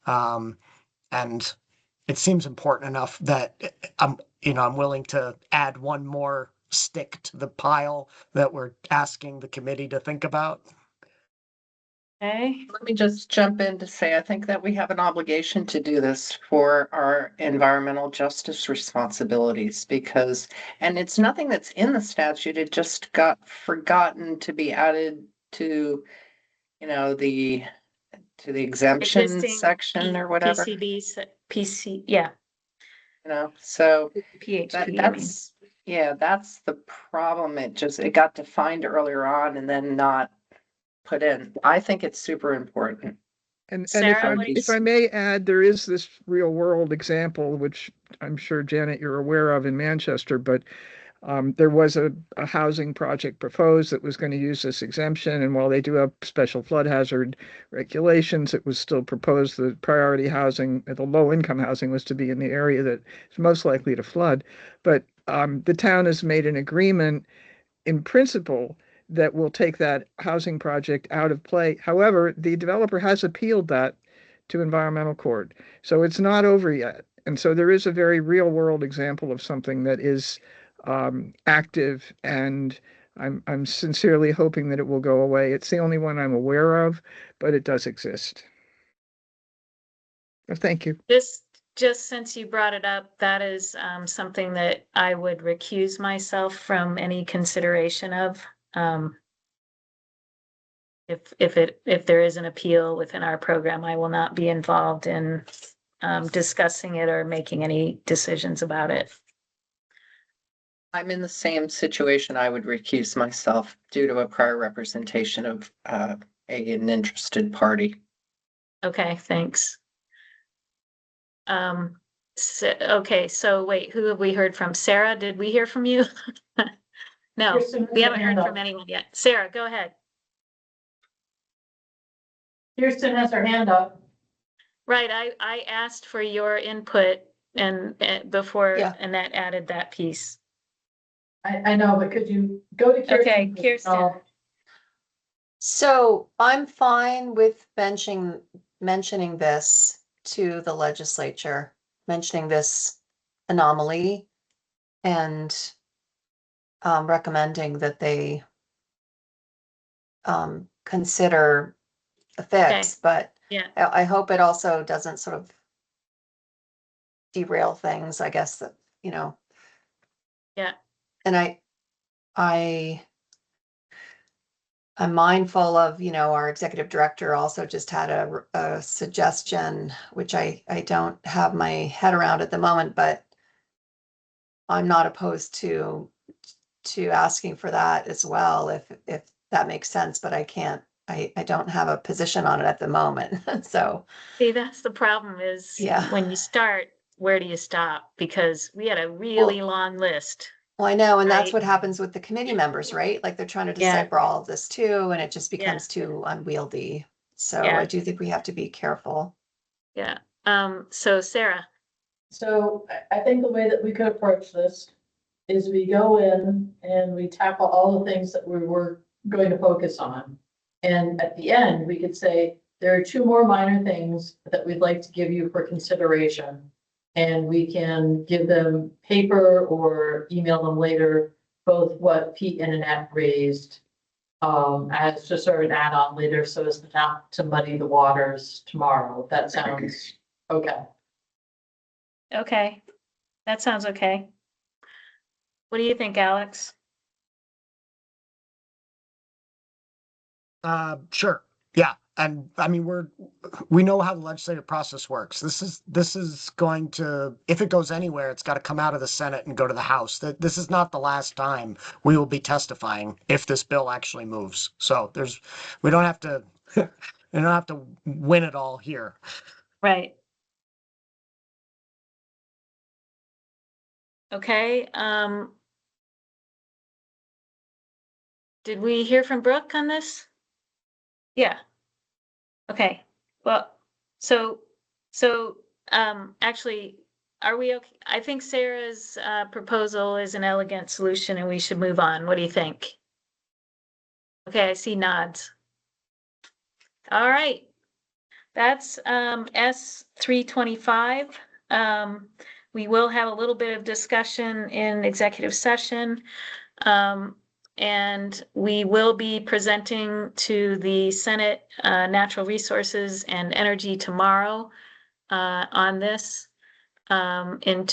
And it seems important enough that I'm willing to add one more stick to the pile that we're asking the committee to think about. Okay, Let me just jump in to say, I think that we have an obligation to do this for our environmental justice responsibilities because, and it's nothing that's in the statute, it just got forgotten to be added to, you know, the exemption existing section or whatever, PC, yeah, so PHP, I mean. that's, yeah, that's the problem. It got defined earlier on and then not put in. I think it's super important. And Sarah, what do you if I may add, there is this real world example, which I'm sure Janet, you're aware of in Manchester, but there was a housing project proposed that was going to use this exemption. And while they do have special flood hazard regulations, it was still proposed that priority housing, the low income housing was to be in the area that is most likely to flood. But the town has made an agreement in principle that will take that housing project out of play. However, the developer has appealed that to environmental court. So it's not over yet. And so there is a very real world example of something that is active, and I'm sincerely hoping that it will go away. It's the only one I'm aware of, but it does exist. Thank you. Just since you brought it up, that is something that I would recuse myself from any consideration of. If there is an appeal within our program, I will not be involved in discussing it or making any decisions about it. I'm in the same situation. I would recuse myself due to a prior representation of an interested party. Okay, thanks. Okay, so wait, who have we heard from? Sarah, did we hear from you? No, Kirsten has we her haven't heard hand from up. anyone yet. Sarah, go ahead. Kirsten has her hand up. Right, I asked for your input and before, Yeah. and that added that piece. I know, but could you go to Kirsten? Okay, Kirsten. So I'm fine with mentioning this to the legislature, mentioning this anomaly and recommending that they consider a fix, but Yeah, I hope it also doesn't sort of derail things, I guess, that, yeah, and I'm mindful of, our executive director also just had a suggestion, which I don't have my head around at the moment, but I'm not opposed to asking for that as well, if that makes sense, but I don't have a position on it at the moment. So, see, that's the problem is Yeah. when you start, where do you stop? Because we had a really long list. well, I know, and that's Right. what happens with the committee members, right? Like they're trying to Yeah. decipher all of this too, and it just becomes too unwieldy. So Yeah. I do think we have to be careful. Yeah, so Sarah, So I think the way that we could approach this is we go in and we tackle all the things that we were going to focus on. And at the end, we could say, there are two more minor things that we'd like to give you for consideration. And we can give them paper or email them later, both what Pete and Annette raised. As just sort of an add-on later, so as not to muddy the waters tomorrow. That sounds okay. okay, that sounds okay. What do you think, Alex? Sure. Yeah. And I mean, we know how the legislative process works. This is going to, if it goes anywhere, it's got to come out of the Senate and go to the House. This is not the last time we will be testifying if this bill actually moves. So we don't have to, we don't have to win it all here. Right. Okay, did we hear from Brooke on this? Yeah. Okay, well, actually, are we okay? I think Sarah's proposal is an elegant solution and we should move on. What do you think? Okay, I see nods. All right. That's S 325. We will have a little bit of discussion in executive session. and we will be presenting to the Senate Natural Resources and Energy tomorrow on this in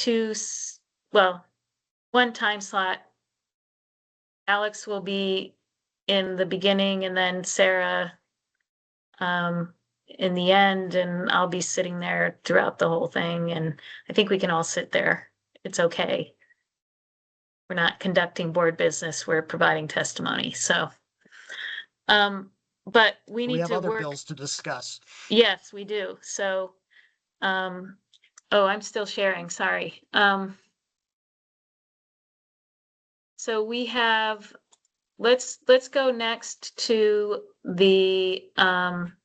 one time slot. Alex will be in the beginning and then Sarah in the end, and I'll be sitting there throughout the whole thing. And I think we can all sit there. It's okay. We're not conducting board business, we're providing testimony, so. But we We need have to other work. bills to discuss. Yes, we do, so, oh, I'm still sharing, sorry. So we have, let's go next to the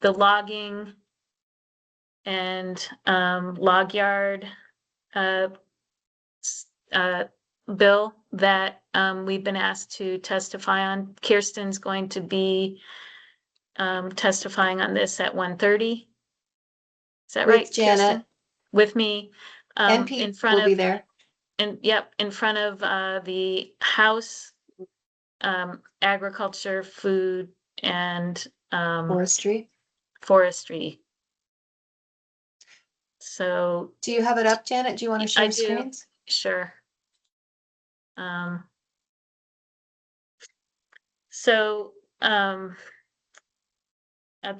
logging and log yard bill that we've been asked to testify on. Kirsten's going to be testifying on this at 1:30. Is that With right, Janet. Kirsten? With me, And in Pete front will be of, there. in front of the House Agriculture, Food, and Forestry. Forestry. So, Do you have it up, Janet? Do you want to I share do. screens? sure. So, at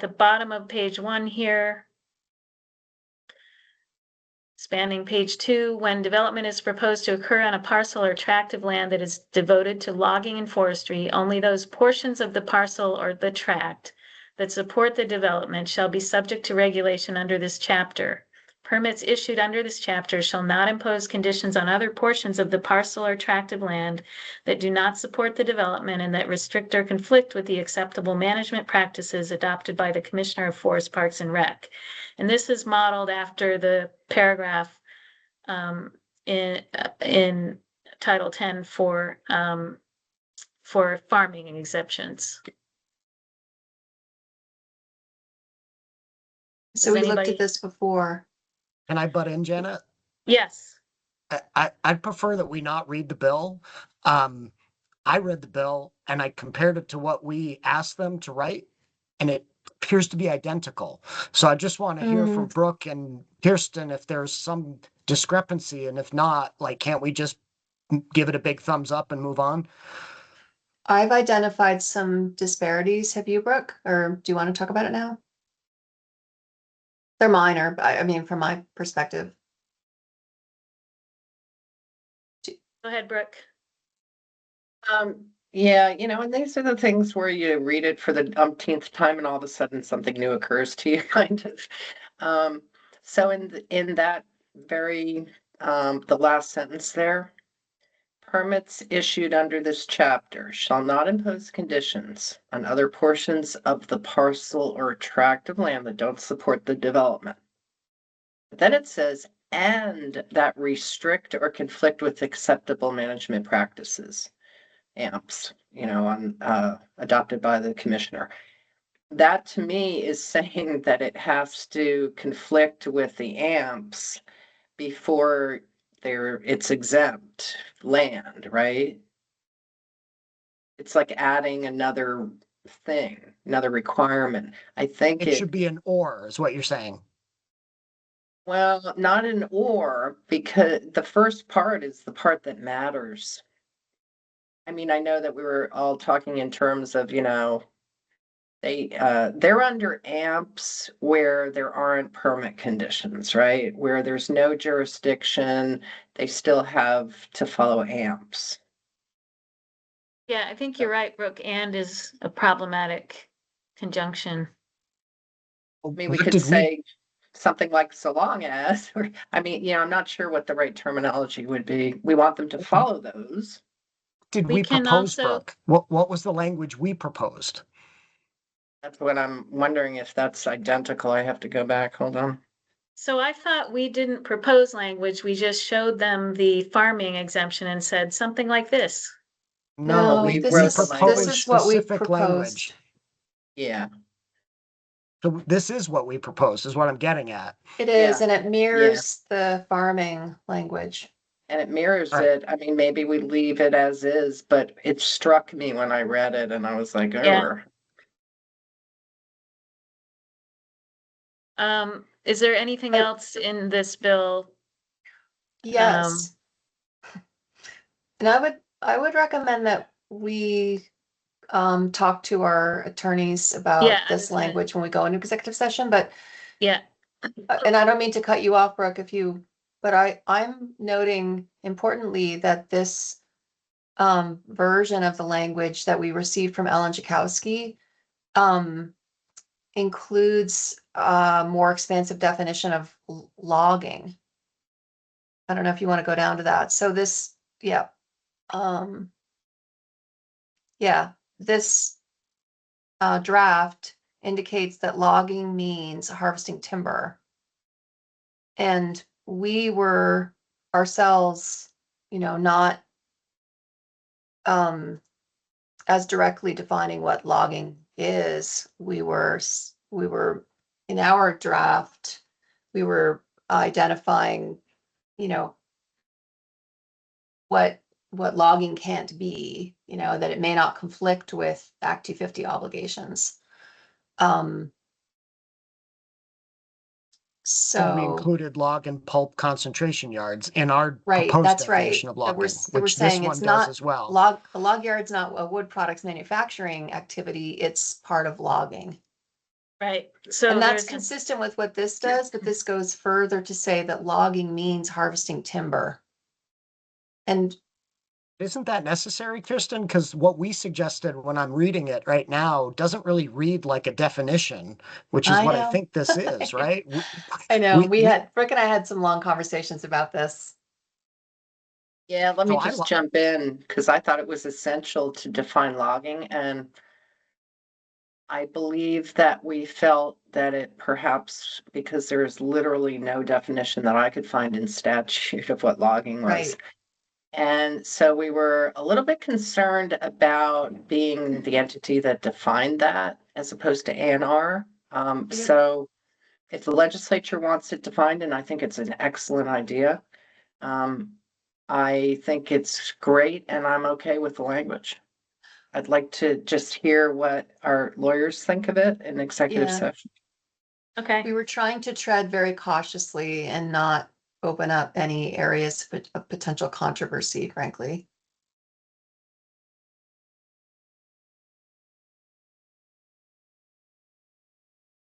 the bottom of page 1 here, spanning page 2, when development is proposed to occur on a parcel or tract of land that is devoted to logging and forestry, only those portions of the parcel or the tract that support the development shall be subject to regulation under this chapter. Permits issued under this chapter shall not impose conditions on other portions of the parcel or tract of land that do not support the development and that restrict or conflict with the acceptable management practices adopted by the Commissioner of Forest Parks and Rec. And this is modeled after the paragraph in Title 10 for farming exceptions. So we looked anybody- at this before. Can I butt in, Janet? Yes. I'd prefer that we not read the bill. I read the bill and I compared it to what we asked them to write, and it appears to be identical. So I just want to hear from Brooke and Kirsten if there's some discrepancy, and if not, like, can't we just give it a big thumbs up and move on? I've identified some disparities. Have you, Brooke? Or do you want to talk about it now? They're minor, but I mean, from my perspective. Go ahead, Brooke. Yeah, and these are the things where you read it for the umpteenth time and all of a sudden something new occurs to you, kind of. So in that very, the last sentence there, permits issued under this chapter shall not impose conditions on other portions of the parcel or tract of land that don't support the development. But then it says, and that restrict or conflict with acceptable management practices. AMPS, adopted by the commissioner. That to me is saying that it has to conflict with the AMPS before it's exempt land, right? It's like adding another thing, another requirement. I think It should be an or, is what you're saying. well, not an or, because the first part is the part that matters. I mean, I know that we were all talking in terms of, they're under AMPS where there aren't permit conditions, right? Where there's no jurisdiction, they still have to follow AMPS. Yeah, I think you're right, Brooke. And is a problematic conjunction. I mean, we could say something like so long as, or, I mean, I'm not sure what the right terminology would be. We want them to follow those. Did We we can propose, also- Brooke? What was the language we proposed? That's what I'm wondering, if that's identical. I have to go back. Hold on. So I thought we didn't propose language. We just showed them the farming exemption and said something like this. No, No, we this is- proposed this is what we specific language. proposed. Yeah. So this is what we proposed, is what I'm getting at. It is, Yeah. and it mirrors the farming language. And it mirrors Right. it. I mean, maybe we leave it as is, but it struck me when I read it and I was like, Yeah. oh. Is there anything else in this bill? Yes. And I would recommend that we talk to our attorneys Yeah, about I this was gonna- language when we go into executive session, but Yeah, and I don't mean to cut you off, Brooke, but I'm noting importantly that this version of the language that we received from Ellen Jakowski includes a more expansive definition of logging. I don't know if you want to go down to that. So this, yeah. This draft indicates that logging means harvesting timber. And we were ourselves, not as directly defining what logging is. We were in our draft, we were identifying, what logging can't be, that it may not conflict with Act 250 obligations. And we So, included log and pulp concentration yards in our right, proposed that's right. definition of That we're, logging, that we're which this saying one it's does not as well. a log yard's not a wood products manufacturing activity, it's part of logging. right. So And that's there's, consistent with what this does, but this goes further to say that logging means harvesting timber. And Isn't that necessary, Kristen? Because what we suggested when I'm reading it right now doesn't really read like a definition, which is I what I know. think this is, right? I know, we- Brooke and I had some long conversations about this. Yeah, let me So I just lo- jump in because I thought it was essential to define logging, and I believe that we felt that it perhaps, because there is literally no definition that I could find in statute of what logging was. Right. And so we were a little bit concerned about being the entity that defined that as opposed to ANR. So if the legislature wants it defined, and I think it's an excellent idea, I think it's great and I'm okay with the language. I'd like to just hear what our lawyers think of it in executive Yeah. session. okay, We were trying to tread very cautiously and not open up any areas of potential controversy, frankly.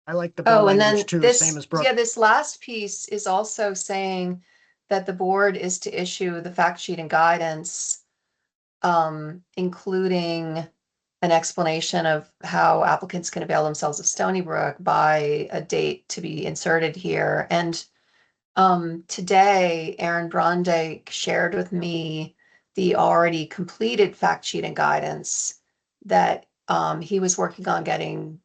I like the bill Oh, and then language too, this, same as Brooke. yeah, this last piece is also saying that the board is to issue the fact sheet and guidance, including an explanation of how applicants can avail themselves of Stony Brook by a date to be inserted here. And today, Aaron Brondake shared with me the already completed fact sheet and guidance that he was working on getting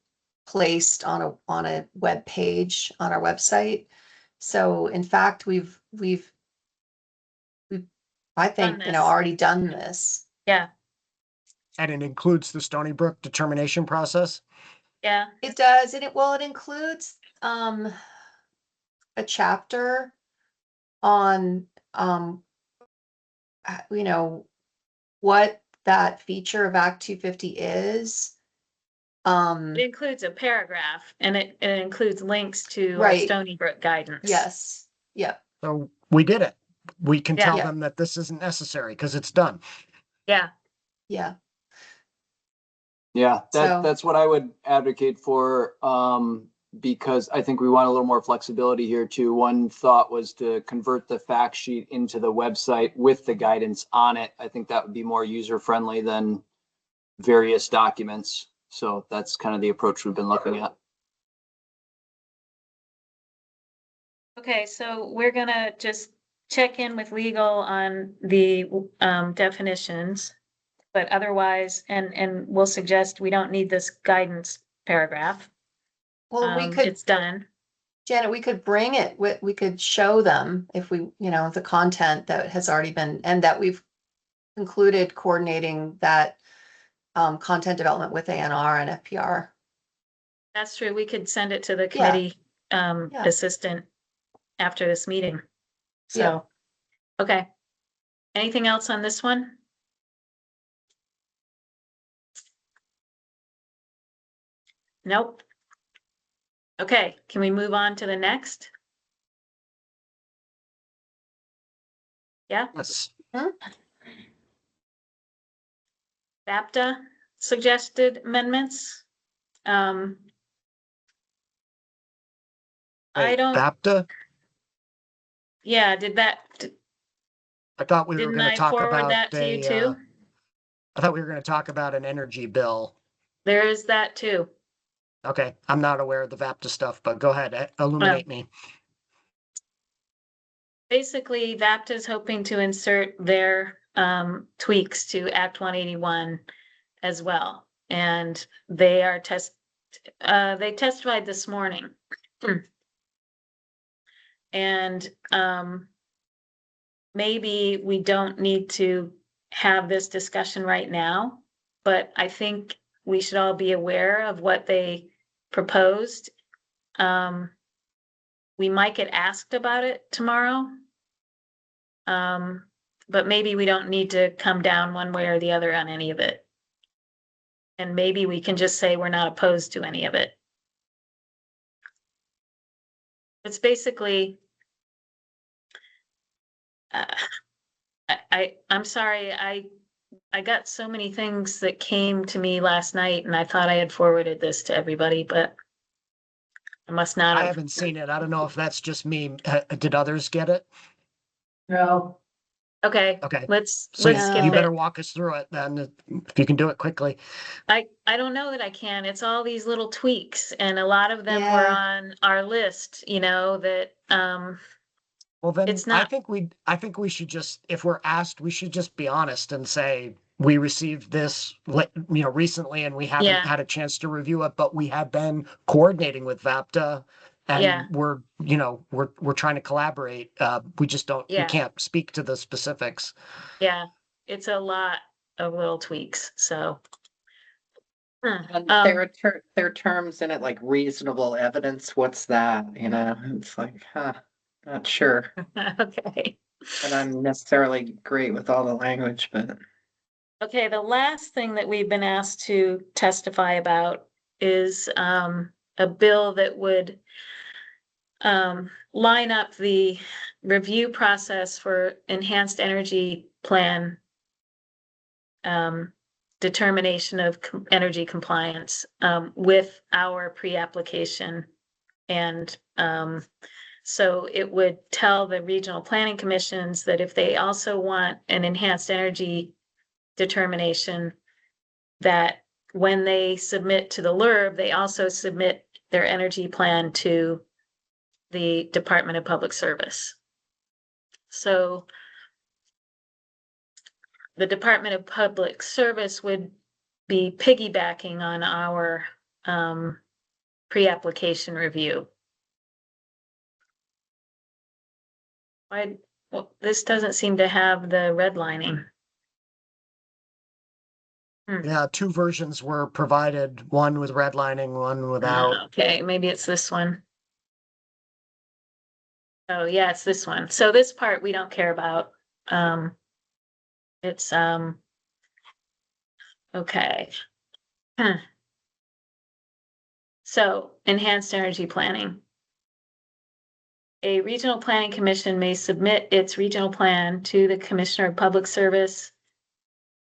placed on a web page on our website. So in fact, we've I think, this. already done this. yeah, And it includes the Stony Brook determination process. yeah, It does, and it includes a chapter on what that feature of Act 250 is. it includes a paragraph and it includes links to our Right. Stony Brook guidance. Yes, yep, So we did it. We can Yeah. tell Yeah. them that this isn't necessary because it's done. Yeah, yeah, Yeah, So- that's what I would advocate for, because I think we want a little more flexibility here too. One thought was to convert the fact sheet into the website with the guidance on it. I think that would be more user friendly than various documents. So that's kind of the approach we've been looking at. okay, so we're gonna just check in with legal on the definitions. But otherwise, and we'll suggest we don't need this guidance paragraph. well, we could, It's done. Janet, we could bring it, we could show them if we, the content that has already been, and that we've included coordinating that content development with ANR and FPR. That's true. We could send it to the Yeah. committee Yeah. assistant after this meeting. Yeah. So, okay, Anything else on this one? Nope. Okay, can we move on to the next? Yeah, Yes. BAPTA suggested amendments. I Wait, don't, BAPTA? yeah, I thought we were didn't gonna I talk forward about that to you too? I thought we were gonna talk about an energy bill. There is that too. Okay, I'm not aware of the VAPTA stuff, but go ahead, illuminate me. Basically, VAPTA is hoping to insert their tweaks to Act 181 as well. And they are they testified this morning. And maybe we don't need to have this discussion right now, but I think we should all be aware of what they proposed. We might get asked about it tomorrow. But maybe we don't need to come down one way or the other on any of it. And maybe we can just say we're not opposed to any of it. It's basically, I'm sorry, I got so many things that came to me last night and I thought I had forwarded this to everybody, but I must not I have. haven't seen it. I don't know if that's just me. Did others get it? No, Okay, Okay. let's So skip you it. better walk us through it then, if you can do it quickly. I don't know that I can. It's all these little tweaks and a lot of them were Yeah. on our list, that, Well, then It's I not- think we should just, if we're asked, we should just be honest and say, we received this, recently and we haven't Yeah. had a chance to review it, but we have been coordinating with VAPTA. Yeah. And we're trying to collaborate. We just we Yeah. can't speak to the specifics. yeah, it's a lot of little tweaks, so. And Um, there are terms in it like reasonable evidence. What's that? It's like, not sure. Okay, And I'm necessarily great with all the language, but okay, the last thing that we've been asked to testify about is a bill that would line up the review process for enhanced energy plan determination of energy compliance with our pre-application. And so it would tell the regional planning commissions that if they also want an enhanced energy determination, that when they submit to the LURB, they also submit their energy plan to the Department of Public Service. So the Department of Public Service would be piggybacking on our pre-application review. Well, this doesn't seem to have the redlining. Yeah, two versions were provided, one with redlining, one without. Okay, maybe it's this one. Oh, yeah, it's this one. So this part we don't care about. It's okay. So enhanced energy planning. A regional planning commission may submit its regional plan to the Commissioner of Public Service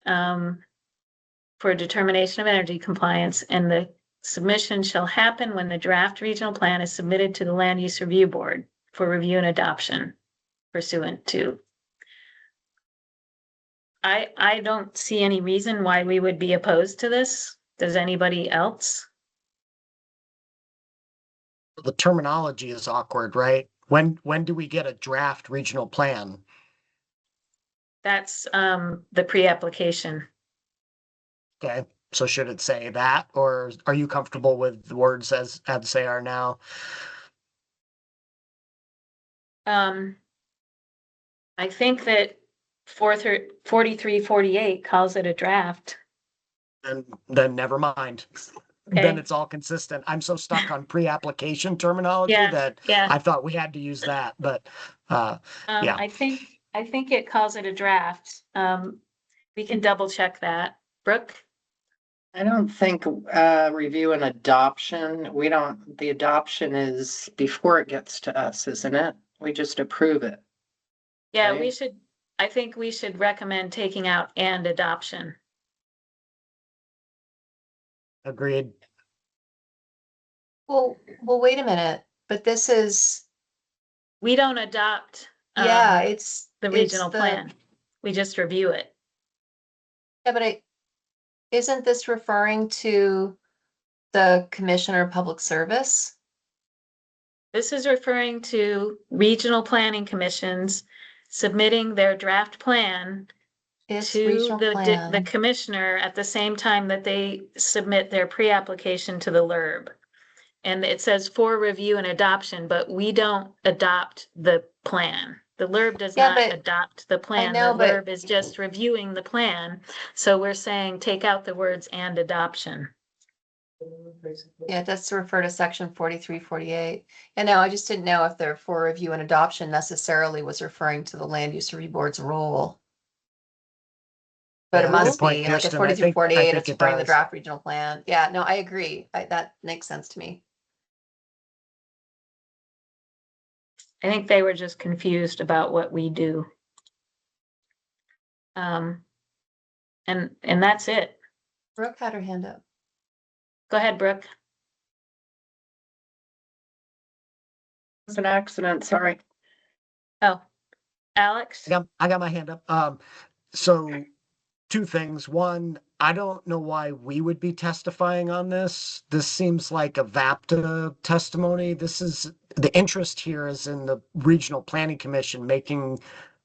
for determination of energy compliance, and the submission shall happen when the draft regional plan is submitted to the Land Use Review Board for review and adoption pursuant to. I don't see any reason why we would be opposed to this. Does anybody else? The terminology is awkward, right? When do we get a draft regional plan? That's the pre-application. Okay, so should it say that, or are you comfortable with the words as they are now? I think that 4348 calls it a draft. And then never mind. Okay. Then it's all consistent. I'm so stuck on pre-application terminology Yeah, that yeah. I thought we had to use that, but yeah. I think I think it calls it a draft. We can double check that. Brooke? I don't think review and adoption, the adoption is before it gets to us, isn't it? We just approve it. Yeah, Right. I think we should recommend taking out and adoption. Agreed. Well, wait a minute, but this is, We don't adopt. yeah, it's. The it's regional plan. We just review it. Yeah, but isn't this referring to the Commissioner of Public Service? This is referring to regional planning commissions submitting their draft plan It's to regional the plan. commissioner at the same time that they submit their pre-application to the LURB. And it says for review and adoption, but we don't adopt the plan. The LURB does Yeah, not but- adopt the plan. know, The but- LURB is just reviewing the plan. So we're saying take out the words and adoption. Yeah, that's to refer to section 43, 48. And no, I just didn't know if their for review and adoption necessarily was referring to the land use review board's role. But Yeah, it good must point, be, like at Kirsten. I 43, think- I 48, think it's it referring to the does. draft regional plan. Yeah, no, I agree. That makes sense to me. I think they were just confused about what we do. And that's it. Brooke had her hand up. Go ahead, Brooke. It's an accident, sorry. Oh, Alex? I got my hand up. So two things. One, I don't know why we would be testifying on this. This seems like a VAPTA testimony. The interest here is in the Regional Planning Commission making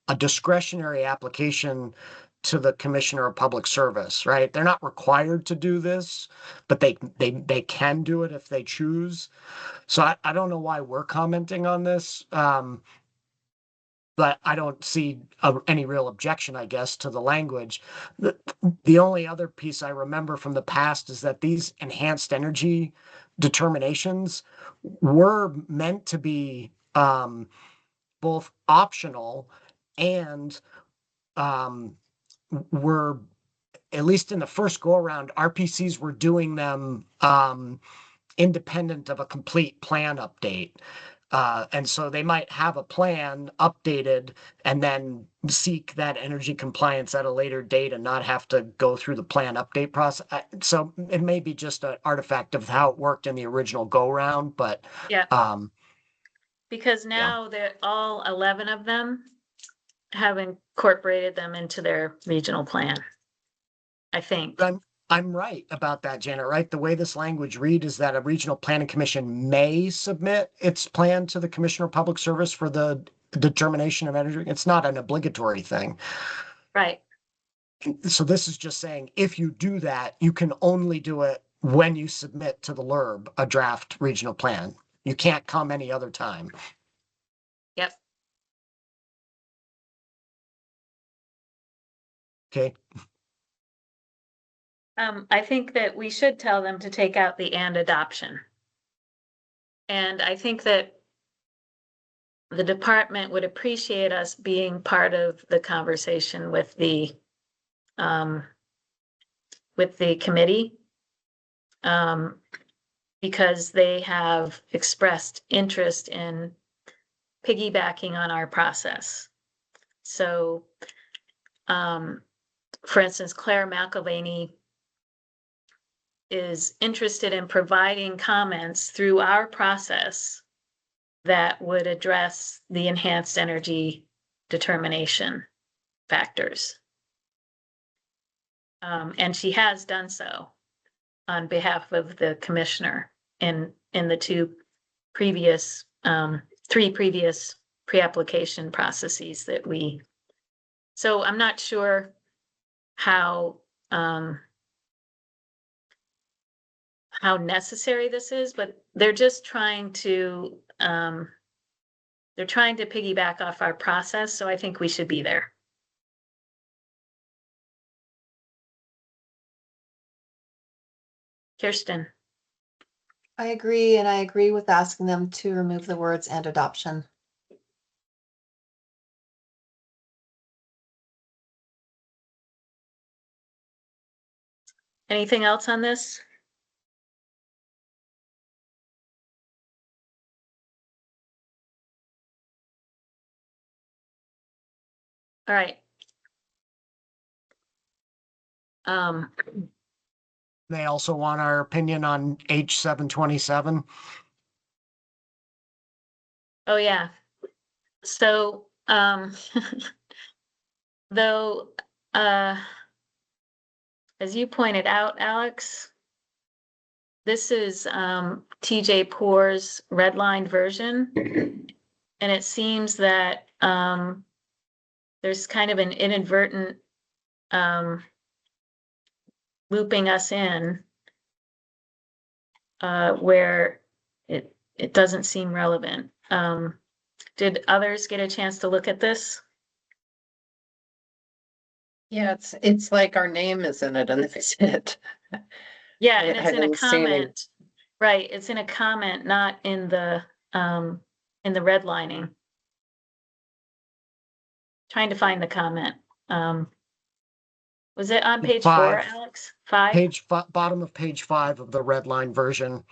a discretionary application to the Commissioner of Public Service, right? They're not required to do this, but they can do it if they choose. So I don't know why we're commenting on this. But I don't see any real objection, I guess, to the language. The only other piece I remember from the past is that these enhanced energy determinations were meant to be both optional and were, at least in the first go around, RPCs were doing them independent of a complete plan update. And so they might have a plan updated and then seek that energy compliance at a later date and not have to go through the plan update process. So it may be just an artifact of how it worked in the original go round, but Yeah. Because now they're all 11 of them have incorporated them into their regional plan. I think. I'm right about that, Janet, right? The way this language read is that a regional planning commission may submit its plan to the Commissioner of Public Service for the determination of energy. It's not an obligatory thing. Right. So this is just saying, if you do that, you can only do it when you submit to the LURB a draft regional plan. You can't come any other time. Yep. Okay. I think that we should tell them to take out the and adoption. And I think that the department would appreciate us being part of the conversation with the committee. Because they have expressed interest in piggybacking on our process. So, for instance, Claire McElvaney is interested in providing comments through our process that would address the enhanced energy determination factors. And she has done so on behalf of the commissioner in the three previous pre-application processes that we. So I'm not sure how necessary this is, but they're just trying to piggyback off our process. So I think we should be there. Kirsten. I agree, and I agree with asking them to remove the words and adoption. Anything else on this? All right. They also want our opinion on H 727. Oh, yeah. So, though, as you pointed out, Alex, this is TJ Poor's redlined version. And it seems that there's kind of an inadvertent looping us in where it doesn't seem relevant. Did others get a chance to look at this? Yeah, it's like our name is in it and that's it. Yeah, I and it's in a didn't see any- comment. Right, it's in a comment, not in the redlining. Trying to find the comment. Was it on page 4, 5. Alex? 5? Bottom of page 5 of the red line version.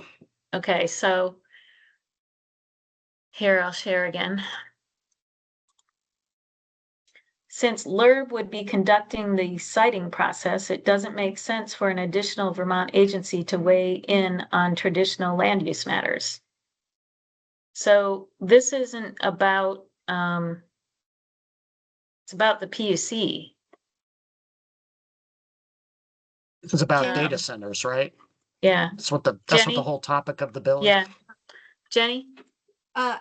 Okay, so here I'll share again. Since LURB would be conducting the citing process, it doesn't make sense for an additional Vermont agency to weigh in on traditional land use matters. So this isn't about, it's about the PUC. This is about Yeah. data centers, right? Yeah, That's what the Jenny? whole topic of the bill is. yeah. Jenny? I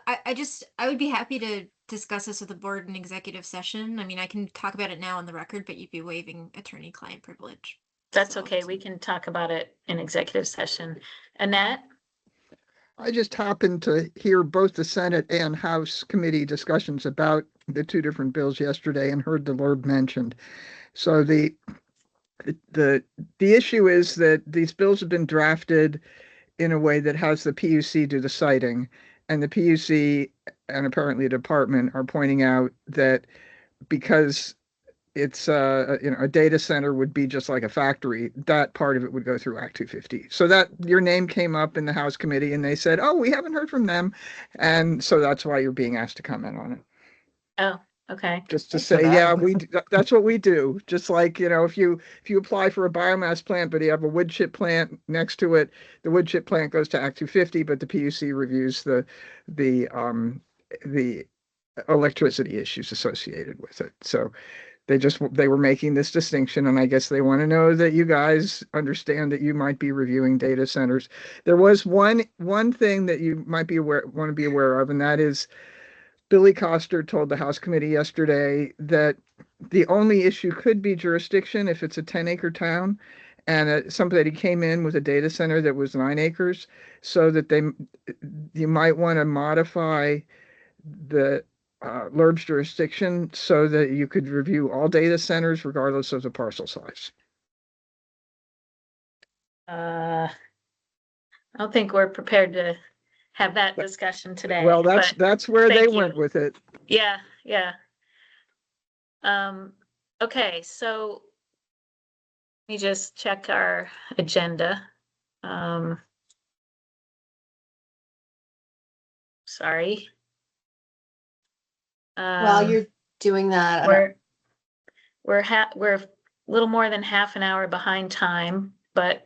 would be happy to discuss this with the board in executive session. I mean, I can talk about it now on the record, but you'd be waiving attorney-client privilege. That's So- okay. We can talk about it in executive session. Annette? I just happened to hear both the Senate and House committee discussions about the two different bills yesterday and heard the LURB mentioned. So the issue is that these bills have been drafted in a way that has the PUC do the citing, and the PUC and apparently the department are pointing out that because it's a data center would be just like a factory, that part of it would go through Act 250. So that your name came up in the House committee and they said, oh, we haven't heard from them. And so that's why you're being asked to comment on it. Oh, okay. Just to Thanks for say, that. yeah, that's what we do. Just like, if you apply for a biomass plant, but you have a wood chip plant next to it, the wood chip plant goes to Act 250, but the PUC reviews the electricity issues associated with it. So they were making this distinction, and I guess they want to know that you guys understand that you might be reviewing data centers. There was one thing that you might want to be aware of, and that is Billy Coster told the House committee yesterday that the only issue could be jurisdiction if it's a 10-acre town, and somebody came in with a data center that was 9 acres, so that you might want to modify the LURB's jurisdiction so that you could review all data centers regardless of the parcel size. I don't think we're prepared to have that discussion today. Well, but that's where they thank you. went with it. Yeah, yeah. Okay, so let me just check our agenda. Sorry. While you're doing that, I don't- We're a little more than half an hour behind time, but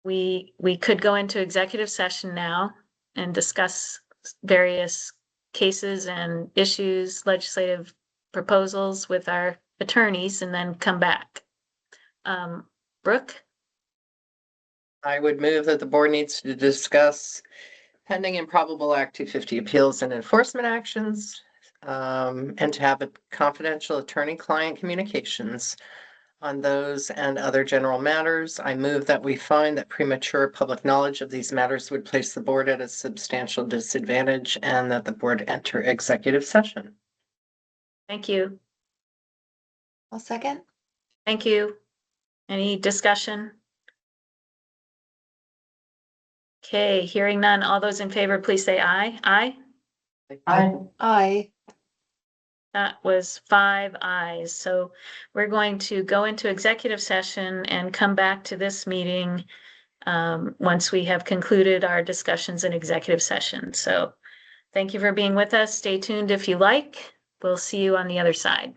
we could go into executive session now and discuss various cases and issues, legislative proposals with our attorneys, and then come back. Brooke? I would move that the board needs to discuss pending and probable Act 250 appeals and enforcement actions, and to have a confidential attorney-client communications on those and other general matters. I move that we find that premature public knowledge of these matters would place the board at a substantial disadvantage and that the board enter executive session. Thank you. I'll second. Thank you. Any discussion? Okay, hearing none. All those in favor, please say aye. Aye. I, Aye. That was 5 ayes. So we're going to go into executive session and come back to this meeting once we have concluded our discussions in executive session. So thank you for being with us. Stay tuned if you like. We'll see you on the other side.